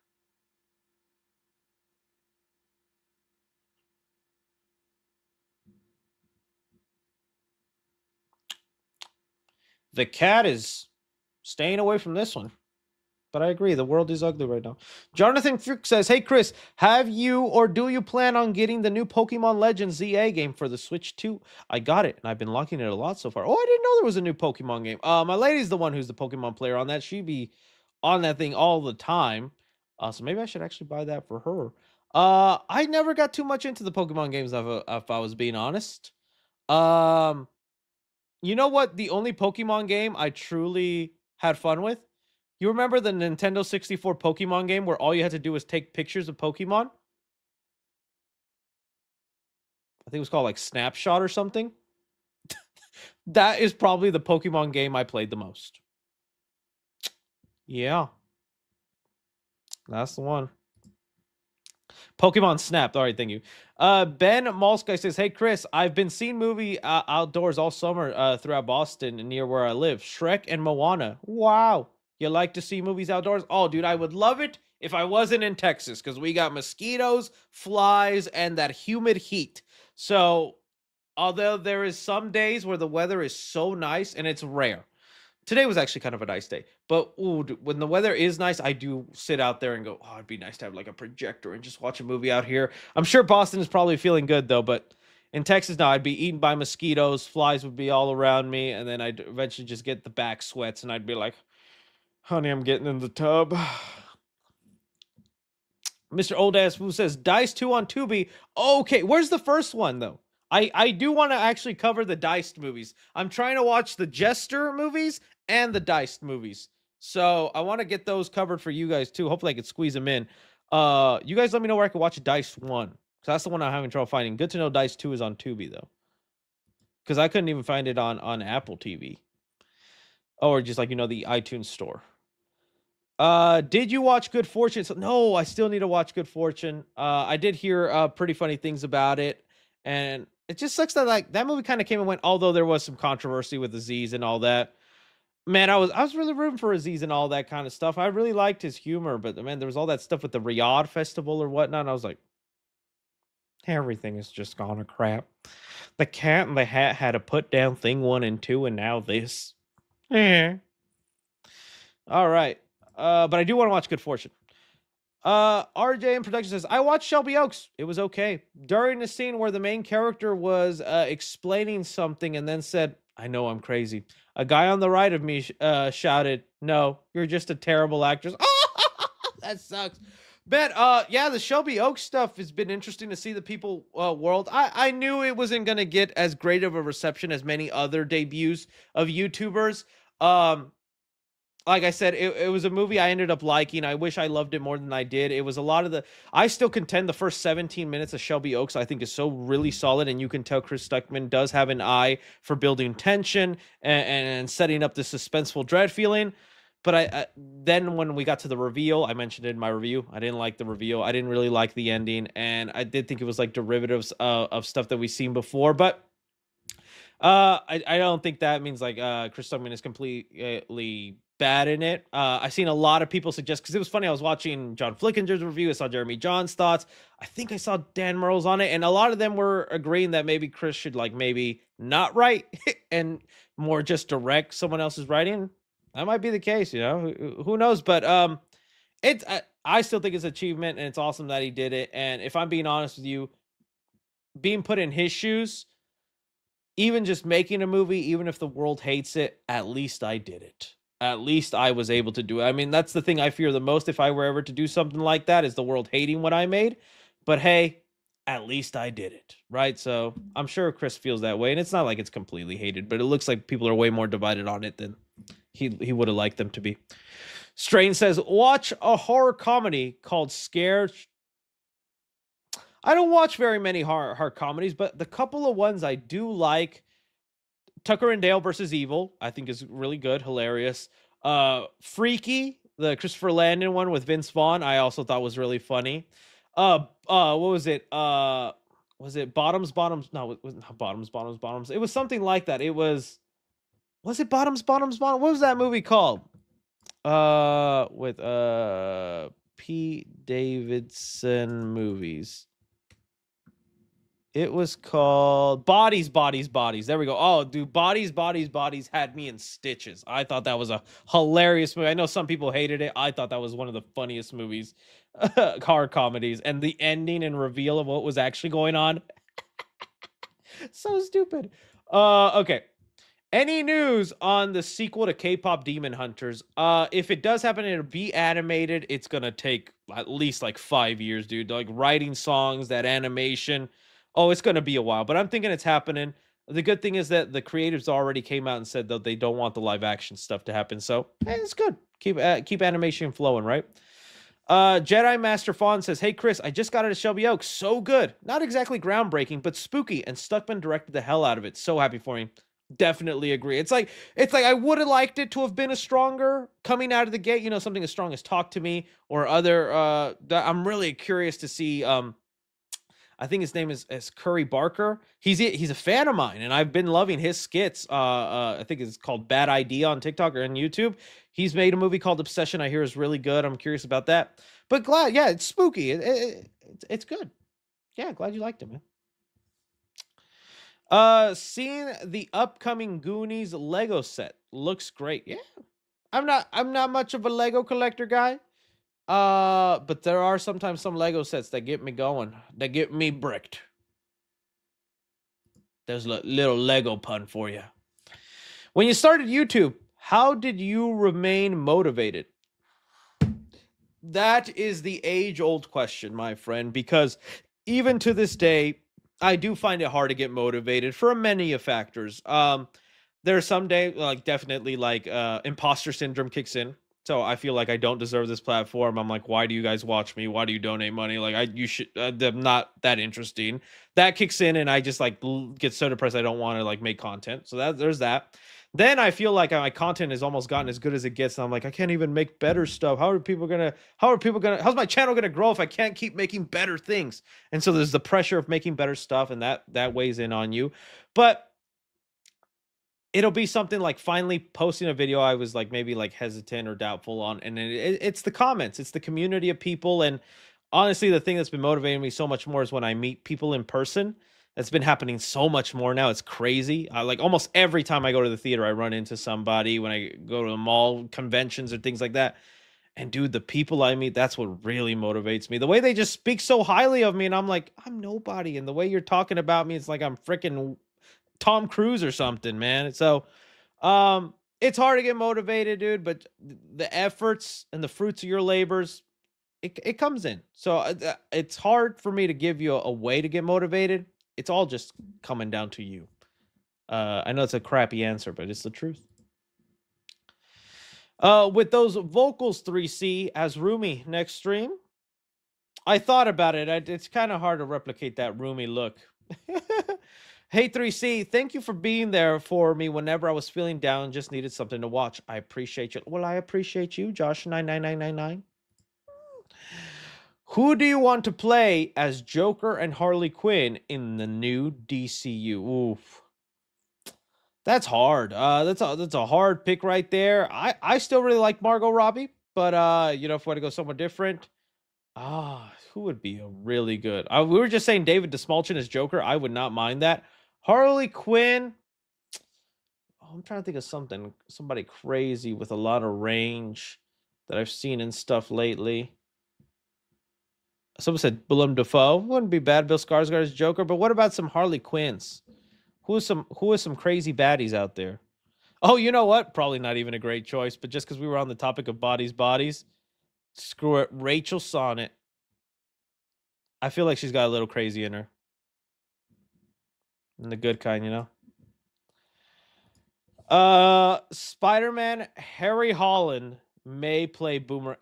The cat is staying away from this one. But I agree, the world is ugly right now. Jonathan Frick says, hey, Chris, have you or do you plan on getting the new Pokemon Legends ZA game for the Switch 2? I got it, and I've been liking it a lot so far. Oh, I didn't know there was a new Pokemon game. My lady's the one who's the Pokemon player on that. She'd be on that thing all the time. So maybe I should actually buy that for her. I never got too much into the Pokemon games, if I was being honest. You know what? The only Pokemon game I truly had fun with? You remember the Nintendo 64 Pokemon game where all you had to do was take pictures of Pokemon? I think it was called like Snapshot or something. That is probably the Pokemon game I played the most. Yeah. That's the one. Pokemon Snap. All right, thank you. Ben Malsky says, hey, Chris, I've been seeing movie outdoors all summer throughout Boston and near where I live. Shrek and Moana. Wow. You like to see movies outdoors? Oh, dude, I would love it if I wasn't in Texas because we got mosquitoes, flies, and that humid heat. So, although there is some days where the weather is so nice, and it's rare. Today was actually kind of a nice day. But ooh, dude, when the weather is nice, I do sit out there and go, oh, it'd be nice to have like a projector and just watch a movie out here. I'm sure Boston is probably feeling good, though, but in Texas, no, I'd be eaten by mosquitoes. Flies would be all around me, and then I'd eventually just get the back sweats, and I'd be like, honey, I'm getting in the tub. Mr. Old Ass Who says, Dice 2 on Tubi. Okay, where's the first one, though? I do want to actually cover the Diced movies. I'm trying to watch the Jester movies and the Diced movies. So I want to get those covered for you guys, too. Hopefully I can squeeze them in. You guys let me know where I can watch Diced 1. Because that's the one I'm having trouble finding. Good to know Dice 2 is on Tubi, though. Because I couldn't even find it on Apple TV. Or just like, you know, the iTunes store. Did you watch Good Fortune? So, no, I still need to watch Good Fortune. I did hear pretty funny things about it, and it just sucks that like that movie kind of came and went. Although there was some controversy with Aziz and all that. Man, I was really rooting for Aziz and all that kind of stuff. I really liked his humor, but man, there was all that stuff with the Riyadh Festival or whatnot. And I was like, everything has just gone to crap. The Cat in the Hat had a put down thing 1 and 2, and now this. All right. But I do want to watch Good Fortune. RJ in production says, I watched Shelby Oaks. It was okay. During the scene where the main character was explaining something and then said, I know I'm crazy. A guy on the right of me shouted, no, you're just a terrible actress. That sucks. But yeah, the Shelby Oaks stuff has been interesting to see the people world. I knew it wasn't going to get as great of a reception as many other debuts of YouTubers. Like I said, it was a movie I ended up liking. I wish I loved it more than I did. It was a lot of the. I still contend the first 17 minutes of Shelby Oaks I think is so really solid, and you can tell Chris Stuckman does have an eye for building tension and setting up the suspenseful dread feeling. But then when we got to the reveal, I mentioned it in my review. I didn't like the reveal. I didn't really like the ending, and I did think it was like derivatives of stuff that we've seen before. But I don't think that means like Chris Stuckman is completely bad in it. I've seen a lot of people suggest, because it was funny, I was watching John Flickinger's review, I saw Jeremy John's thoughts, I think I saw Dan Murrell's on it, and a lot of them were agreeing that maybe Chris should like maybe not write and more just direct someone else's writing. That might be the case, you know, who knows? But I still think it's an achievement, and it's awesome that he did it. And if I'm being honest with you, being put in his shoes, even just making a movie, even if the world hates it, at least I did it. At least I was able to do it. I mean, that's the thing I fear the most if I were ever to do something like that, is the world hating what I made. But hey, at least I did it, right? So I'm sure Chris feels that way. And it's not like it's completely hated, but it looks like people are way more divided on it than he would have liked them to be. Strain says, watch a horror comedy called Scared. I don't watch very many horror comedies, but the couple of ones I do like, Tucker and Dale versus Evil, I think is really good, hilarious. Freaky, the Christopher Landon one with Vince Vaughn, I also thought was really funny. What was it? Was it Bottoms? No, it wasn't Bottoms. It was something like that. Was it Bottoms? What was that movie called? With Pete Davidson movies. It was called Bodies. There we go. Oh, dude, Bodies had me in stitches. I thought that was a hilarious movie. I know some people hated it. I thought that was one of the funniest movies, horror comedies. And the ending and reveal of what was actually going on. So stupid. Okay. Any news on the sequel to K-pop Demon Hunters? If it does happen, it'll be animated. It's going to take at least like 5 years, dude. Like writing songs, that animation. Oh, it's going to be a while, but I'm thinking it's happening. The good thing is that the creators already came out and said that they don't want the live action stuff to happen. So it's good. Keep animation flowing, right? Jedi Master Fawn says, hey, Chris, I just got it at Shelby Oaks. So good. Not exactly groundbreaking, but spooky, and Stuckman directed the hell out of it. So happy for him. Definitely agree. It's like I would have liked it to have been a stronger coming out of the gate, you know, something as strong as Talk to Me or other. I'm really curious to see. I think his name is Curry Barker. He's a fan of mine, and I've been loving his skits. I think it's called Bad Idea on TikTok or on YouTube. He's made a movie called Obsession. I hear is really good. I'm curious about that. But glad, yeah, it's spooky. It's good. Yeah, glad you liked it, man. Seeing the upcoming Goonies Lego set looks great. Yeah, I'm not much of a Lego collector guy. But there are sometimes some Lego sets that get me going, that get me bricked. There's a little Lego pun for you. When you started YouTube, how did you remain motivated? That is the age-old question, my friend, because even to this day, I do find it hard to get motivated for many factors. There are some days, like definitely like imposter syndrome kicks in. So I feel like I don't deserve this platform. I'm like, why do you guys watch me? Why do you donate money? Like you should, I'm not that interesting. That kicks in, and I just like get so depressed. I don't want to like make content. So there's that. Then I feel like my content has almost gotten as good as it gets. And I'm like, I can't even make better stuff. How's my channel gonna grow if I can't keep making better things? And so there's the pressure of making better stuff, and that weighs in on you. But it'll be something like finally posting a video I was like maybe like hesitant or doubtful on, and it's the comments, it's the community of people. And honestly, the thing that's been motivating me so much more is when I meet people in person. That's been happening so much more now. It's crazy. Like almost every time I go to the theater, I run into somebody. When I go to the mall, conventions, or things like that. And dude, the people I meet, that's what really motivates me. The way they just speak so highly of me, and I'm like, I'm nobody. And the way you're talking about me, it's like I'm freaking Tom Cruise or something, man. So it's hard to get motivated, dude, but the efforts and the fruits of your labors, it comes in. So it's hard for me to give you a way to get motivated. It's all just coming down to you. I know it's a crappy answer, but it's the truth. With those vocals, 3C as Rumi next stream. I thought about it. It's kind of hard to replicate that Rumi look. Hey, 3C, thank you for being there for me whenever I was feeling down and just needed something to watch. I appreciate you. Well, I appreciate you, Josh99999. Who do you want to play as Joker and Harley Quinn in the new DCU? Oof. That's hard. That's a hard pick right there. I still really like Margot Robbie, but you know, if we want to go somewhere different, who would be a really good? We were just saying David Dastmalchian as Joker. I would not mind that. Harley Quinn. Oh, I'm trying to think of somebody crazy with a lot of range that I've seen in stuff lately. Someone said Willem Dafoe. Wouldn't be bad. Bill Skarsgård as Joker, but what about some Harley Quinns? Who is some crazy baddies out there? Oh, you know what? Probably not even a great choice, but just because we were on the topic of bodies, screw it. Rachel Sonnet. I feel like she's got a little crazy in her. In the good kind, you know? Spider-Man Harry Holland may play Boomerang.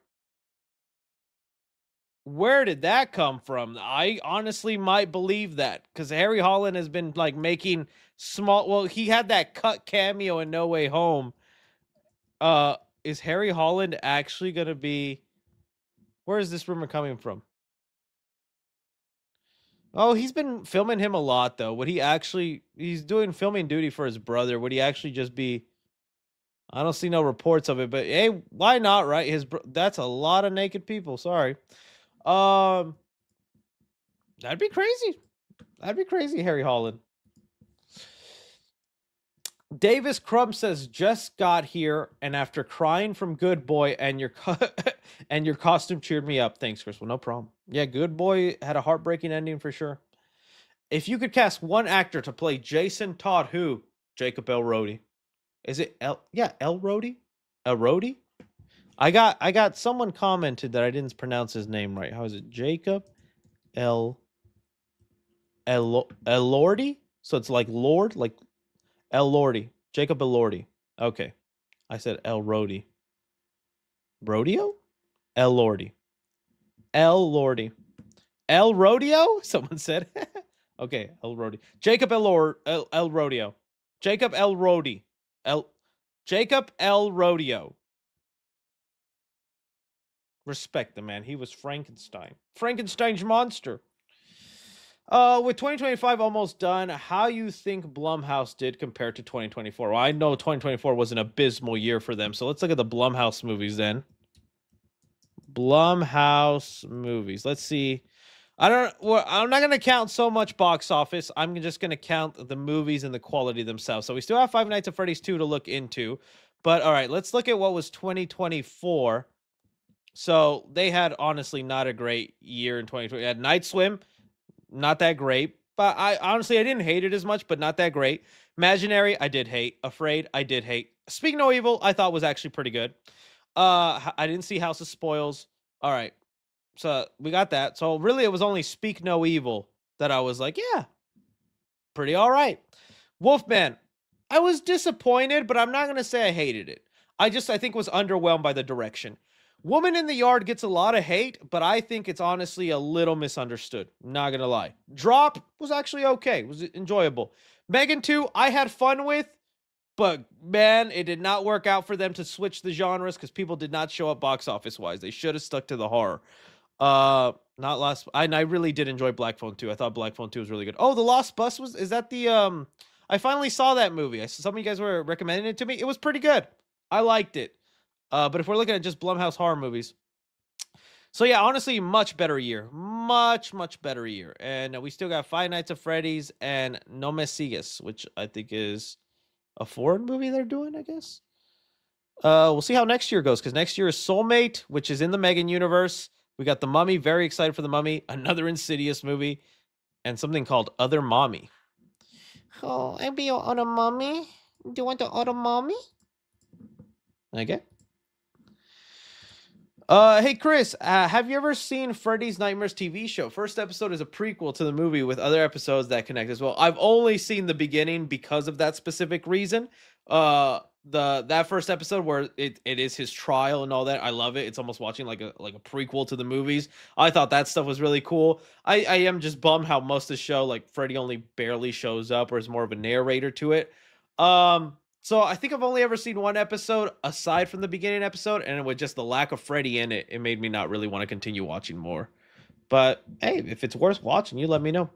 Where did that come from? I honestly might believe that because Harry Holland has been like making small. Well, he had that cut cameo in No Way Home. Is Harry Holland actually going to be? Where is this rumor coming from? Oh, he's been filming him a lot though. Would he actually? He's doing filming duty for his brother. Would he actually just be? I don't see no reports of it, but hey, why not? Right? That's a lot of naked people. Sorry. That'd be crazy. That'd be crazy, Harry Holland. Davis Crumb says, just got here, and after crying from Good Boy and your and your costume cheered me up. Thanks, Chris. Well, no problem. Yeah, Good Boy had a heartbreaking ending for sure. If you could cast one actor to play Jason Todd, who? Jacob Elordi. Is it Elordi? Elordi? I got someone commented that I didn't pronounce his name right. How is it? Jacob Elordi? So it's like Lord, like Elordi. Jacob Elordi. Okay. I said Elordi. Rodeo? Elordi. Elordi. El Rodeo? Someone said. Okay, Elordi. Jacob El Rodeo. Jacob Elordi. Jacob El Rodeo. Respect the man. He was Frankenstein. Frankenstein's monster. With 2025 almost done, how you think Blumhouse did compared to 2024? Well, I know 2024 was an abysmal year for them, so let's look at the Blumhouse movies then. Blumhouse movies. Let's see. I'm not going to count so much box office. I'm just going to count the movies and the quality themselves. So we still have Five Nights at Freddy's 2 to look into. But all right, let's look at what was 2024. So they had honestly not a great year in 2020. They had Night Swim, not that great. But I didn't hate it as much, but not that great. Imaginary, I did hate. Afraid, I did hate. Speak No Evil, I thought was actually pretty good. I didn't see House of Spoils. All right. So we got that. So really it was only Speak No Evil that I was like, yeah, pretty all right. Wolfman, I was disappointed, but I'm not going to say I hated it. I think was underwhelmed by the direction. Woman in the Yard gets a lot of hate, but I think it's honestly a little misunderstood. Not going to lie. Drop was actually okay. It was enjoyable. Megan 2, I had fun with, but man, it did not work out for them to switch the genres because people did not show up box office wise. They should have stuck to the horror. I really did enjoy Black Phone 2. I thought Black Phone 2 was really good. Oh, The Lost Bus is that the I finally saw that movie. Some of you guys were recommending it to me. It was pretty good. I liked it. But if we're looking at just Blumhouse horror movies. So yeah, honestly, much better year. Much better year. And we still got Five Nights at Freddy's and No Me Sigues, which I think is a foreign movie they're doing, I guess. We'll see how next year goes, because next year is Soulmate, which is in the Megan universe. We got The Mummy, very excited for The Mummy, another Insidious movie, and something called Other Mommy. Oh, I'll be your other mommy. Do you want the other mommy? Okay. Hey, Chris, have you ever seen Freddy's Nightmares TV show? First episode is a prequel to the movie with other episodes that connect as well. I've only seen the beginning because of that specific reason. that first episode where it is his trial and all that. I love it. It's almost watching like a prequel to the movies. I thought that stuff was really cool. I am just bummed how most of the show, like Freddy only barely shows up or is more of a narrator to it. So I think I've only ever seen one episode aside from the beginning episode, and with just the lack of Freddy in it, it made me not really want to continue watching more. But hey, if it's worth watching, you let me know.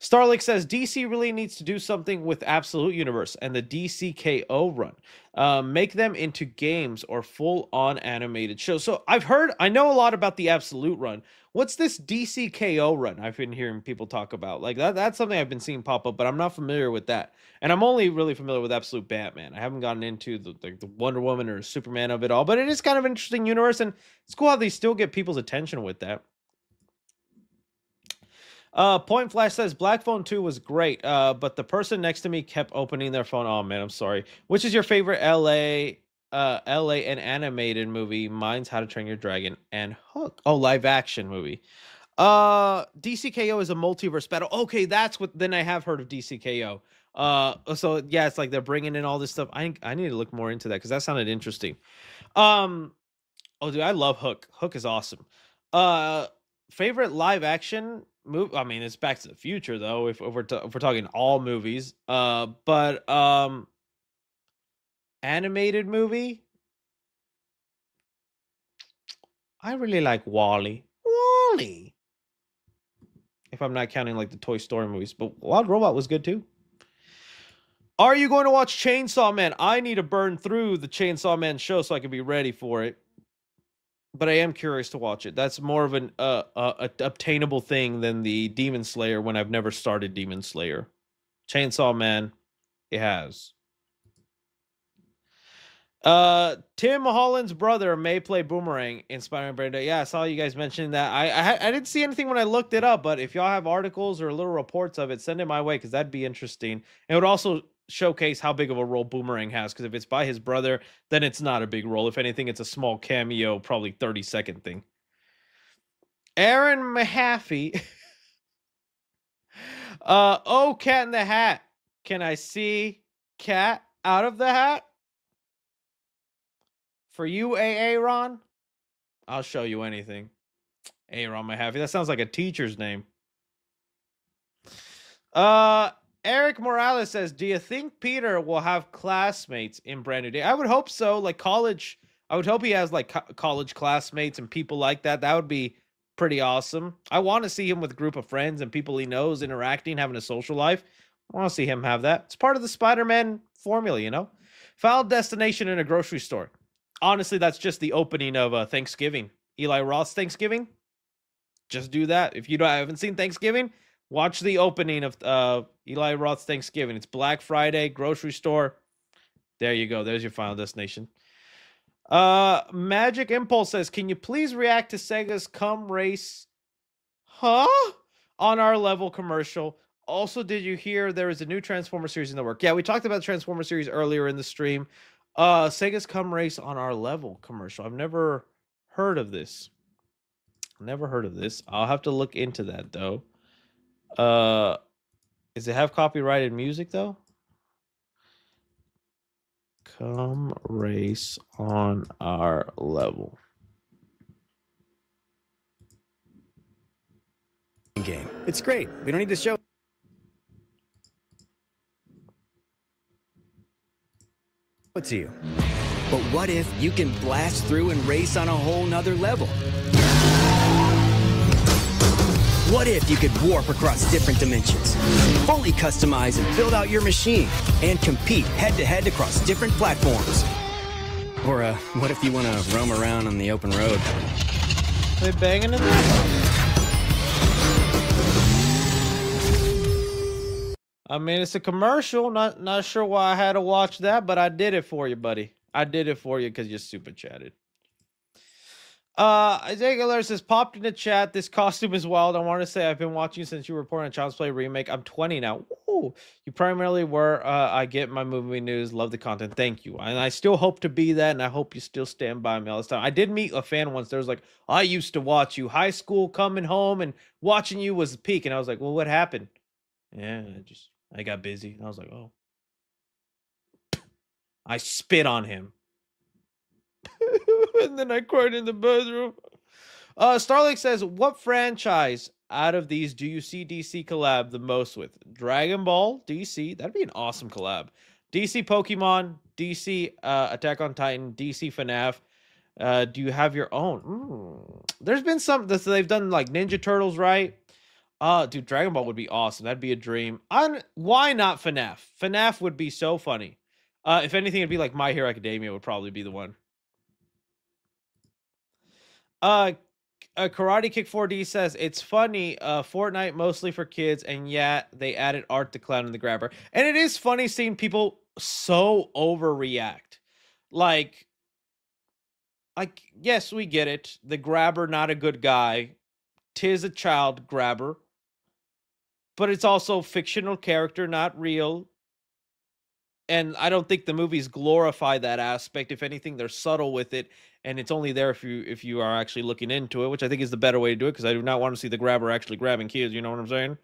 Starlink says DC really needs to do something with Absolute Universe and the DCKO run. Make them into games or full-on animated shows. So I know a lot about the Absolute run. What's this DCKO run I've been hearing people talk about? Like that's something I've been seeing pop up, but I'm not familiar with that. And I'm only really familiar with Absolute Batman. I haven't gotten into the Wonder Woman or Superman of it all, but it is kind of an interesting universe, and it's cool how they still get people's attention with that. Point Flash says Black Phone 2 was great, but the person next to me kept opening their phone. Oh man, I'm sorry. Which is your favorite LA and animated movie? Mine's How to Train Your Dragon and Hook. Oh, live action movie. DCKO is a multiverse battle. Okay, that's what. Then I have heard of DCKO. So yeah, it's like they're bringing in all this stuff. I need to look more into that because that sounded interesting. Oh dude, I love Hook. Hook is awesome. Favorite live action movie? I mean, it's Back to the Future though. If we're talking all movies, but animated movie, I really like WALL-E. WALL-E. If I'm not counting like the Toy Story movies, but Wild Robot was good too. Are you going to watch Chainsaw Man? I need to burn through the Chainsaw Man show so I can be ready for it. But I am curious to watch it. That's more of an obtainable thing than the Demon Slayer when I've never started Demon Slayer. Chainsaw Man, it has. Tim Holland's brother may play Boomerang in Spider-Man Brand. Yeah, I saw you guys mentioning that. I didn't see anything when I looked it up, but if y'all have articles or little reports of it, send it my way because that'd be interesting. It would also showcase how big of a role Boomerang has, because if it's by his brother, then it's not a big role. If anything, it's a small cameo, probably 30-second thing. Aaron Mahaffey. Oh, Cat in the Hat. Can I see Cat out of the hat? For you, Aaron? I'll show you anything. Aaron Mahaffey. That sounds like a teacher's name. Eric Morales says, do you think Peter will have classmates in Brand New Day? I would hope so. Like college, I would hope he has like college classmates and people like that. That would be pretty awesome. I want to see him with a group of friends and people he knows interacting, having a social life. I want to see him have that. It's part of the Spider-Man formula, you know? Final destination in a grocery store. Honestly, that's just the opening of Thanksgiving. Eli Roth's Thanksgiving. Just do that. If you haven't seen Thanksgiving, watch the opening of Eli Roth's Thanksgiving. It's Black Friday, grocery store. There you go. There's your final destination. Magic Impulse says, can you please react to Sega's Come Race on Our Level commercial? Also, did you hear there is a new Transformer series in the work? Yeah, we talked about the Transformer series earlier in the stream. Sega's Come Race on Our Level commercial. I've never heard of this. Never heard of this. I'll have to look into that though. Does it have copyrighted music though? Come Race on Our Level. Game. It's great. We don't need to show it to you. But what if you can blast through and race on a whole nother level? What if you could warp across different dimensions, fully customize and build out your machine, and compete head-to-head across different platforms? Or what if you want to roam around on the open road? Are they banging in there? I mean, it's a commercial. Not sure why I had to watch that, but I did it for you, buddy. I did it for you because you super chatted. Isaiah Giller says, popped in the chat. This costume is wild. I want to say I've been watching since you were reporting on Child's Play remake. I'm 20 now. Woo! You primarily were. I get my movie news. Love the content. Thank you. And I still hope to be that, and I hope you still stand by me all this time. I did meet a fan once. There was like, I used to watch you. High school, coming home, and watching you was the peak. And I was like, well, what happened? Yeah, I got busy. And I was like, oh. I spit on him. And then I cried in the bathroom. Starlink says, what franchise out of these do you see DC collab the most with? Dragon Ball, DC. That'd be an awesome collab. DC Pokemon, DC Attack on Titan, DC FNAF. Do you have your own? There's been some that they've done like Ninja Turtles, right? Dude, Dragon Ball would be awesome. That'd be a dream. Why not FNAF? FNAF would be so funny. If anything, it'd be like My Hero Academia would probably be the one. Karate Kick 4D says, it's funny, Fortnite mostly for kids, and yet they added art to Clown and the Grabber. And it is funny seeing people so overreact. Like, yes, we get it. The Grabber, not a good guy. 'Tis a child grabber. But it's also fictional character, not real. And I don't think the movies glorify that aspect. If anything, they're subtle with it, and it's only there if you are actually looking into it, which I think is the better way to do it, because I do not want to see the Grabber actually grabbing kids. You know what I'm saying?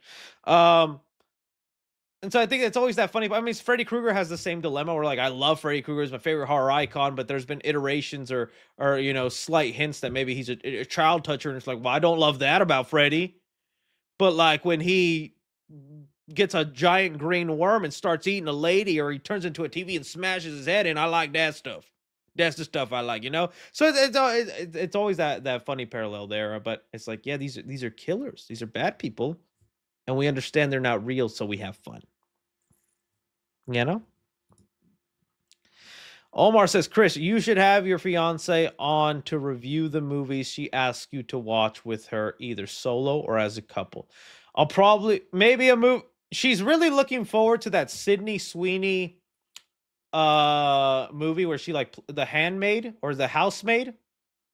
And so I think it's always that funny. But I mean, Freddy Krueger has the same dilemma where, like, I love Freddy Krueger, is my favorite horror icon, but there's been iterations or you know, slight hints that maybe he's a child toucher, and it's like, well, I don't love that about Freddy. But like when he gets a giant green worm and starts eating a lady, or he turns into a TV and smashes his head in, I like that stuff. That's the stuff I like, you know. So it's always that funny parallel there. But it's like, yeah, these are killers. These are bad people, and we understand they're not real, so we have fun. You know. Omar says, Chris, you should have your fiance on to review the movies she asks you to watch with her, either solo or as a couple. I'll probably maybe a move. She's really looking forward to that Sydney Sweeney movie where she like The Handmaid or The Housemaid.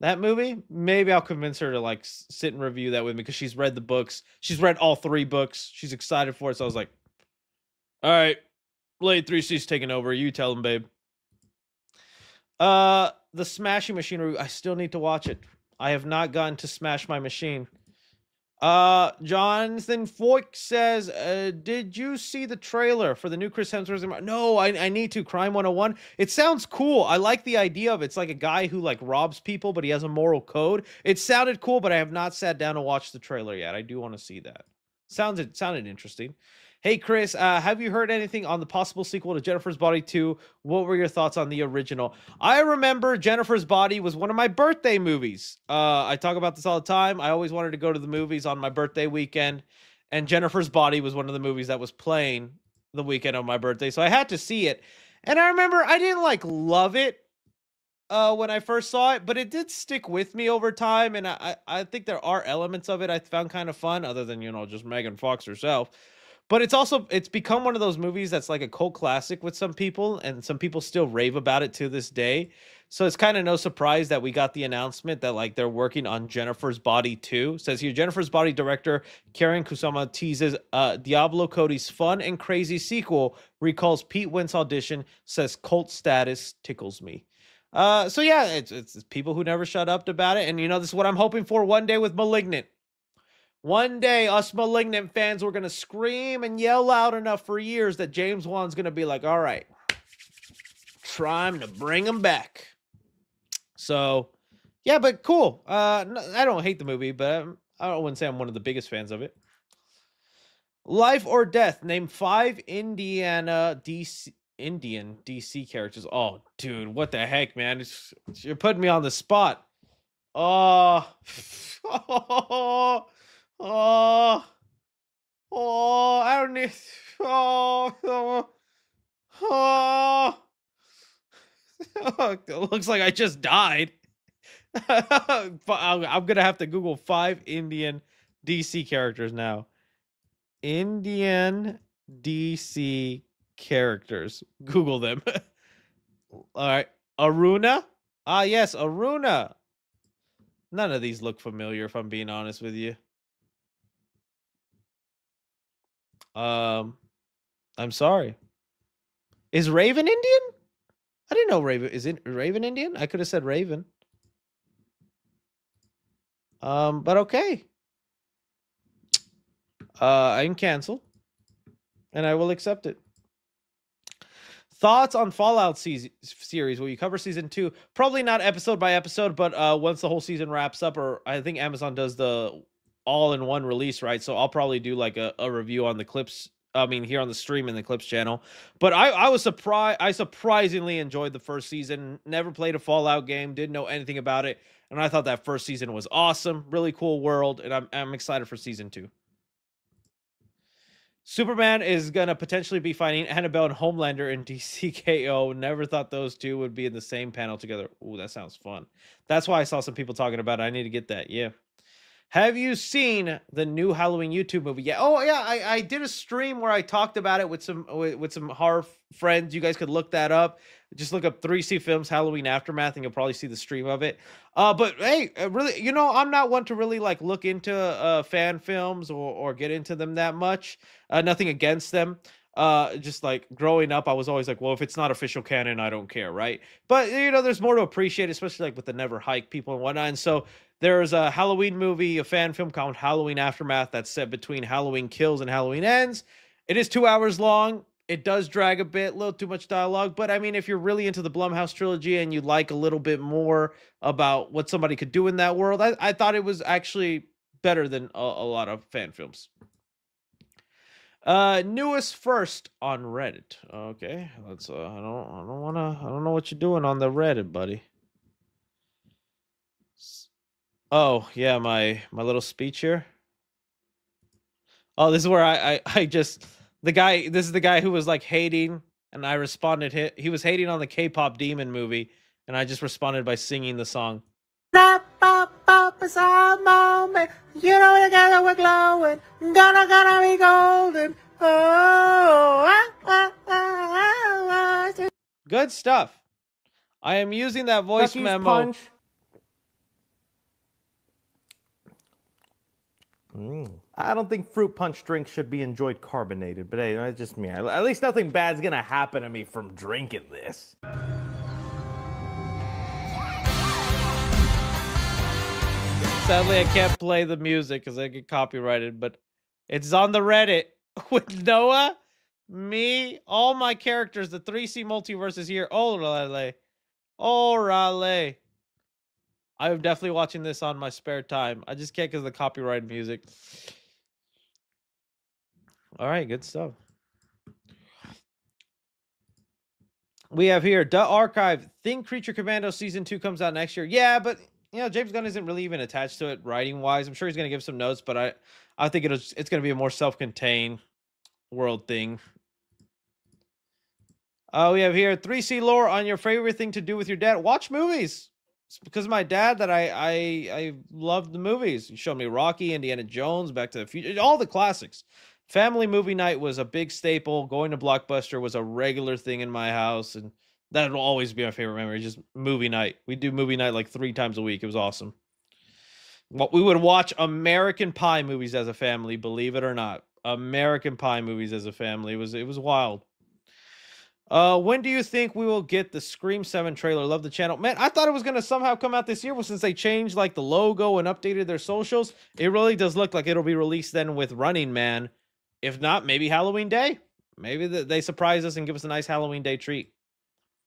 That movie. Maybe I'll convince her to like sit and review that with me, because she's read the books. She's read all 3 books. She's excited for it. So I was like, all right, Blade 3C's taking over. You tell him, babe. The Smashing Machine review. I still need to watch it. I have not gotten to smash my machine. Jonathan Foyk says, did you see the trailer for the new Chris Hemsworth? No, I need to. Crime 101. It sounds cool. I like the idea of it. It's like a guy who like robs people, but he has a moral code. It sounded cool, but I have not sat down to watch the trailer yet. I do want to see that. Sounded interesting. Hey, Chris, have you heard anything on the possible sequel to Jennifer's Body 2? What were your thoughts on the original? I remember Jennifer's Body was one of my birthday movies. I talk about this all the time. I always wanted to go to the movies on my birthday weekend, and Jennifer's Body was one of the movies that was playing the weekend of my birthday, so I had to see it. And I remember I didn't like love it when I first saw it, but it did stick with me over time, and I think there are elements of it I found kind of fun, other than, you know, just Megan Fox herself. But it's become one of those movies that's like a cult classic with some people, and some people still rave about it to this day. So it's kind of no surprise that we got the announcement that like they're working on Jennifer's Body 2. It says here, Jennifer's Body director Karen Kusama teases Diablo Cody's fun and crazy sequel, recalls Pete Wentz audition, says cult status tickles me. So yeah, it's people who never shut up about it. And you know, this is what I'm hoping for one day with Malignant. One day, us Malignant fans, we're going to scream and yell loud enough for years that James Wan's going to be like, all right, time to bring him back. So, yeah, but cool. I don't hate the movie, but I wouldn't say I'm one of the biggest fans of it. Life or Death. Name 5 Indian DC characters. Oh, dude, what the heck, man? You're putting me on the spot. Oh, I don't need. It looks like I just died. I'm gonna have to Google 5 Indian DC characters now. Indian DC characters. Google them. All right, Aruna. Ah, yes, Aruna. None of these look familiar, if I'm being honest with you. I'm sorry. Is Raven Indian? I didn't know Raven. Is it Raven Indian? I could have said Raven. But okay. I can cancel, and I will accept it. Thoughts on Fallout series? Will you cover season 2? Probably not episode by episode, but once the whole season wraps up, or I think Amazon does the all-in-one release, right? So I'll probably do like a review on the clips. I mean, here on the stream in the clips channel. But I was surprised. I surprisingly enjoyed the first season. Never played a Fallout game. Didn't know anything about it, and I thought that first season was awesome. Really cool world, and I'm excited for season 2. Superman is going to potentially be fighting Annabelle and Homelander in DCKO. Never thought those two would be in the same panel together. Ooh, that sounds fun. That's why I saw some people talking about it. I need to get that. Yeah. Have you seen the new Halloween YouTube movie yet? Oh, yeah. I did a stream where I talked about it with some horror friends. You guys could look that up. Just look up 3C Films Halloween Aftermath, and you'll probably see the stream of it. But hey, really, you know, I'm not one to really like look into fan films or get into them that much. Nothing against them. Just like growing up, I was always like, well, if it's not official canon, I don't care, right? But you know, there's more to appreciate, especially like with the Never Hike people and whatnot. And so there's a Halloween movie, a fan film called Halloween Aftermath that's set between Halloween Kills and Halloween Ends. It is 2 hours long. It does drag a bit, a little too much dialogue, but I mean, if you're really into the Blumhouse trilogy and you like a little bit more about what somebody could do in that world, I thought it was actually better than a lot of fan films. Newest first on Reddit. Okay, let's. I don't know what you're doing on the Reddit, buddy. Oh yeah, my little speech here. Oh, this is where I just. This is the guy who was like hating, and I responded. He was hating on the K-pop Demon movie, and I just responded by singing the song. It's our moment. You know together we're glowing. Gonna be golden. Good stuff. I am using that voice Lucky's memo. Punch. I don't think fruit punch drinks should be enjoyed carbonated, but hey, that's just me. At least nothing bad's gonna happen to me from drinking this. Sadly, I can't play the music because I get copyrighted, but it's on the Reddit with Noah, me, all my characters. The 3C multiverse is here. Oh, Raleigh. Oh, Raleigh. I'm definitely watching this on my spare time. I just can't because of the copyright music. All right, good stuff. We have here, Duh Archive, Thing Creature Commando Season 2 comes out next year. Yeah, but, you know, James Gunn isn't really even attached to it writing-wise. I'm sure he's going to give some notes, but I think it's going to be a more self-contained world thing. We have here, 3C lore on your favorite thing to do with your dad. Watch movies. It's because of my dad that I love the movies. He showed me Rocky, Indiana Jones, Back to the Future, all the classics. Family movie night was a big staple. Going to Blockbuster was a regular thing in my house, and that will always be my favorite memory. Just movie night. We do movie night like 3 times a week. It was awesome. We would watch American Pie movies as a family, believe it or not. American Pie movies as a family. It was wild. When do you think we will get the Scream 7 trailer? Love the channel. Man, I thought it was going to somehow come out this year, but since they changed like the logo and updated their socials, it really does look like it'll be released then with Running Man. If not, maybe Halloween Day. Maybe they surprise us and give us a nice Halloween Day treat.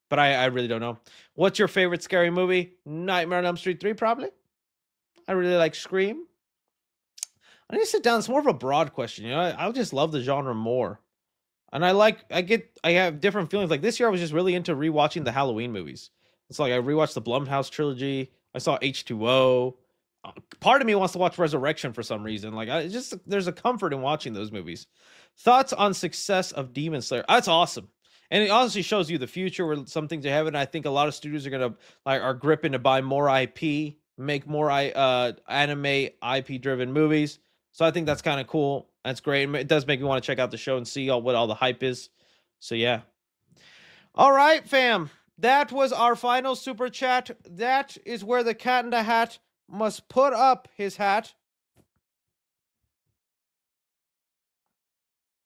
But I really don't know. What's your favorite scary movie? Nightmare on Elm Street 3, probably. I really like Scream. I need to sit down. It's more of a broad question. You know, I just love the genre more. And I have different feelings. Like this year, I was just really into rewatching the Halloween movies. It's like I rewatched the Blumhouse trilogy. I saw H2O. Part of me wants to watch Resurrection for some reason. Like there's a comfort in watching those movies. Thoughts on success of Demon Slayer? That's awesome. And it honestly shows you the future where some things are having. I think a lot of studios are gripping to buy more IP, make more anime IP driven movies. So I think that's kind of cool. That's great. It does make me want to check out the show and see what all the hype is. So yeah. All right, fam. That was our final super chat. That is where the Cat in the Hat must put up his hat.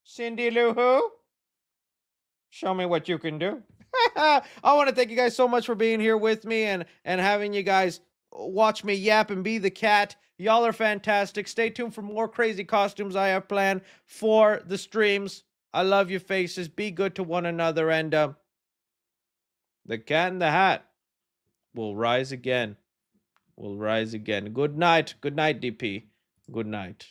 Cindy Lou Who? Show me what you can do. I want to thank you guys so much for being here with me and having you guys watch me yap and be the cat. Y'all are fantastic. Stay tuned for more crazy costumes I have planned for the streams. I love your faces. Be good to one another, and The Cat in the Hat will rise again. Will rise again. Good night. Good night, DP. Good night.